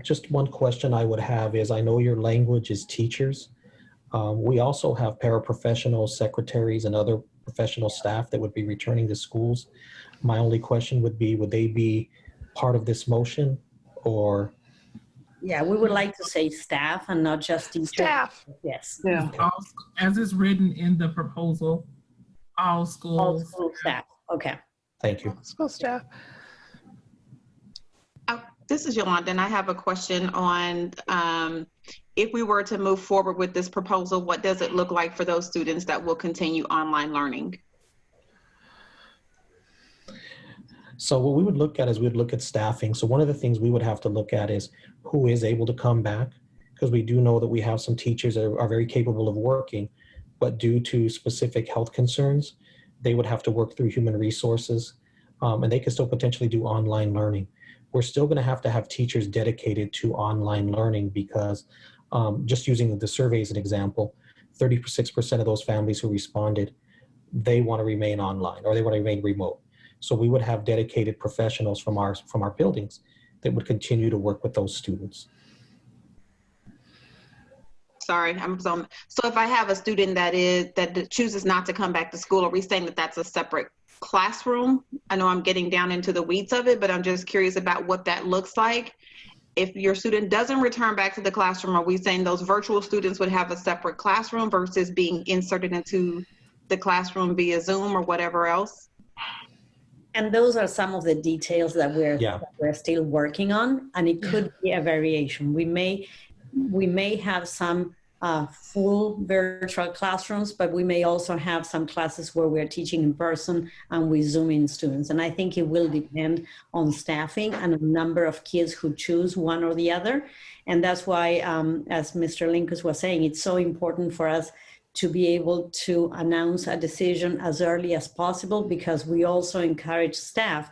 just one question I would have is, I know your language is teachers. We also have paraprofessionals, secretaries, and other professional staff that would be returning to schools. My only question would be, would they be part of this motion, or Yeah, we would like to say staff and not just teachers. Staff. Yes. Yeah. As is written in the proposal, all schools. All school staff. Okay. Thank you. School staff. This is Yolanda, and I have a question on if we were to move forward with this proposal, what does it look like for those students that will continue online learning? So what we would look at is we'd look at staffing. So one of the things we would have to look at is who is able to come back, because we do know that we have some teachers that are very capable of working, but due to specific health concerns, they would have to work through human resources, and they could still potentially do online learning. We're still going to have teachers dedicated to online learning because just using the survey as an example, 36% of those families who responded, they want to remain online or they want to remain remote. So we would have dedicated professionals from our buildings that would continue to work with those students. Sorry, so if I have a student that chooses not to come back to school, are we saying that that's a separate classroom? I know I'm getting down into the weeds of it, but I'm just curious about what that looks like. If your student doesn't return back to the classroom, are we saying those virtual students would have a separate classroom versus being inserted into the classroom via Zoom or whatever else? And those are some of the details that we're still working on, and it could be a variation. We may have some full virtual classrooms, but we may also have some classes where we're teaching in person and we Zoom in students. And I think it will depend on staffing and a number of kids who choose one or the other. And that's why, as Mr. Linkus was saying, it's so important for us to be able to announce a decision as early as possible, because we also encourage staff,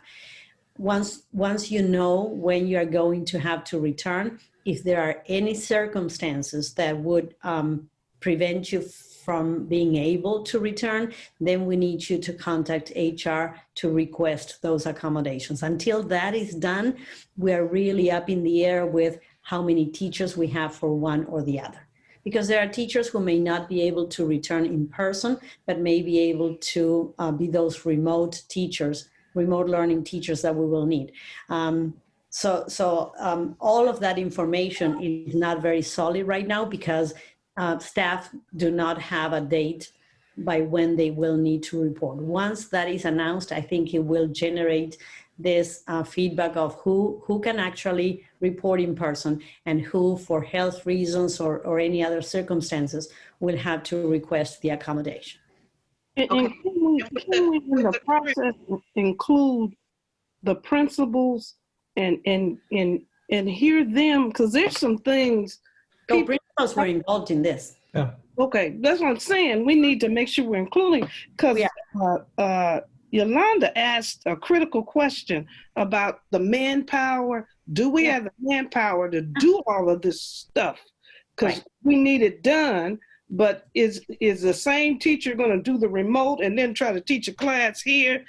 once you know when you are going to have to return, if there are any circumstances that would prevent you from being able to return, then we need you to contact HR to request those accommodations. Until that is done, we're really up in the air with how many teachers we have for one or the other. Because there are teachers who may not be able to return in person, but may be able to be those remote teachers, remote learning teachers that we will need. So all of that information is not very solid right now because staff do not have a date by when they will need to report. Once that is announced, I think it will generate this feedback of who can actually report in person and who, for health reasons or any other circumstances, will have to request the accommodation. And can we in the process include the principals and hear them? Because there's some things. So principals were involved in this. Yeah. Okay, that's what I'm saying. We need to make sure we're including, because Yolanda asked a critical question about the manpower. Do we have the manpower to do all of this stuff? Because we need it done, but is the same teacher going to do the remote and then try to teach a class here?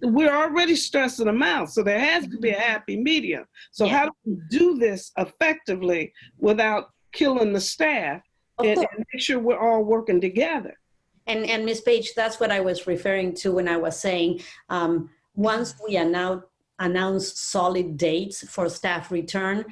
We're already stressing them out, so there has to be a happy medium. So how do we do this effectively without killing the staff and make sure we're all working together? And Ms. Page, that's what I was referring to when I was saying, once we announce solid dates for staff return,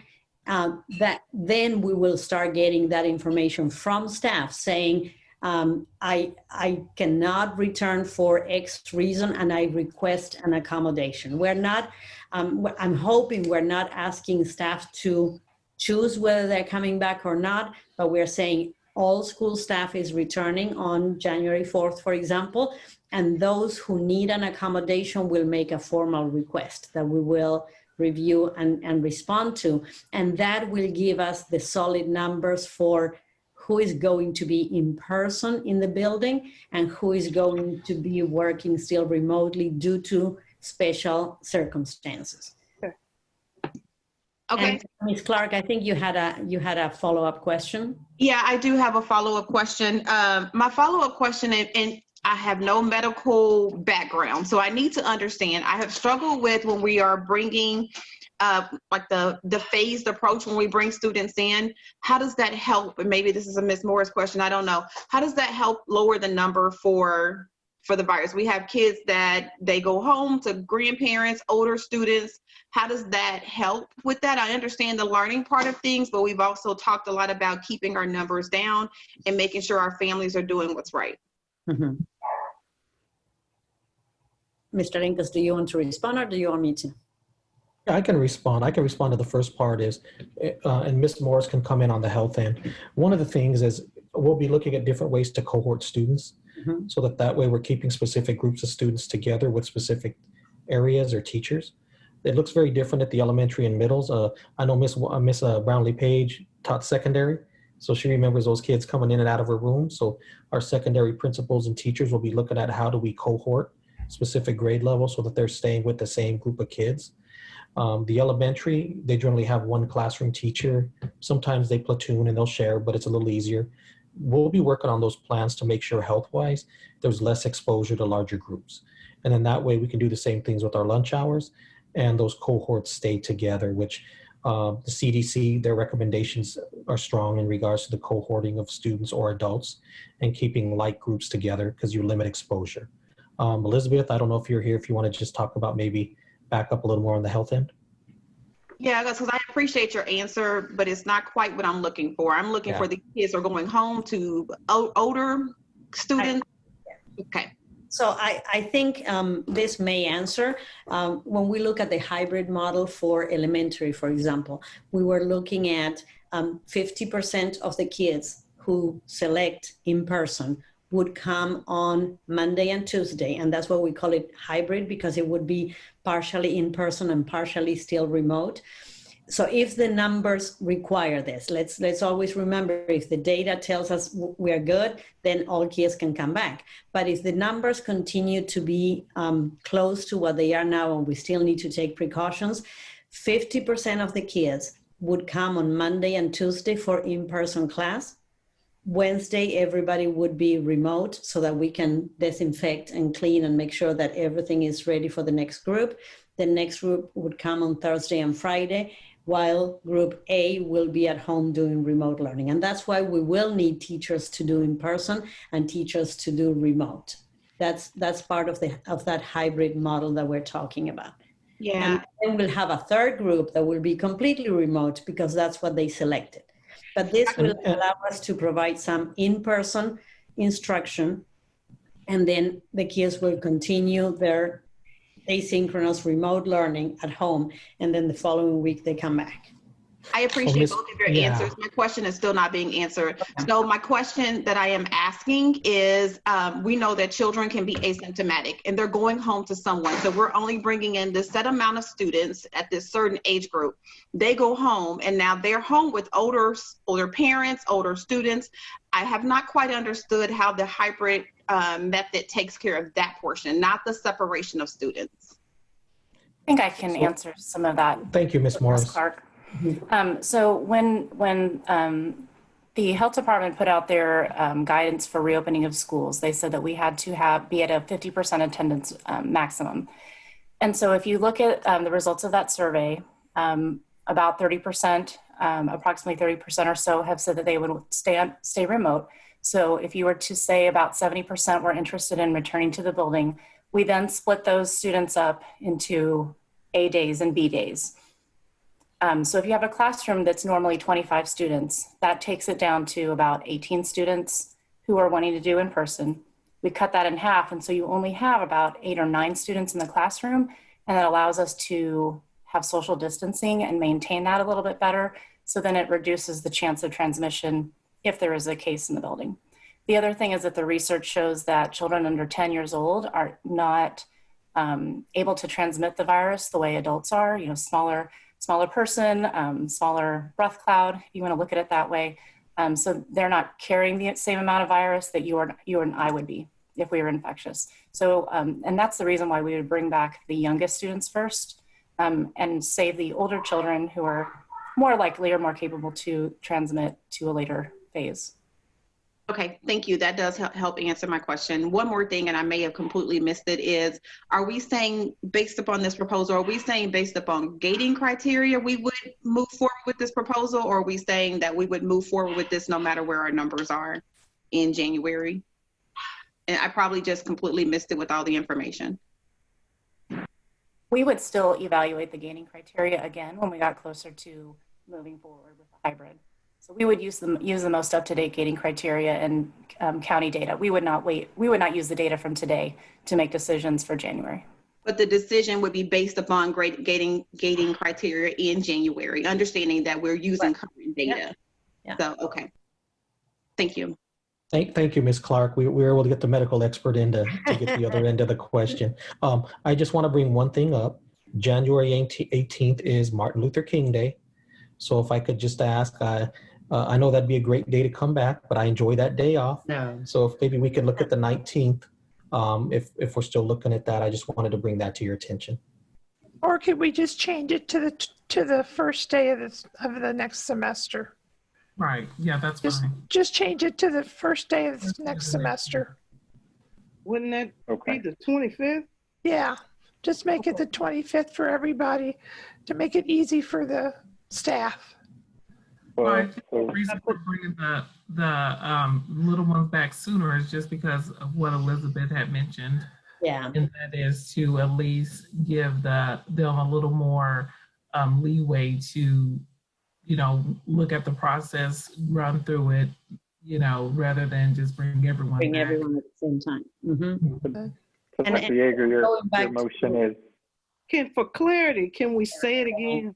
that then we will start getting that information from staff saying, I cannot return for X reason and I request an accommodation. We're not, I'm hoping we're not asking staff to choose whether they're coming back or not, but we're saying all school staff is returning on January 4th, for example, and those who need an accommodation will make a formal request that we will review and respond to. And that will give us the solid numbers for who is going to be in person in the building and who is going to be working still remotely due to special circumstances. Okay. Ms. Clark, I think you had a follow-up question. Yeah, I do have a follow-up question. My follow-up question, and I have no medical background, so I need to understand. I have struggled with when we are bringing like the phased approach when we bring students in. How does that help? And maybe this is a Ms. Morris question, I don't know. How does that help lower the number for for the virus. We have kids that they go home to grandparents, older students. How does that help with that? I understand the learning part of things, but we've also talked a lot about keeping our numbers down and making sure our families are doing what's right. Mm-hmm. Mr. Incas, do you want to respond or do you want me to? Yeah, I can respond. I can respond to the first part is, and Ms. Morris can come in on the health end. One of the things is we'll be looking at different ways to cohort students, so that way we're keeping specific groups of students together with specific areas or teachers. It looks very different at the elementary and middles. I know Miss Brownlee Page taught secondary, so she remembers those kids coming in and out of her room. So our secondary principals and teachers will be looking at how do we cohort specific grade levels so that they're staying with the same group of kids. The elementary, they generally have one classroom teacher. Sometimes they platoon and they'll share, but it's a little easier. We'll be working on those plans to make sure health-wise, there's less exposure to larger groups. And then that way we can do the same things with our lunch hours and those cohorts stay together, which the CDC, their recommendations are strong in regards to the cohorting of students or adults and keeping like groups together because you limit exposure. Elizabeth, I don't know if you're here, if you want to just talk about maybe back up a little more on the health end. Yeah, because I appreciate your answer, but it's not quite what I'm looking for. I'm looking for the kids who are going home to older students. Okay. So I think this may answer. When we look at the hybrid model for elementary, for example, we were looking at 50% of the kids who select in person would come on Monday and Tuesday. And that's why we call it hybrid, because it would be partially in person and partially still remote. So if the numbers require this, let's always remember, if the data tells us we are good, then all kids can come back. But if the numbers continue to be close to what they are now, and we still need to take precautions, 50% of the kids would come on Monday and Tuesday for in-person class. Wednesday, everybody would be remote so that we can disinfect and clean and make sure that everything is ready for the next group. The next group would come on Thursday and Friday, while group A will be at home doing remote learning. And that's why we will need teachers to do in person and teachers to do remote. That's part of that hybrid model that we're talking about. Yeah. And then we'll have a third group that will be completely remote because that's what they selected. But this will allow us to provide some in-person instruction, and then the kids will continue their asynchronous remote learning at home, and then the following week they come back. I appreciate both of your answers. My question is still not being answered. So my question that I am asking is, we know that children can be asymptomatic and they're going home to someone. So we're only bringing in this set amount of students at this certain age group. They go home and now they're home with older parents, older students. I have not quite understood how the hybrid method takes care of that portion, not the separation of students. I think I can answer some of that. Thank you, Ms. Morris. Clark. So when the health department put out their guidance for reopening of schools, they said that we had to be at a 50% attendance maximum. And so if you look at the results of that survey, about 30%, approximately 30% or so have said that they would stay remote. So if you were to say about 70% were interested in returning to the building, we then split those students up into A days and B days. So if you have a classroom that's normally 25 students, that takes it down to about 18 students who are wanting to do in person. We cut that in half, and so you only have about 8 or 9 students in the classroom, and that allows us to have social distancing and maintain that a little bit better. So then it reduces the chance of transmission if there is a case in the building. The other thing is that the research shows that children under 10 years old are not able to transmit the virus the way adults are, smaller person, smaller breath cloud, if you want to look at it that way. So they're not carrying the same amount of virus that you and I would be if we were infectious. So, and that's the reason why we would bring back the youngest students first and save the older children who are more likely or more capable to transmit to a later phase. Okay, thank you. That does help answer my question. One more thing, and I may have completely missed it, is, are we saying based upon this proposal, are we saying based upon gating criteria we would move forward with this proposal, or are we saying that we would move forward with this no matter where our numbers are in January? And I probably just completely missed it with all the information. We would still evaluate the gaining criteria again when we got closer to moving forward with the hybrid. So we would use the most up-to-date gating criteria and county data. We would not use the data from today to make decisions for January. But the decision would be based upon gating criteria in January, understanding that we're using current data. Yeah. So, okay. Thank you. Thank you, Ms. Clark. We were able to get the medical expert in to get the other end of the question. I just want to bring one thing up. January 18th is Martin Luther King Day. So if I could just ask, I know that'd be a great day to come back, but I enjoy that day off. No. So if maybe we could look at the 19th, if we're still looking at that, I just wanted to bring that to your attention. Or could we just change it to the first day of the next semester? Right. Yeah, that's fine. Just change it to the first day of the next semester. Wouldn't that be the 25th? Yeah, just make it the 25th for everybody to make it easy for the staff. Well, the reason for bringing the little ones back sooner is just because of what Elizabeth had mentioned. Yeah. And that is to at least give them a little more leeway to, look at the process, run through it, rather than just bring everyone back. Everyone at the same time. Mm-hmm. So Dr. Yeager, your motion is? For clarity, can we say it again?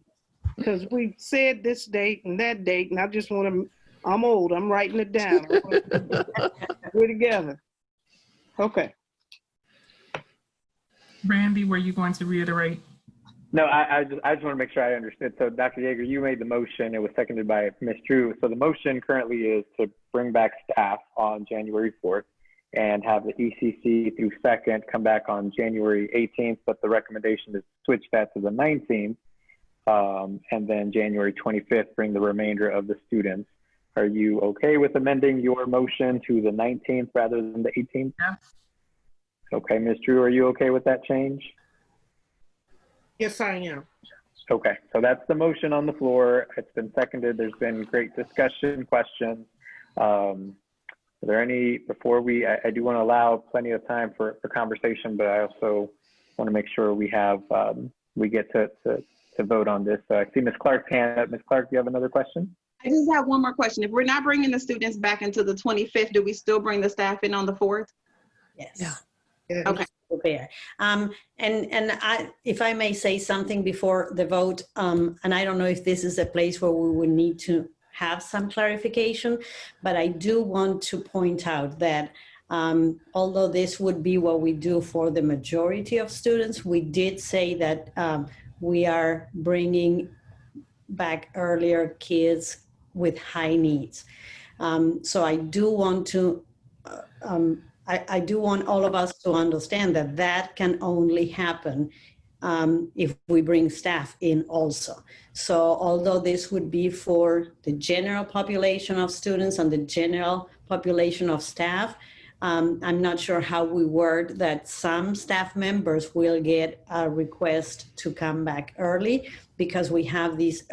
Because we said this date and that date, and I just want to, I'm old, I'm writing it down. We're together. Okay. Randy, were you going to reiterate? No, I just want to make sure I understood. So Dr. Yeager, you made the motion. It was seconded by Ms. Drew. So the motion currently is to bring back staff on January 4th and have the ECC through second come back on January 18th, but the recommendation is to switch that to the 19th. And then January 25th, bring the remainder of the students. Are you okay with amending your motion to the 19th rather than the 18th? Yeah. Okay, Ms. Drew, are you okay with that change? Yes, I am. Okay, so that's the motion on the floor. It's been seconded. There's been great discussion, questions. Are there any, before I do want to allow plenty of time for conversation, but I also want to make sure we have, we get to vote on this. I see Ms. Clark's hand up. Ms. Clark, do you have another question? I just have one more question. If we're not bringing the students back into the 25th, do we still bring the staff in on the 4th? Yes. Yeah. Okay. And if I may say something before the vote, and I don't know if this is a place where we would need to have some clarification, but I do want to point out that although this would be what we do for the majority of students, we did say that we are bringing back earlier kids with high needs. So I do want to, I do want all of us to understand that that can only happen if we bring staff in also. So although this would be for the general population of students and the general population of staff, I'm not sure how we word that some staff members will get a request to come back early because we have these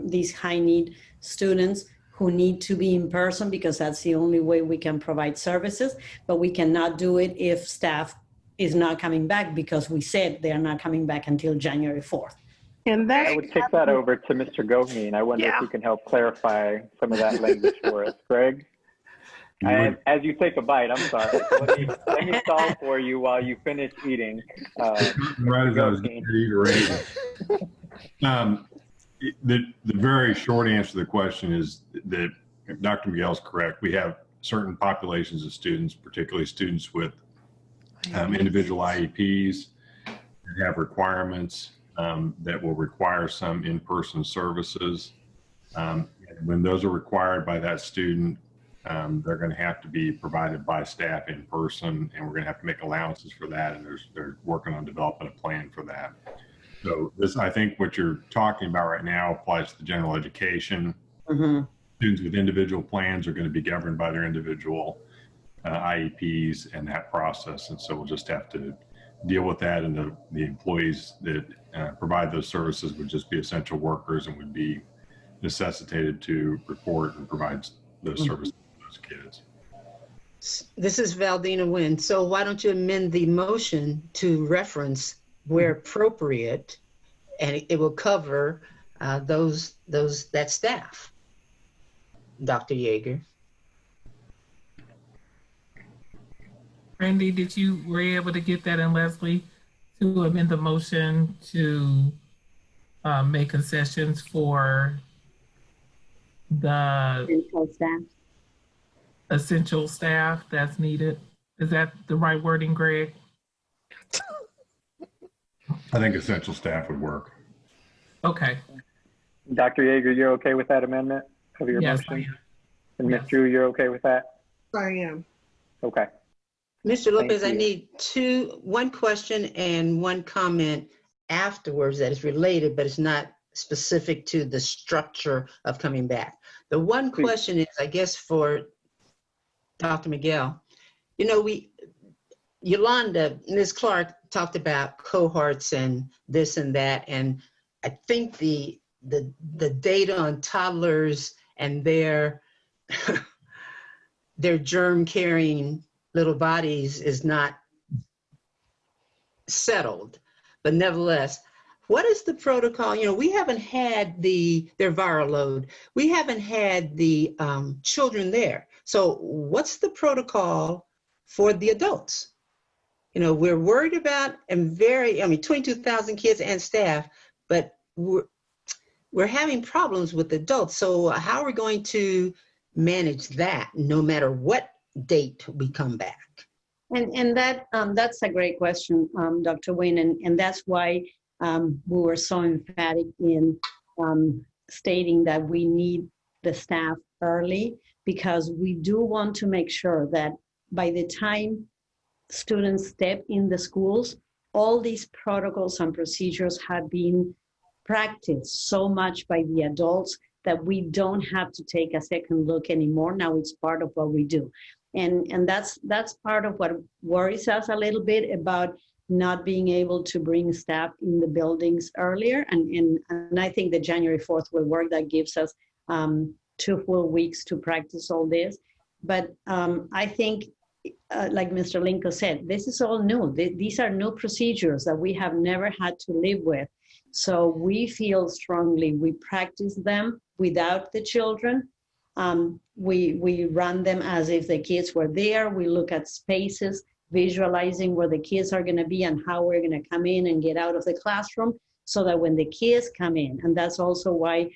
these high need students who need to be in person because that's the only way we can provide services, but we cannot do it if staff is not coming back because we said they're not coming back until January 4th. And that I would kick that over to Mr. Goheen. I wonder if you can help clarify some of that language for us. Greg? As you take a bite, I'm sorry. Let me stall for you while you finish eating. Right as I was getting ready to eat. The very short answer to the question is that Dr. Miguel's correct. We have certain populations of students, particularly students with individual IEPs that have requirements that will require some in-person services. When those are required by that student, they're going to have to be provided by staff in person, and we're going to have to make allowances for that, and they're working on developing a plan for that. So this, I think what you're talking about right now applies to the general education. Mm-hmm. Students with individual plans are going to be governed by their individual IEPs and that process, and so we'll just have to deal with that, and the employees that provide those services would just be essential workers and would be necessitated to report and provide those services to those kids. This is Valdina Nguyen. So why don't you amend the motion to reference where appropriate, and it will cover that staff, Dr. Yeager. Randy, were you able to get that, and Leslie, to amend the motion to make concessions for the essential staff that's needed? Is that the right wording, Greg? I think essential staff would work. Okay. Dr. Yeager, you're okay with that amendment of your Yes, motion? I am. And Ms. Drew, you're okay with that? I am. Okay. Mr. Lopez, I you. need one question and one comment afterwards that is related, but it's not specific to the structure of coming back. The one question is, I guess, for Dr. Miguel. You know, Yolanda, Ms. Clark talked about cohorts and this and that, and I think the data on toddlers and their germ-carrying little bodies is not settled. But nevertheless, what is the protocol? You know, we haven't had their viral load. We haven't had the children there. So what's the protocol for the adults? You know, we're worried about 22,000 kids and staff, but we're having problems with adults. So how are we going to manage that no matter what date we come back? And that's a great question, Dr. Wayne, and that's why we were so emphatic in stating that we need the staff early, because we do want to make sure that by the time students step in the schools, all these protocols and procedures have been practiced so much by the adults that we don't have to take a second look anymore. Now it's part of what we do. And that's part of what worries us a little bit about not being able to bring staff in the buildings earlier. And I think that January 4th will work. That gives us 2 full weeks to practice all this. But I think, like Mr. Lincoln said, this is all new. These are new procedures that we have never had to live with. So we feel strongly we practice them without the children. We run them as if the kids were there. We look at spaces, visualizing where the kids are going to be and how we're going to come in and get out of the classroom, so that when the kids come in, and that's also why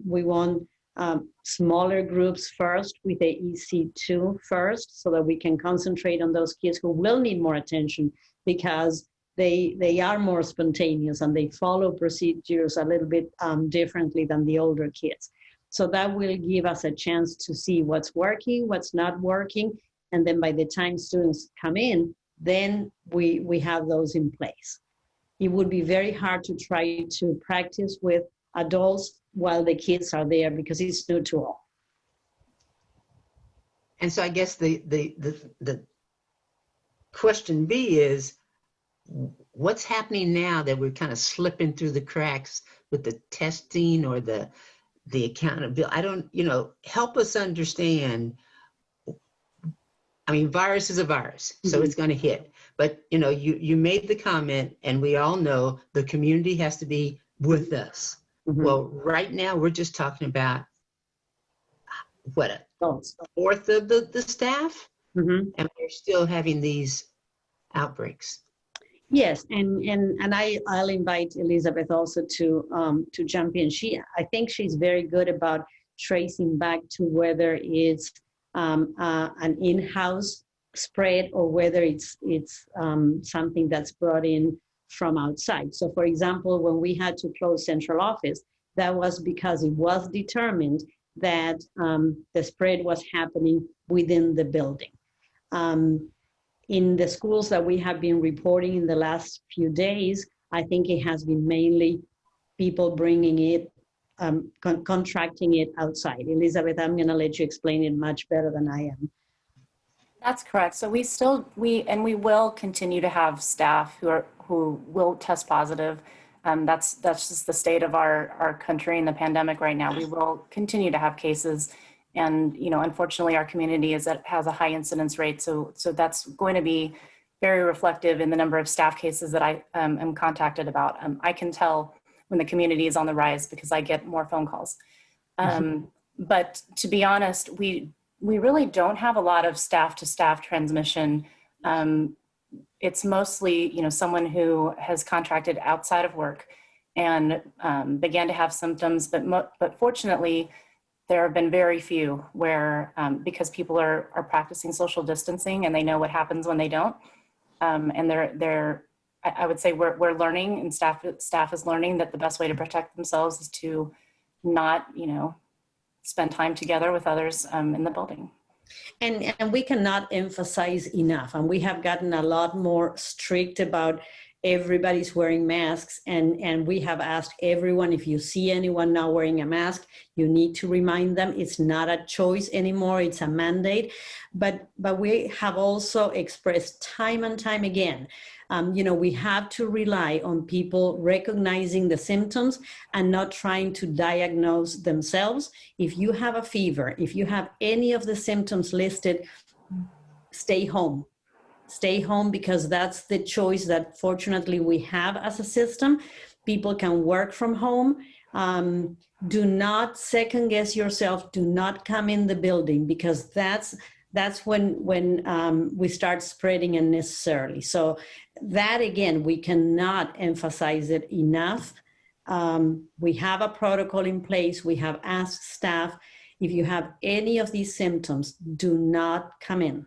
we want smaller groups first with the EC2 first, so that we can concentrate on those kids who will need more attention, because they are more spontaneous and they follow procedures a little bit differently than the older kids. So that will give us a chance to see what's working, what's not working. And then by the time students come in, then we have those in place. It would be very hard to try to practice with adults while the kids are there, because it's new to all. And so I guess the question B is, what's happening now that we're kind of slipping through the cracks with the testing or the accountability? I don't, help us understand. I mean, virus is a virus, so it's going to hit. But, you made the comment, and we all know the community has to be with us. Well, right now we're just talking about a fourth of the staff, and we're still having these outbreaks. Yes, and I'll invite Elizabeth also to jump in. I think she's very good about tracing back to whether it's an in-house spread or whether it's something that's brought in from outside. So for example, when we had to close central office, that was because it was determined that the spread was happening within the building. In the schools that we have been reporting in the last few days, I think it has been mainly people bringing it, contracting it outside. Elizabeth, I'm gonna let you explain it much better than I am. That's correct. So we will continue to have staff who will test positive. That's just the state of our country in the pandemic right now. We will continue to have cases And, unfortunately, our community has a high incidence rate. So that's going to be very reflective in the number of staff cases that I am contacted about. I can tell when the community is on the rise because I get more phone calls. But to be honest, we really don't have a lot of staff to staff transmission. It's mostly, someone who has contracted outside of work and began to have symptoms, but fortunately, there have been very few where, because people are practicing social distancing and they know what happens when they don't. And I would say we're learning, and staff is learning that the best way to protect themselves is to not, spend time together with others in the building. And we cannot emphasize enough, and we have gotten a lot more strict about everybody's wearing masks, and we have asked everyone, if you see anyone not wearing a mask, you need to remind them. It's not a choice anymore, it's a mandate. But we have also expressed time and time again, we have to rely on people recognizing the symptoms and not trying to diagnose themselves. If you have a fever, if you have any of the symptoms listed, stay home. Stay home, because that's the choice that fortunately we have as a system. People can work from home. Do not second guess yourself. Do not come in the building, because that's when we start spreading unnecessarily. So that, again, we cannot emphasize it enough. We have a protocol in place. We have asked staff, if you have any of these symptoms, do not come in.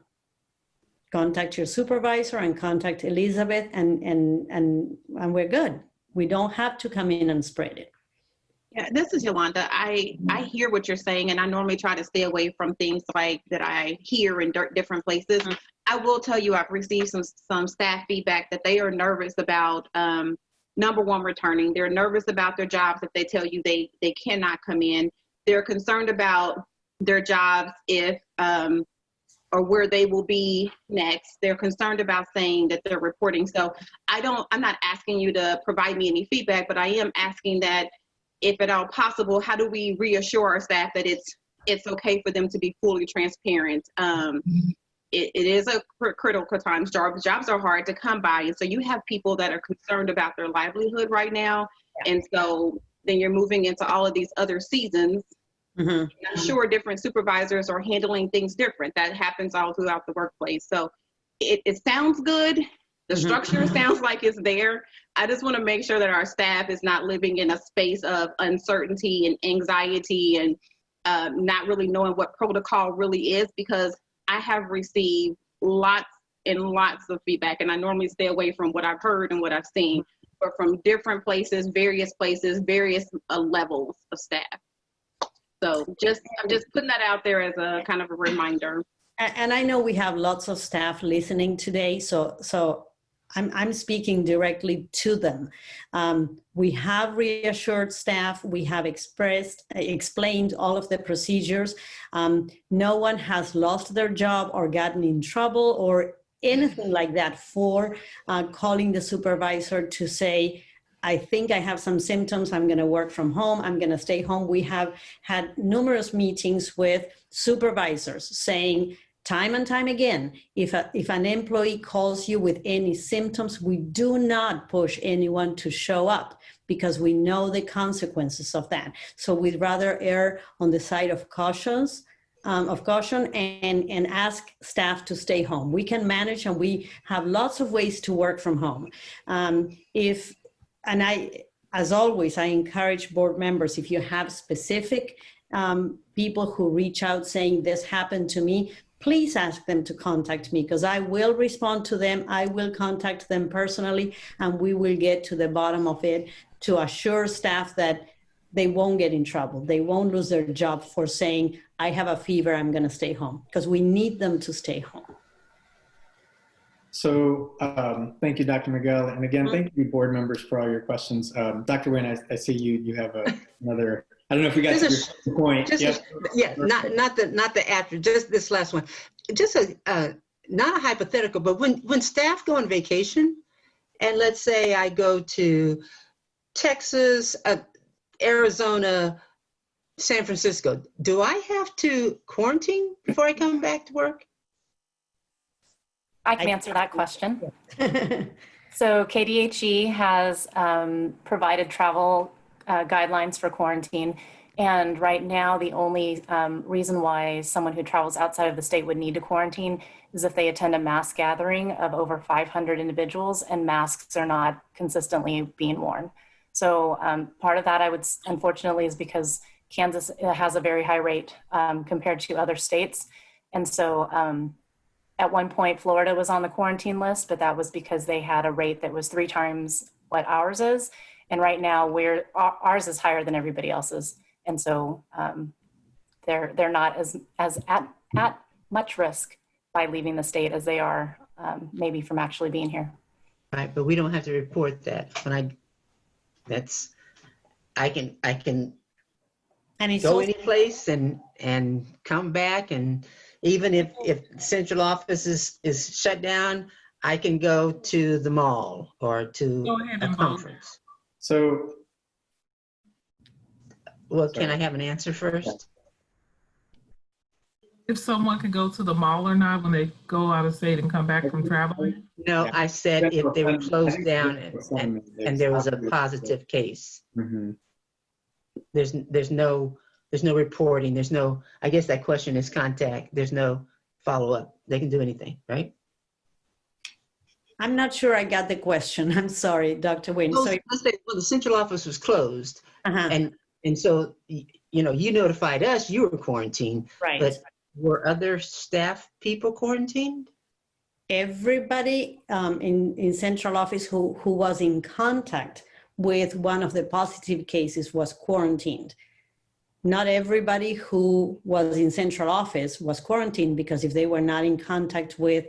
Contact your supervisor and contact Elizabeth, and we're good. We don't have to come in and spread it. Yeah, this is Yolanda. I hear what you're saying, and I normally try to stay away from things like that I hear in different places. I will tell you, I've received some staff feedback that they are nervous about, number one, returning. They're nervous about their jobs if they tell you they cannot come in. They're concerned about their jobs if or where they will be next. They're concerned about saying that they're reporting. So I'm not asking you to provide me any feedback, but I am asking that, if at all possible, how do we reassure our staff that it's okay for them to be fully transparent? It is a critical time. Jobs are hard to come by. And so you have people that are concerned about their livelihood right now. Yeah. And so then you're moving into all of these other seasons. I'm sure different supervisors are handling things different. That happens all throughout the workplace. So it sounds good. The structure sounds like it's there. I just want to make sure that our staff is not living in a space of uncertainty and anxiety and not really knowing what protocol really is, because I have received lots and lots of feedback, and I normally stay away from what I've heard and what I've seen, but from different places, various levels of staff. So I'm just putting that out there as a kind of a reminder. And I know we have lots of staff listening today, so I'm speaking directly to them. We have reassured staff. We have explained all of the procedures. No one has lost their job or gotten in trouble or anything like that for calling the supervisor to say, I think I have some symptoms, I'm gonna work from home, I'm gonna stay home. We have had numerous meetings with supervisors saying, time and time again, if an employee calls you with any symptoms, we do not push anyone to show up, because we know the consequences of that. So we'd rather err on the side of caution and ask staff to stay home. We can manage, and we have lots of ways to work from home. As always, I encourage board members, if you have specific people who reach out saying this happened to me, please ask them to contact me, because I will respond to them. I will contact them personally, and we will get to the bottom of it to assure staff that they won't get in trouble. They won't lose their job for saying, I have a fever, I'm gonna stay home, because we need them to stay home. So thank you, Dr. Miguel. And again, thank you, board members, for all your questions. Dr. Nguyen, I see you have another, I don't know if we got to your point. Not the after, just this last one. Just not a hypothetical, but when staff go on vacation, and let's say I go to Texas, Arizona, San Francisco, do I have to quarantine before I come back to work? I can answer that question. So KDHE has provided travel guidelines for quarantine. And right now, the only reason why someone who travels outside of the state would need to quarantine is if they attend a mass gathering of over 500 individuals and masks are not consistently being worn. So part of that, I would, unfortunately, is because Kansas has a very high rate compared to other states. And so at one point, Florida was on the quarantine list, but that was because they had a rate that was 3 times what ours is. And right now, ours is higher than everybody else's. And so they're not as at much risk by leaving the state as they are maybe from actually being here. Right, but we don't have to report that. When I can go any place and come back, and even if central office is shut down, I can go to the mall or to a conference. So, well, can I have an answer first? If someone could go to the mall or not when they go out of state and come back from traveling? No, I said if they were closed down and there was a positive case. Mm-hmm. There's no reporting. There's no, I guess that question is contact. There's no follow-up. They can do anything, right? I'm not sure I got the question. I'm sorry, Dr. Wynn. Well, let's say, well, the central office was closed, and so you notified us you were quarantined, right? But were other staff people quarantined? Everybody in central office who was in contact with one of the positive cases was quarantined. Not everybody who was in central office was quarantined, because if they were not in contact with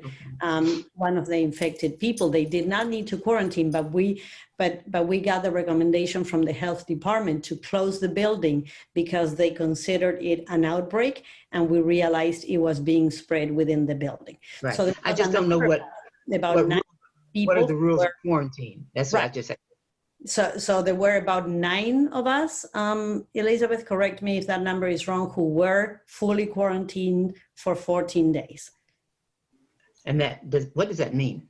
one of the infected people, they did not need to quarantine. But we got the recommendation from the health department to close the building because they considered it an outbreak, and we realized it was being spread within the building. Right. So I just don't know what are the rules of quarantine. That's what I just said. So there were about 9 of us, Elizabeth, correct me if that number is wrong, who were fully quarantined for 14 days. And what does that mean?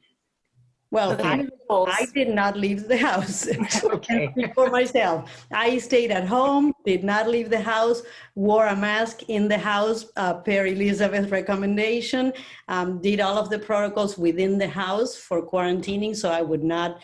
Well, I did not leave the house. Okay. For myself. I stayed at home, did not leave the house, wore a mask in the house per Elizabeth's recommendation, did all of the protocols within the house for quarantining, so I would not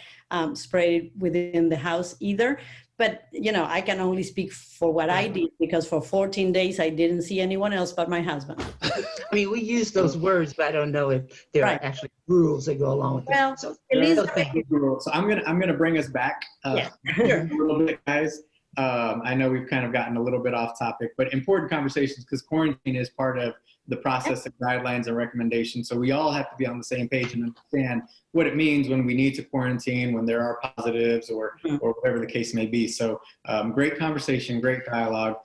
spread it within the house either. But, I can only speak for what I did, because for 14 days, I didn't see anyone else but my husband. I mean, we use those words, but I don't know if there are actually rules that go along with it. Well, So I'm gonna bring us back a little bit, guys. I know we've kind of gotten a little bit off topic, but important conversations, because quarantine is part of the process of guidelines and recommendations. So we all have to be on the same page and understand what it means when we need to quarantine, when there are positives or whatever the case may be. So great conversation, great dialogue.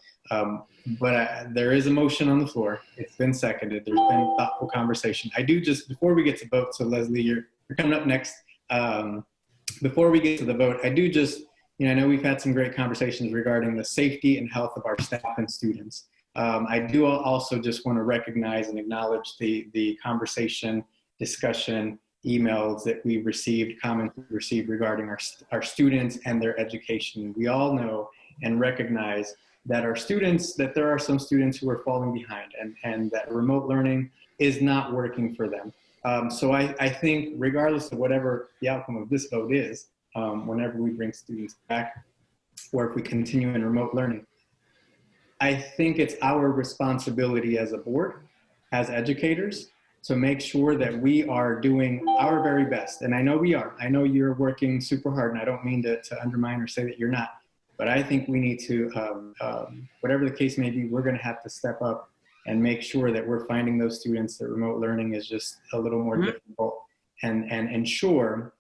But there is a motion on the floor. It's been seconded. There's been thoughtful conversation. I do just, before we get to vote, so Leslie, you're coming up next. Before we get to the vote, I do just, I know we've had some great conversations regarding the safety and health of our staff and students. I do also just want to recognize and acknowledge the conversation, discussion, emails that we've received, comments we've received regarding our students and their education. We all know and recognize that that there are some students who are falling behind, and that remote learning is not working for them. So I think regardless of whatever the outcome of this vote is, whenever we bring students back, or if we continue in remote learning, I think it's our responsibility as a board, as educators, to make sure that we are doing our very best. And I know we are. I know you're working super hard, and I don't mean to undermine or say that you're not. But I think we need to, whatever the case may be, we're going to have to step up and make sure that we're finding those students that remote learning is just a little more difficult, and ensure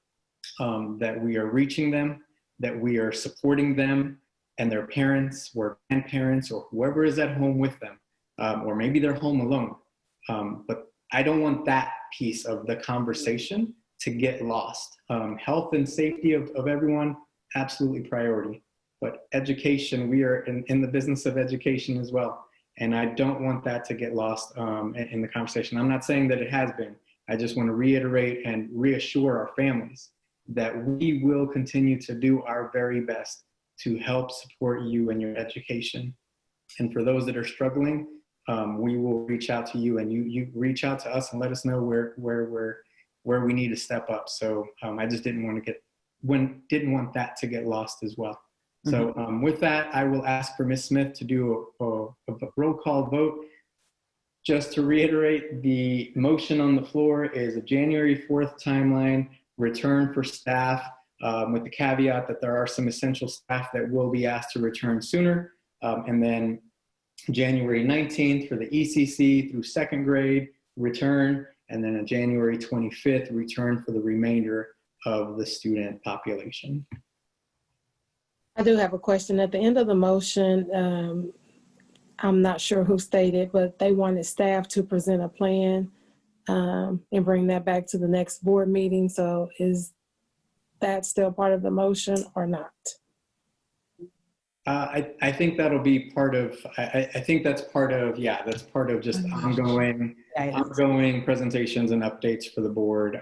that we are reaching them, that we are supporting them and their parents or grandparents or whoever is at home with them, or maybe they're home alone. But I don't want that piece of the conversation to get lost. Health and safety of everyone, absolutely priority. but education, we are in the business of education as well. And I don't want that to get lost in the conversation. I'm not saying that it has been. I just want to reiterate and reassure our families that we will continue to do our very best to help support you in your education. And for those that are struggling, we will reach out to you, and you reach out to us and let us know where we need to step up. So I just didn't want that to get lost as well. So with that, I will ask for Ms. Smith to do a roll call vote. Just to reiterate, the motion on the floor is a January 4th timeline, return for staff, with the caveat that there are some essential staff that will be asked to return sooner. And then January 19th for the ECC through second grade return, and then a January 25th return for the remainder of the student population. I do have a question. At the end of the motion, I'm not sure who stated, but they wanted staff to present a plan and bring that back to the next board meeting. So is that still part of the motion or not? I think that'll be part of, I think that's part of, that's part of just ongoing presentations and updates for the board.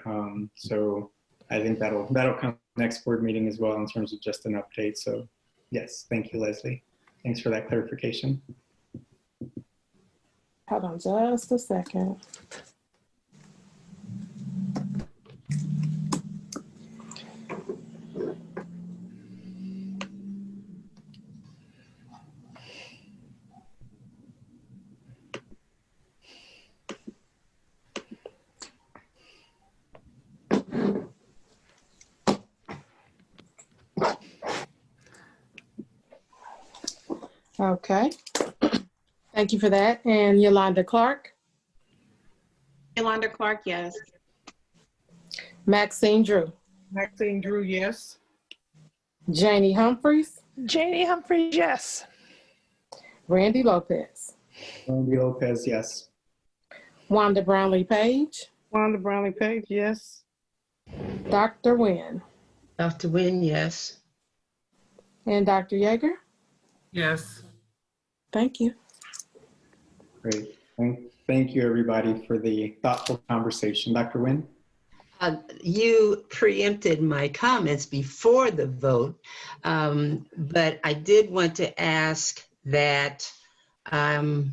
So I think that'll come next board meeting as well in terms of just an update. So yes, thank you, Leslie. Thanks for that clarification. Hold on just a second. Okay. Thank you for that. And Yolanda Clark? Yolanda Clark, yes. Maxine Drew? Maxine Drew, yes. Janie Humphreys? Janie Humphreys, yes. Randy Lopez? Randy Lopez, yes. Wanda Brownlee Page? Wanda Brownlee Page, yes. Dr. Nguyen? Dr. Nguyen, yes. And Dr. Yeager? Yes. Thank you. Great. Thank you, everybody, for the thoughtful conversation. Dr. Nguyen? You preempted my comments before the vote, but I did want to ask that, and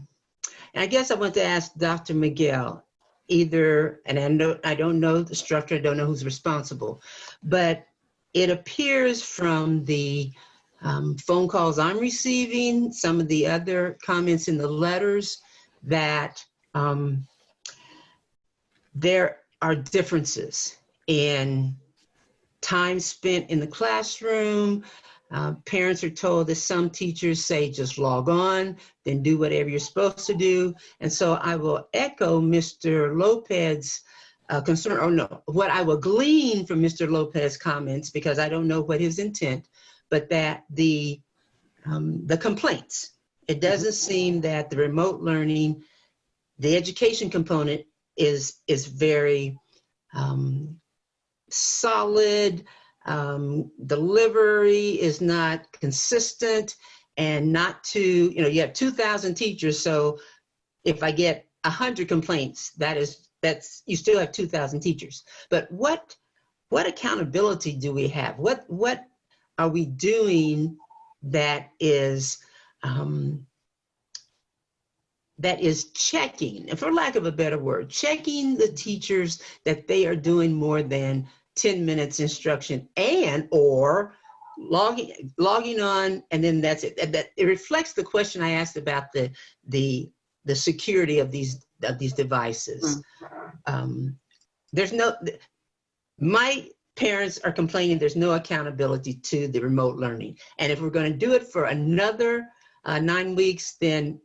I guess I want to ask Dr. Miguel, either, and I don't know the structure, I don't know who's responsible, but it appears from the phone calls I'm receiving, some of the other comments in the letters, that there are differences in time spent in the classroom. Parents are told that some teachers say just log on, then do whatever you're supposed to do. And so I will echo Mr. Lopez's concern, or no, what I will glean from Mr. Lopez's comments, because I don't know what his intent, but that the complaints, it doesn't seem that the remote learning, the education component is very solid, delivery is not consistent, and not to, you have 2,000 teachers, so if I get 100 complaints, that's you still have 2,000 teachers. But what accountability do we have? What are we doing that is checking, and for lack of a better word, checking the teachers that they are doing more than 10 minutes instruction or logging on, and then that's it. That it reflects the question I asked about the security of these devices. My parents are complaining there's no accountability to the remote learning, and if we're going to do it for another 9 weeks, then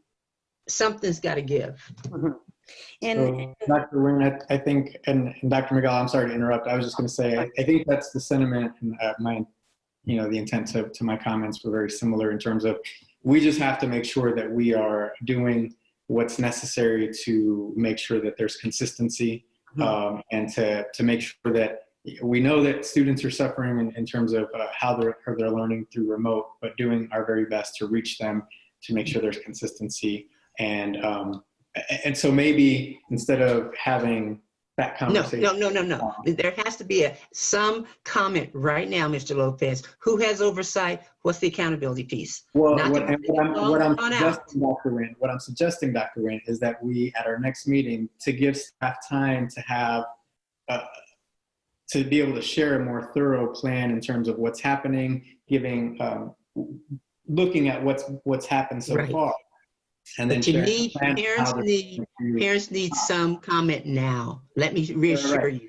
something's got to give. So, Dr. Nguyen, I think, and Dr. Miguel, I'm sorry to interrupt. I was just going to say, I think that's the sentiment, and the intent to my comments were very similar in terms of, we just have to make sure that we are doing what's necessary to make sure that there's consistency, and to make sure that we know that students are suffering in terms of how they're learning through remote, but doing our very best to reach them to make sure there's consistency. And so maybe instead of having that conversation. No. There has to be some comment right now, Mr. Lopez. Who has oversight? What's the accountability piece? Well, what I'm suggesting, Dr. Wynn, is that we, at our next meeting, to give staff time to have, to be able to share a more thorough plan in terms of what's happening, giving, looking at what's happened so far. And then parents need some comment now. Let me reassure you.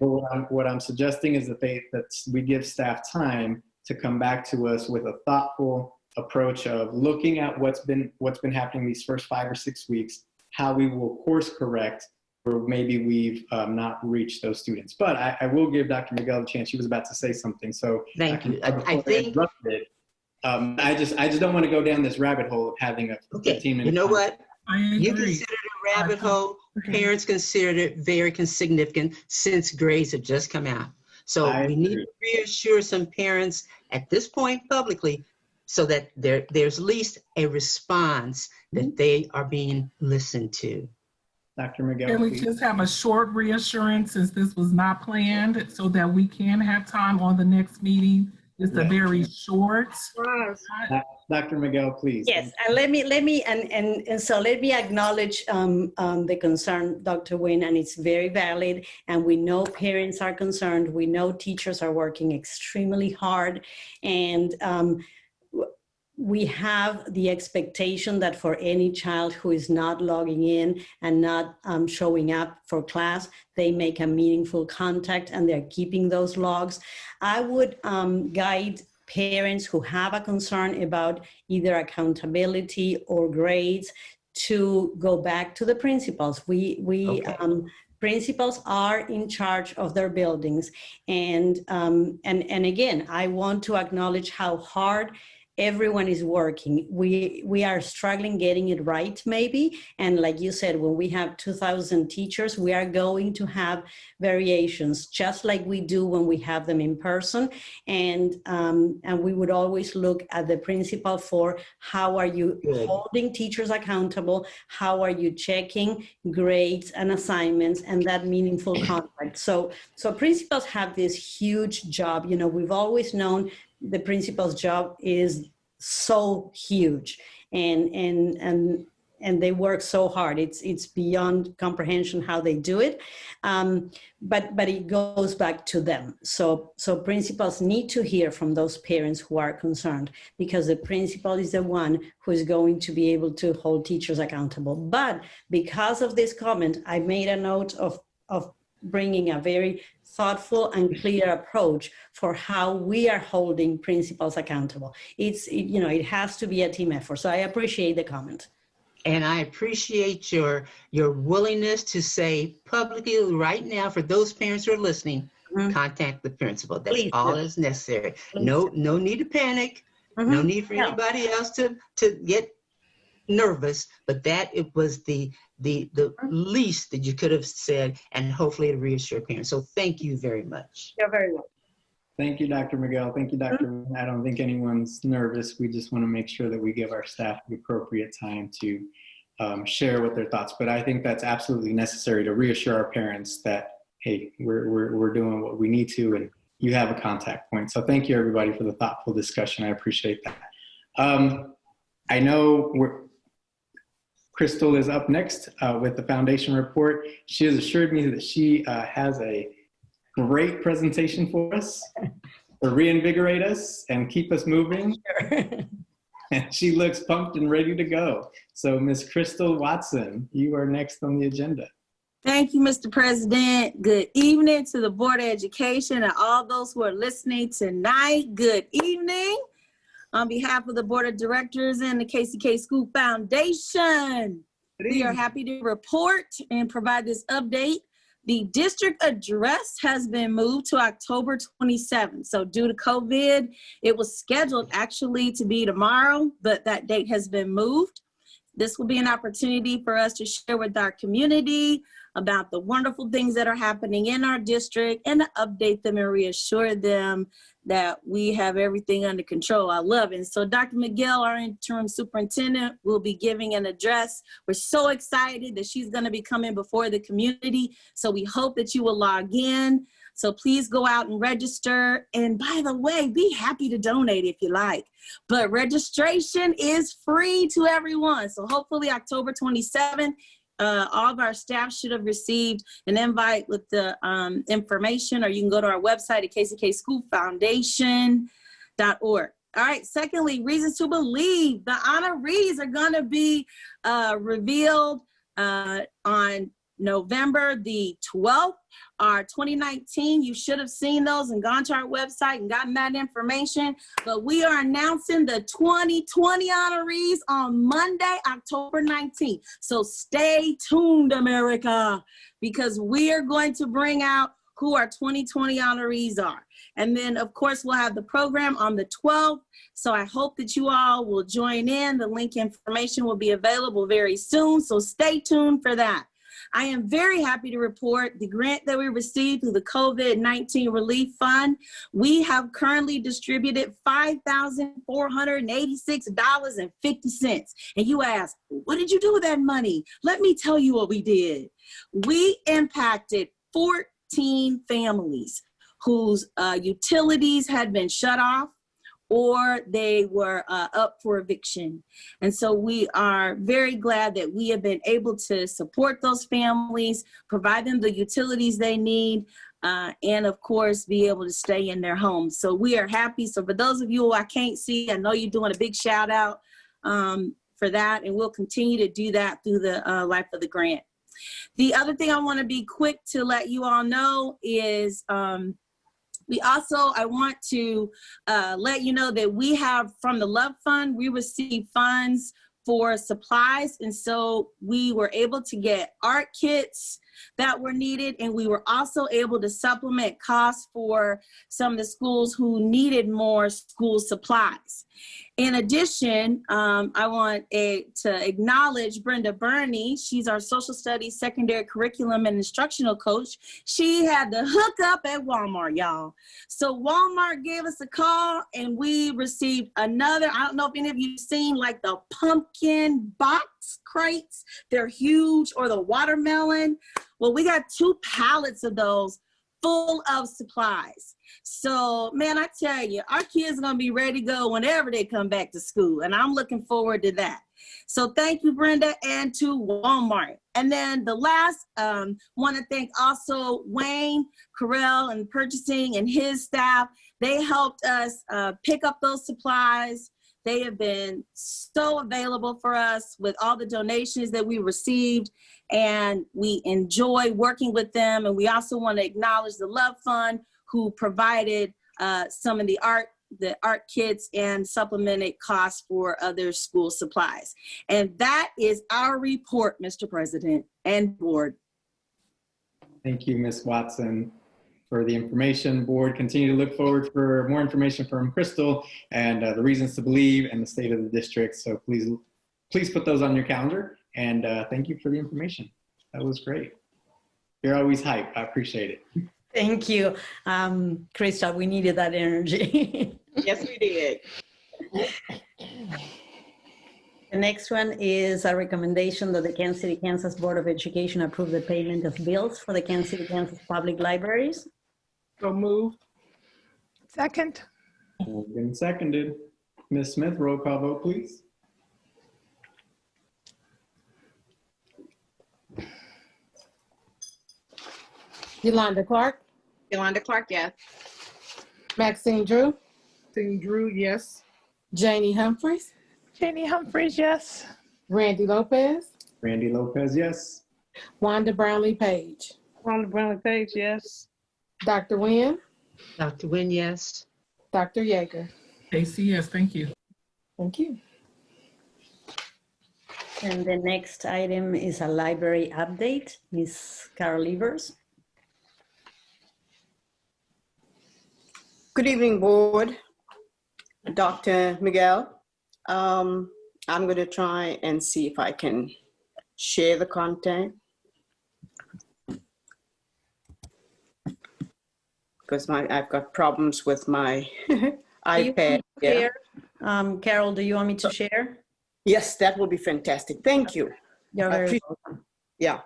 What I'm suggesting is that we give staff time to come back to us with a thoughtful approach of looking at what's been happening these first 5 or 6 weeks, how we will course correct where maybe we've not reached those students. But I will give Dr. Miguel a chance. She was about to say something. So thank you. I think. I just don't want to go down this rabbit hole of having a 15-minute. You know what? You consider it a rabbit hole. Parents consider it very significant since grades have just come out. So we need to reassure some parents at this point publicly so that there's at least a response that they are being listened to. Dr. Miguel, can we just have a short reassurance since this was not planned so that we can have time on the next meeting? It's a very short. Dr. Miguel, please. Yes, and let me acknowledge the concern, Dr. Wynn, and it's very valid. And we know parents are concerned. We know teachers are working extremely hard, and we have the expectation that for any child who is not logging in and not showing up for class, they make a meaningful contact and they're keeping those logs. I would guide parents who have a concern about either accountability or grades to go back to the principals. Principals are in charge of their buildings. And again, I want to acknowledge how hard everyone is working. We are struggling getting it right, maybe. And like you said, when we have 2,000 teachers, we are going to have variations, just like we do when we have them in person. And we would always look at the principal for how are you holding teachers accountable? How are you checking grades and assignments and that meaningful contact? So principals have this huge job. You know, we've always known the principal's job is so huge, and they work so hard. It's beyond comprehension how they do it, but it goes back to them. So principals need to hear from those parents who are concerned, because the principal is the one who is going to be able to hold teachers accountable. But because of this comment, I made a note of bringing a very thoughtful and clear approach for how we are holding principals accountable. It has to be a team effort. So I appreciate the comment. And I appreciate your willingness to say publicly right now, for those parents who are listening, contact the principal. That's all that's necessary. No need to panic. No need for anybody else to get nervous, but it was the least that you could have said, and hopefully to reassure parents. So thank you very much. You're very welcome. Thank you, Dr. Miguel. Thank you, Dr. I don't think anyone's nervous. We just want to make sure that we give our staff the appropriate time to share what their thoughts. But I think that's absolutely necessary to reassure our parents that, hey, we're doing what we need to, and you have a contact point. So thank you, everybody, for the thoughtful discussion. I appreciate that. I know Crystal is up next with the foundation report. She has assured me that she has a great presentation for us to reinvigorate us and keep us moving. And she looks pumped and ready to go. So Ms. Crystal Watson, you are next on the agenda. Thank you, Mr. President. Good evening to the Board of Education and all those who are listening tonight. Good evening. On behalf of the Board of Directors and the KCK School Foundation, we are happy to report and provide this update. The district address has been moved to October 27th. So due to COVID, it was scheduled actually to be tomorrow, but that date has been moved. This will be an opportunity for us to share with our community about the wonderful things that are happening in our district and to update them and reassure them that we have everything under control. I love it. And so Dr. Miguel, our interim superintendent, will be giving an address. We're so excited that she's going to be coming before the community. So we hope that you will log in. So please go out and register. And by the way, be happy to donate if you like. But registration is free to everyone. So hopefully October 27th, all of our staff should have received an invite with the information, or you can go to our website at kckschoolfoundation.org. All right, secondly, reasons to believe. The honorees are gonna be revealed on November the 12th. Our 2019, you should have seen those and gone to our website and gotten that information. But we are announcing the 2020 honorees on Monday, October 19th. So stay tuned, America, because we are going to bring out who our 2020 honorees are. And then, of course, we'll have the program on the 12th. So I hope that you all will join in. The link information will be available very soon. So stay tuned for that. I am very happy to report the grant that we received through the COVID-19 Relief Fund. We have currently distributed $5,486.50. And you ask, what did you do with that money? Let me tell you what we did. We impacted 14 families whose utilities had been shut off, or they were up for eviction. And so we are very glad that we have been able to support those families, provide them the utilities they need, and of course, be able to stay in their homes. So we are happy. So for those of you who I can't see, I know you're doing a big shout out for that, and we'll continue to do that through the life of the grant. The other thing I want to be quick to let you all know is I want to let you know that we have, from the Love Fund, we receive funds for supplies. And so we were able to get art kits that were needed. And we were also able to supplement costs for some of the schools who needed more school supplies. In addition, I want to acknowledge Brenda Burney. She's our social studies secondary curriculum and instructional coach. She had the hookup at Walmart, y'all. So Walmart gave us a call and we received another, I don't know if any of you have seen like the pumpkin box crates. They're huge, or the watermelon. Well, we got 2 pallets of those full of supplies. So, man, I tell you, our kids are going to be ready to go whenever they come back to school. And I'm looking forward to that. So thank you, Brenda, and to Walmart. And then the last, want to thank also Wayne Carell and purchasing and his staff. They helped us pick up those supplies. They have been so available for us with all the donations that we received, and we enjoy working with them. And we also want to acknowledge the Love Fund, who provided some of the art kits and supplemented costs for other school supplies. And that is our report, Mr. President and board. Thank you, Ms. Watson, for the information. Board, continue to look forward for more information from Crystal and the reasons to believe and the state of the district. So please put those on your calendar. And thank you for the information. That was great. You're always hype. I appreciate it. Thank you. Krista, we needed that energy. Yes, we did. The next one is a recommendation that the Kansas City, Kansas Board of Education approve the payment of bills for the Kansas City, Kansas public libraries. So moved. Second. Moved and seconded. Ms. Smith, roll call vote, please. Yolanda Clark. Yolanda Clark, yes. Maxine Drew. Maxine Drew, yes. Janie Humphries. Janie Humphries, yes. Randy Lopez. Randy Lopez, yes. Wanda Brownlee Page. Wanda Brownlee Page, yes. Dr. Nguyen. Dr. Nguyen, yes. Dr. Yeager. AC, yes, thank you. Thank you. And the next item is a library update. Ms. Carol Evers. Good evening, board. Dr. Miguel. I'm going to try and see if I can share the content. because I've got problems with my Do you want iPad. me to share? Carol, do you want me to share? Yes, that will be fantastic. Thank you. You're I very appreciate- welcome. Yeah.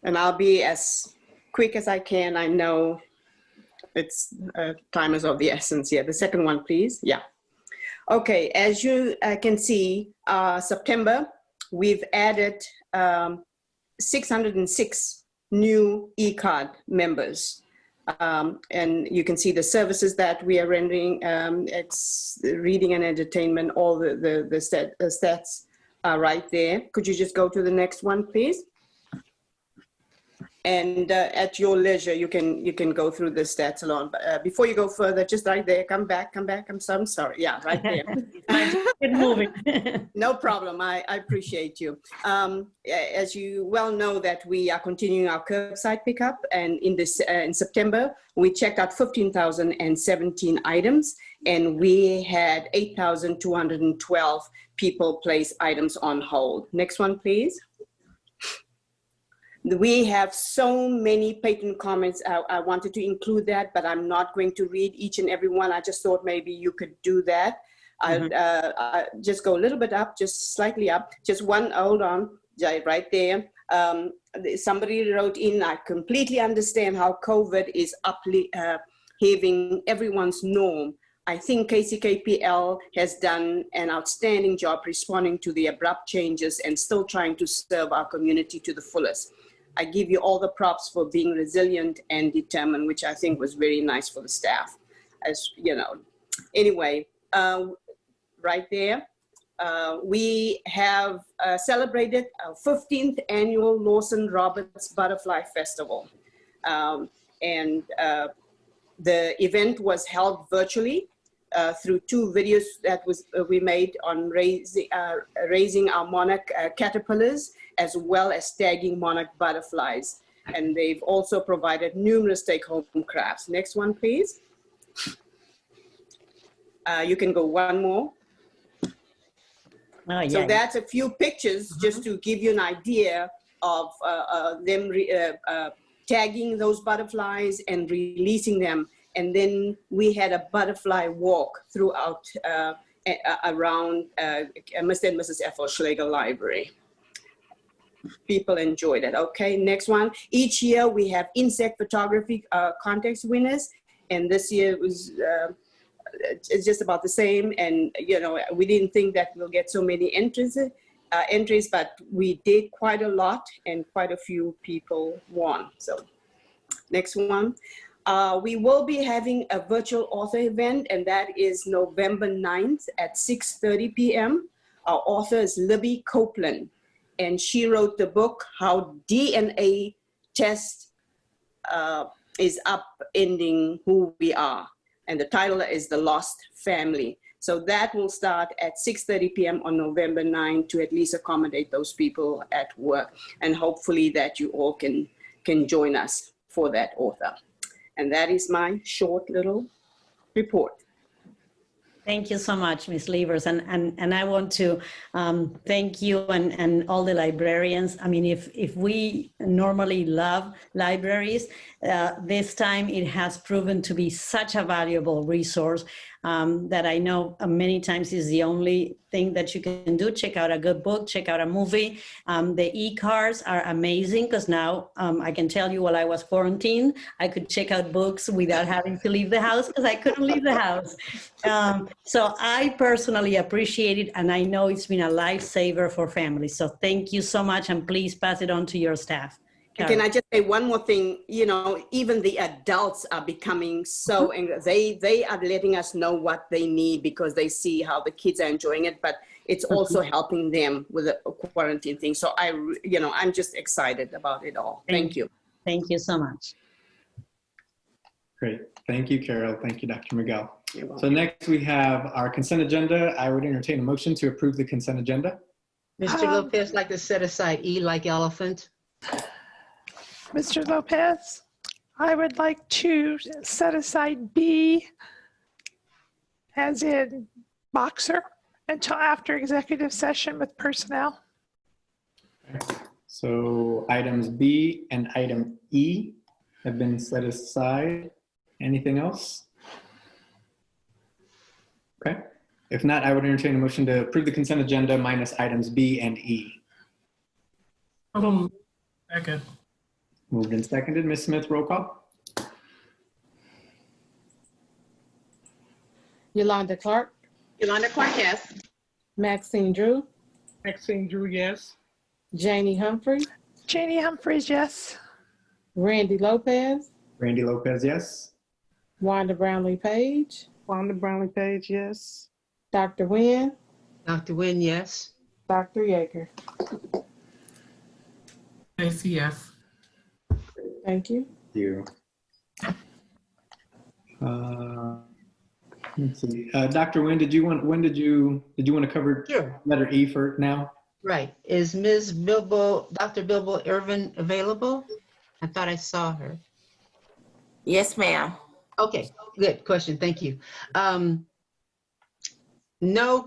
And I'll be as quick as I can. I know it's time is of the essence. Yeah, the second one, please. Yeah. Okay, as you can see, September, we've added 606 new e-card members. And you can see the services that we are rendering. It's reading and entertainment, all the stats are right there. Could you just go to the next one, please? And at your leisure, you can go through the stats alone. But before you go further, just right there, come back. I'm sorry. Yeah, right there. Keep moving. No problem. I appreciate you. As you well know that we are continuing our curbside pickup, and in September, we checked out 15,017 items, and we had 8,212 people place items on hold. Next one, please. We have so many patent comments. I wanted to include that, but I'm not going to read each and every one. I just thought maybe you could do that. I just go a little bit up, just slightly up. Just one, hold on, right there. Somebody wrote in, I completely understand how COVID is upheaving everyone's norm. I think KCKPL has done an outstanding job responding to the abrupt changes and still trying to serve our community to the fullest. I give you all the props for being resilient and determined, which I think was very nice for the staff, as you know. Anyway, right there, we have celebrated our 15th annual Lawson Roberts Butterfly Festival. And the event was held virtually through two videos that we made on raising our monarch caterpillars, as well as tagging monarch butterflies. And they've also provided numerous take-home crafts. Next one, please. You can go one more. Oh, yeah. So that's a few pictures just to give you an idea of them tagging those butterflies and releasing them. And then we had a butterfly walk throughout around Mr. and Mrs. Ethel Schlegel Library. People enjoyed it. Okay, next one. Each year we have insect photography contest winners, and this year it was it's just about the same. And you know, we didn't think that we'll get so many entries, but we did quite a lot, and quite a few people won. So, next one. We will be having a virtual author event, and that is November 9th at 6:30 p.m. Our author is Libby Copeland, and she wrote the book, How DNA Test is Upending Who We Are. And the title is The Lost Family. So that will start at 6:30 p.m. on November 9th to at least accommodate those people at work. And hopefully that you all can join us for that author. And that is my short little report. Thank you so much, Ms. Levers. And I want to thank you and all the librarians. I mean, if we normally love libraries, this time it has proven to be such a valuable resource that I know many times is the only thing that you can do. Check out a good book, check out a movie. The e-cards are amazing because now I can tell you while I was quarantined, I could check out books without having to leave the house because I couldn't leave the house. So I personally appreciate it, and I know it's been a lifesaver for families. So thank you so much, and please pass it on to your staff. Can I just say one more thing? You know, even the adults are becoming so angry. They are letting us know what they need because they see how the kids are enjoying it, but it's also helping them with the quarantine thing. So I'm just excited about it all. Thank you. Thank you so much. Great. Thank you, Carol. Thank you, Dr. Miguel. So next we have our consent agenda. I would entertain a motion to approve the consent agenda. Mr. Lopez, like to set aside E like elephant. Mr. Lopez, I would like to set aside B as in boxer until after executive session with personnel. So items B and item E have been set aside. Anything else? Okay. If not, I would entertain a motion to approve the consent agenda minus items B and E. Second. Moved and seconded. Ms. Smith, roll call. Yolanda Clark, Yolanda Clark, yes. Maxine Drew, Maxine Drew, yes. Janie Humphries, Janie Humphries, yes. Randy Lopez, Randy Lopez, yes. Wanda Brownlee Page, Wanda Brownlee Page, yes. Dr. Nguyen, Dr. Nguyen, yes. Dr. Yeager. Stacy, yes. Thank you. Thank you. Let's see. Dr. Nguyen, did you want to cover Sure. letter E for now? Right. Is Ms. Bilbo, Dr. Bilbo Irvin available? I thought I saw her. Yes, ma'am. Okay, good question. Thank you. No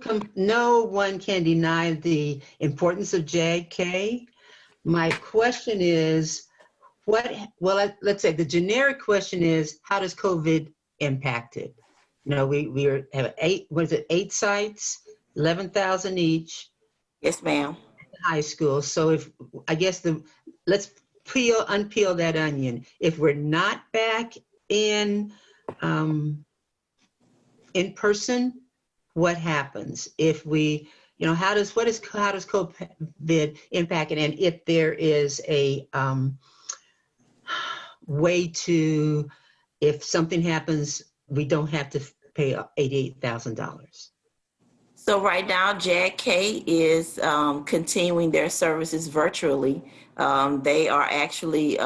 one can deny the importance of JK. My question is, let's say the generic question is, how does COVID impact it? You know, we have 8 sites, 11,000 each. Yes, ma'am. High school. So let's unpeel that onion. If we're not back in person, what happens? If we, how does COVID impact it? And if there is a way to, if something happens, we don't have to pay $88,000. So right now, JK is continuing their services virtually. They are actually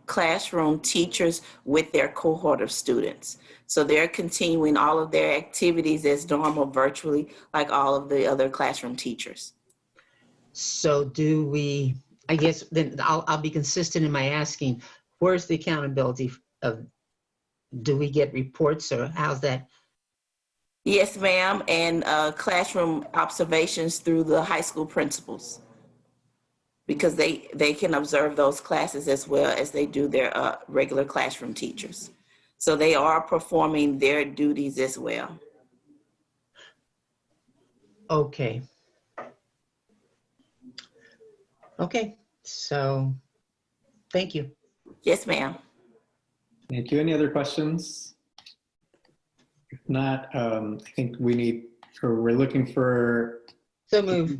classroom teachers with their cohort of students. So they're continuing all of their activities as normal virtually, like all of the other classroom teachers. So I guess then I'll be consistent in my asking, where's the accountability of, do we get reports or how's that? Yes, ma'am, and classroom observations through the high school principals, because they can observe those classes as well as they do their regular classroom teachers. So they are performing their duties as well. Okay. Okay, so thank you. Yes, ma'am. Thank you. Any other questions? If not, I think we're looking for. So moved.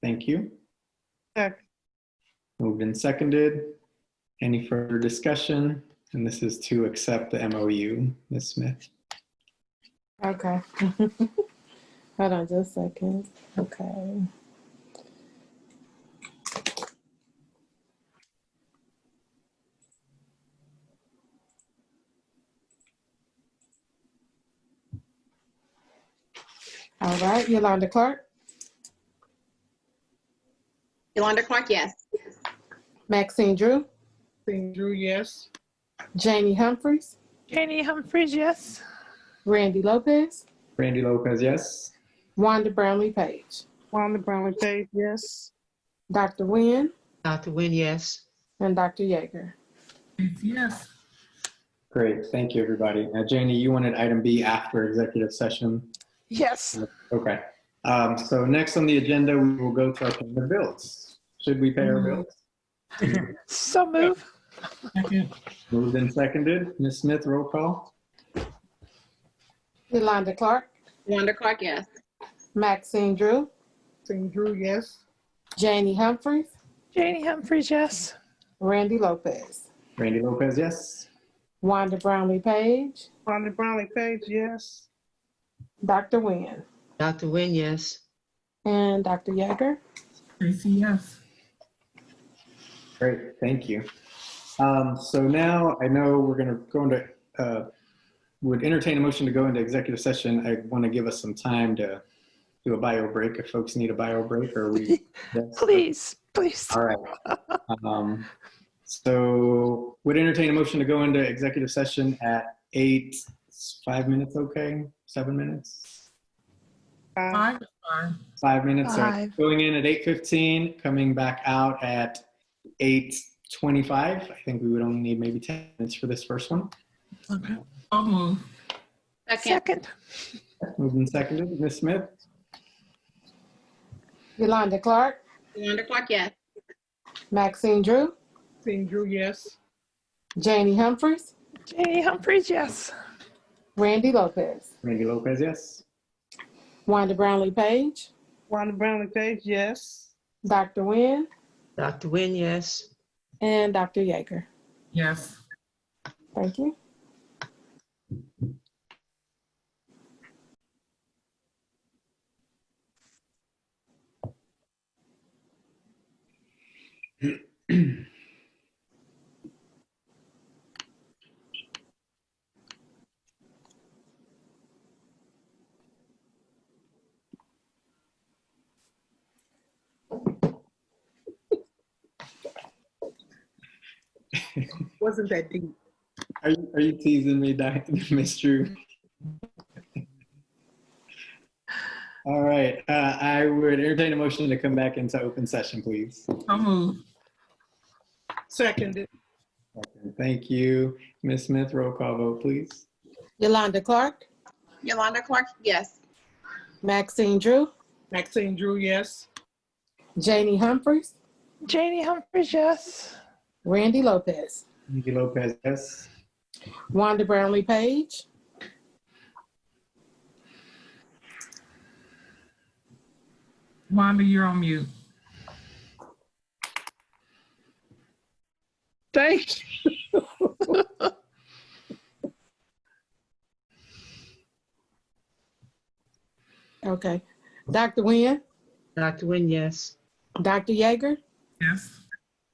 Thank you. Moved and seconded. Any further discussion? And this is to accept the MOU, Ms. Smith. Okay. Hold on just a second. Okay. All right, Yolanda Clark. Yolanda Clark, yes. Maxine Drew. Maxine Drew, yes. Janie Humphries. Janie Humphries, yes. Randy Lopez. Randy Lopez, yes. Wanda Brownlee Page. Wanda Brownlee Page, yes. Dr. Nguyen. Dr. Nguyen, yes. And Dr. Yeager. Yes. Great. Thank you, everybody. Janie, you wanted item B after executive session? Yes. Okay. So next on the agenda, we will go to our payment of bills. Should we pay our bills? So move. Moved and seconded. Ms. Smith, roll call. Yolanda Clark. Yolanda Clark, yes. Maxine Drew. Maxine Drew, yes. Janie Humphries. Janie Humphries, yes. Randy Lopez. Randy Lopez, yes. Wanda Brownlee Page. Wanda Brownlee Page, yes. Dr. Nguyen. Dr. Nguyen, yes. And Dr. Yeager. Tracy, yes. Great, thank you. So now I know we're going to go into, would entertain a motion to go into executive session. I want to give us some time to do a bio break if folks need a bio break, or we. Please. All right. So would entertain a motion to go into executive session at 5 minutes, okay? 7 minutes? 5 is fine. 5 minutes. So 5. going in at 8:15, coming back out at 8:25. I think we would only need maybe 10 minutes for this first one. Okay. So move. Second. Moved and seconded. Ms. Smith? Yolanda Clark, Yolanda Clark, yes. Maxine Drew, Maxine Drew, yes. Janie Humphries, Janie Humphries, yes. Randy Lopez, Randy Lopez, yes. Wanda Brownlee Page, Wanda Brownlee Page, yes. Dr. Nguyen, Dr. Nguyen, yes. and Dr. Yeager. Yes. Thank you. Wasn't that deep? Are you teasing me, Ms. Drew? All right. I would entertain a motion to come back into open session, please. So move. Seconded. Thank you. Ms. Smith, roll call vote, please. Yolanda Clark, Yolanda Clark, yes. Maxine Drew, Maxine Drew, yes. Janie Humphries, Janie Humphries, yes. Randy Lopez, Randy Lopez, yes. Wanda Brownlee Page, Wanda, you're on mute. Thank you. okay, Dr. Nguyen, Dr. Nguyen, yes. Dr. Yeager, Yes.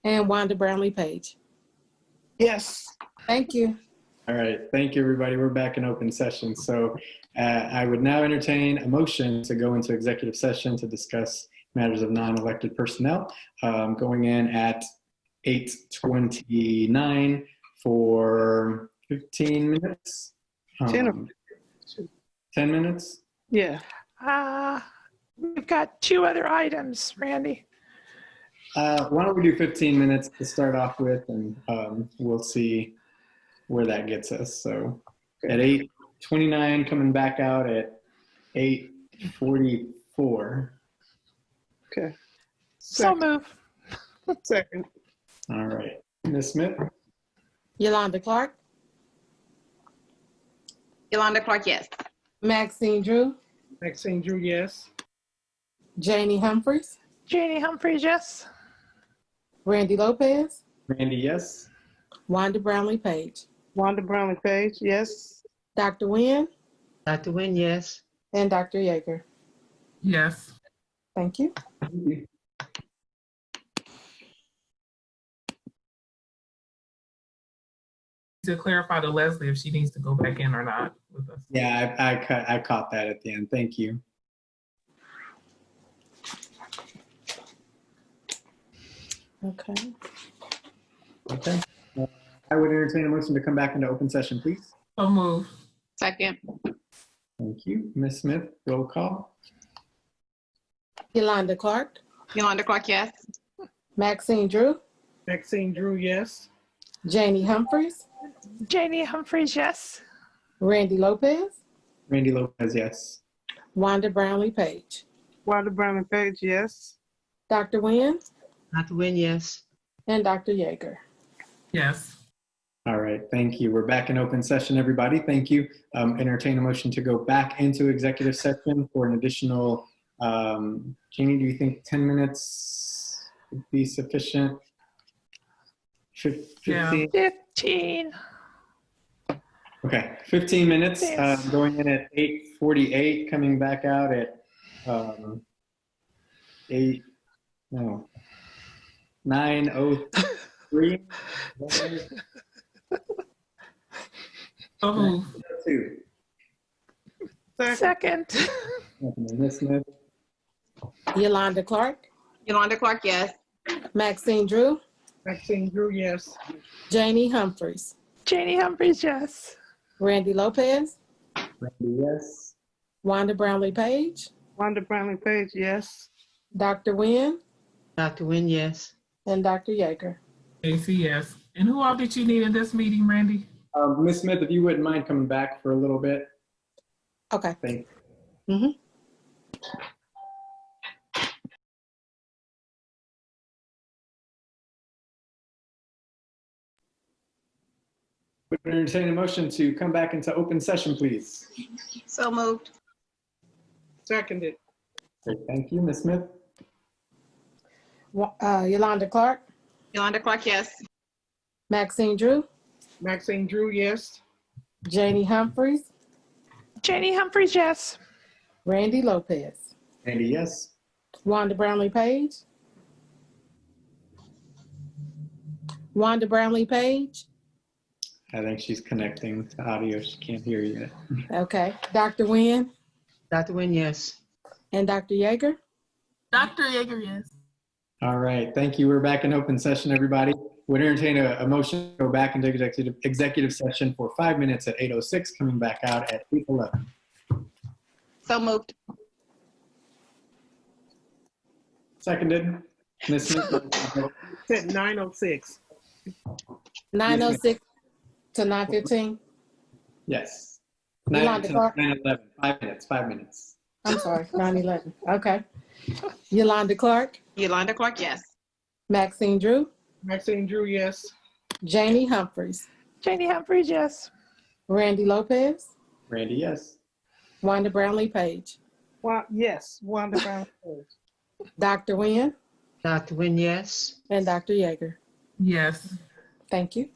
and Wanda Brownlee Page. Yes. Thank you. All right. Thank you, everybody. We're back in open session. So I would now entertain a motion to go into executive session to discuss matters of non-elected personnel, going in at 8:29 for 15 minutes. 10 minutes? Yeah. We've got 2 other items, Randy. Why don't we do 15 minutes to start off with, and we'll see where that gets us. So at 8:29, coming back out at 8:44. Okay. So move. Second. All right. Ms. Smith? Yolanda Clark, Yolanda Clark, yes. Maxine Drew, Maxine Drew, yes. Janie Humphries, Janie Humphries, yes. Randy Lopez, Randy, yes. Wanda Brownlee Page, Wanda Brownlee Page, yes. Dr. Nguyen, Dr. Nguyen, yes. and Dr. Yeager. Yes. Thank you. Thank you. To clarify to Leslie if she needs to go back in or not with us. Yeah, I caught that at the end. Thank you. Okay. Okay. I would entertain a motion to come back into open session, please. So move. Second. Thank you. Ms. Smith, roll call. Yolanda Clark, Yolanda Clark, yes. Maxine Drew, Maxine Drew, yes. Janie Humphries, Janie Humphries, yes. Randy Lopez, Randy Lopez, yes. Wanda Brownlee Page, Wanda Brownlee Page, yes. Dr. Nguyen, Dr. Nguyen, yes. and Dr. Yeager. Yes. All right, thank you. We're back in open session, everybody. Thank you. Entertain a motion to go back into executive session for an additional, Jeannie, do you think 10 minutes would be sufficient? 15? 15. Okay, 15 minutes, Yes. going in at 8:48, coming back out at 9:03. So move. 2. Second. Ms. Smith? Yolanda Clark, Yolanda Clark, yes. Maxine Drew, Maxine Drew, yes. Janie Humphries, Janie Humphries, yes. Randy Lopez, Randy, yes. Wanda Brownlee Page, Wanda Brownlee Page, yes. Dr. Nguyen, Dr. Nguyen, yes. and Dr. Yeager. AC, yes. And who all did you need in this meeting, Randy? Ms. Smith, if you wouldn't mind coming back for a little bit. Okay. Thank you. Mm-hmm. Would entertain a motion to come back into open session, please. So moved. Seconded. Great, thank you, Ms. Smith. Yolanda Clark. Yolanda Clark, yes. Maxine Drew. Maxine Drew, yes. Janie Humphreys. Janie Humphreys, yes. Randy Lopez. Randy, yes. Wanda Brownlee Page. Wanda Brownlee Page. I think she's connecting to audio. She can't hear you yet. Okay. Dr. Nguyen. Dr. Nguyen, yes. And Dr. Yeager. Dr. Yeager, yes. All right, thank you. We're back in open session, everybody. Would entertain a motion to go back into executive session for 5 minutes at 8:06, coming back out at 8:11. So moved. Seconded. Ms. Smith. At 9:06. 9:06 to 9:15. Yes. Yolanda Clark. 9:11. 5 minutes. 5 minutes. I'm sorry, 9:11. Okay. Yolanda Clark. Yolanda Clark, yes. Maxine Drew. Maxine Drew, yes. Janie Humphreys. Janie Humphreys, yes. Randy Lopez. Randy, yes. Wanda Brownlee Page. Yes, Wanda Brownlee Page. Dr. Nguyen. Dr. Nguyen, yes. And Dr. Yeager. Yes. Thank you.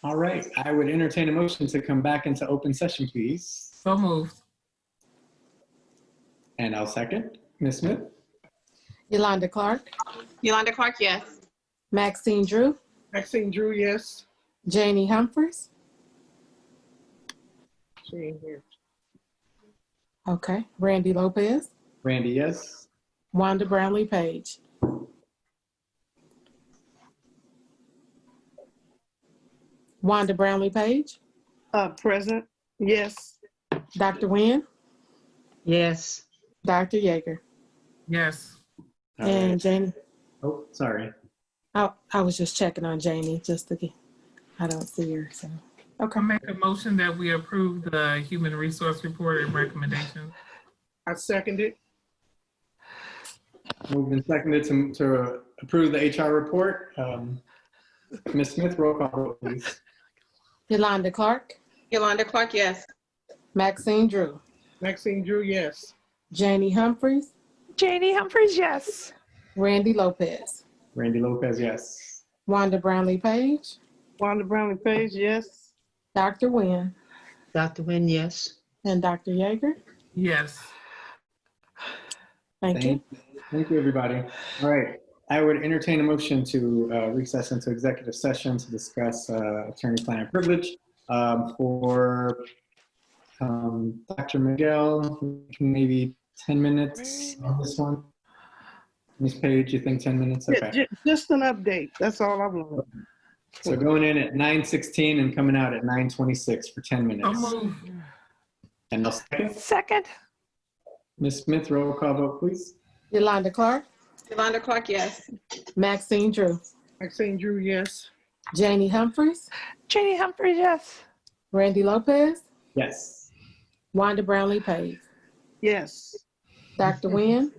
All right, I would entertain a motion to come back into open session, please. So moved. And I'll second. Ms. Smith? Yolanda Clark. Yolanda Clark, yes. Maxine Drew. Maxine Drew, yes. Janie Humphreys. She ain't here. Okay. Randy Lopez. Randy, yes. Wanda Brownlee Page. Wanda Brownlee Page. Present, yes. Dr. Nguyen. Yes. Dr. Yeager. Yes. All And right. Janie. Oh, sorry. I was just checking on Janie just to get, I don't see her, so. Okay. I make a motion that we approve the human resource report and recommendations. I seconded. Moved and seconded to approve the HR report. Ms. Smith, roll call vote, please. Yolanda Clark. Yolanda Clark, yes. Maxine Drew. Maxine Drew, yes. Janie Humphreys. Janie Humphreys, yes. Randy Lopez. Randy Lopez, yes. Wanda Brownlee Page. Wanda Brownlee Page, yes. Dr. Nguyen. Dr. Nguyen, yes. And Dr. Yeager. Yes. Thank you. Thank you, everybody. All right. I would entertain a motion to recess into executive session to discuss attorney-client privilege for Dr. Miguel, maybe 10 minutes on this one. Ms. Page, you think 10 minutes? Okay. Just an update. That's all I want. So going in at 9:16 and coming out at 9:26 for 10 minutes. And I'll second. Second. Ms. Smith, roll call vote, please. Yolanda Clark. Yolanda Clark, yes. Maxine Drew. Maxine Drew, yes. Janie Humphreys. Janie Humphreys, yes. Randy Lopez. Yes. Wanda Brownlee Page. Yes. Dr. Nguyen.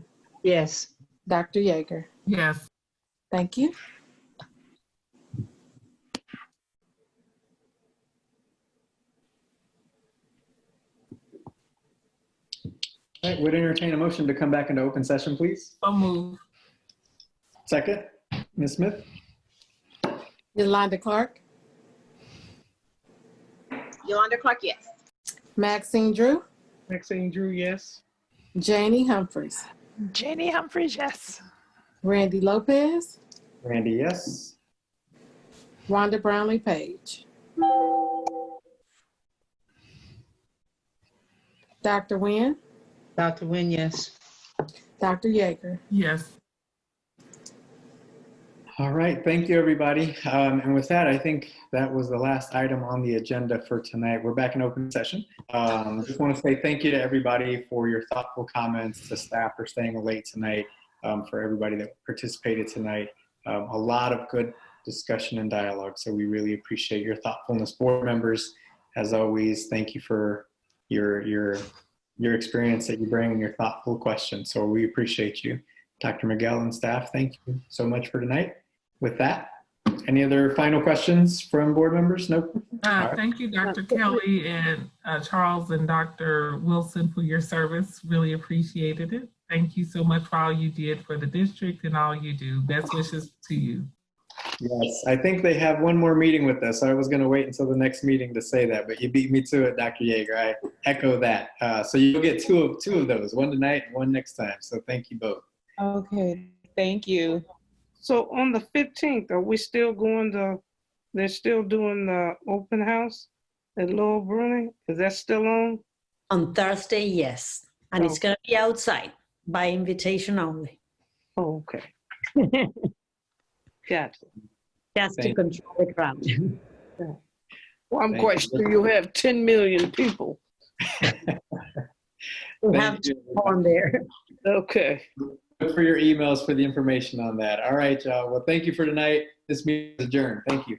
Yes. Dr. Yeager. Yes. Thank you. All right, would entertain a motion to come back into open session, please. So move. Second, Ms. Smith. Yolanda Clark. Yolanda Clark, yes. Maxine Drew. Maxine Drew, yes. Janie Humphreys. Janie Humphreys, yes. Randy Lopez. Randy, yes. Wanda Brownlee Page. Dr. Nguyen. Dr. Nguyen, yes. Dr. Yeager. Yes. All right, thank you, everybody. And with that, I think that was the last item on the agenda for tonight. We're back in open session. Just want to say thank you to everybody for your thoughtful comments, to staff for staying late tonight, for everybody that participated tonight. a lot of good discussion and dialogue. So we really appreciate your thoughtfulness. Board members, as always, thank you for your experience that you bring and your thoughtful questions. So we appreciate you. Dr. Miguel and staff, thank you so much for tonight. With that, any other final questions from board members? Nope. Right. Thank you, Dr. Kelly and Charles and Dr. Wilson for your service. Really appreciated it. Thank you so much for all you did for the district and all you do. Best wishes to you. Yes, I think they have one more meeting with us. I was going to wait until the next meeting to say that, but you beat me to it, Dr. Yeager. I echo that. So you'll get two of those, one tonight and one next time. So thank you both. Okay, thank you. So on the 15th, are we still they're still doing the open house at Lowell Bruni? Is that still on? On Thursday, yes. And it's going to be outside by invitation only. Oh, okay. Gotcha. Just to control the crowd. Well, I'm quite sure you have 10 million people. We have to on there. Okay. Look for your emails for the information on that. All right, y'all. Well, thank you for tonight. This meeting is adjourned. Thank you.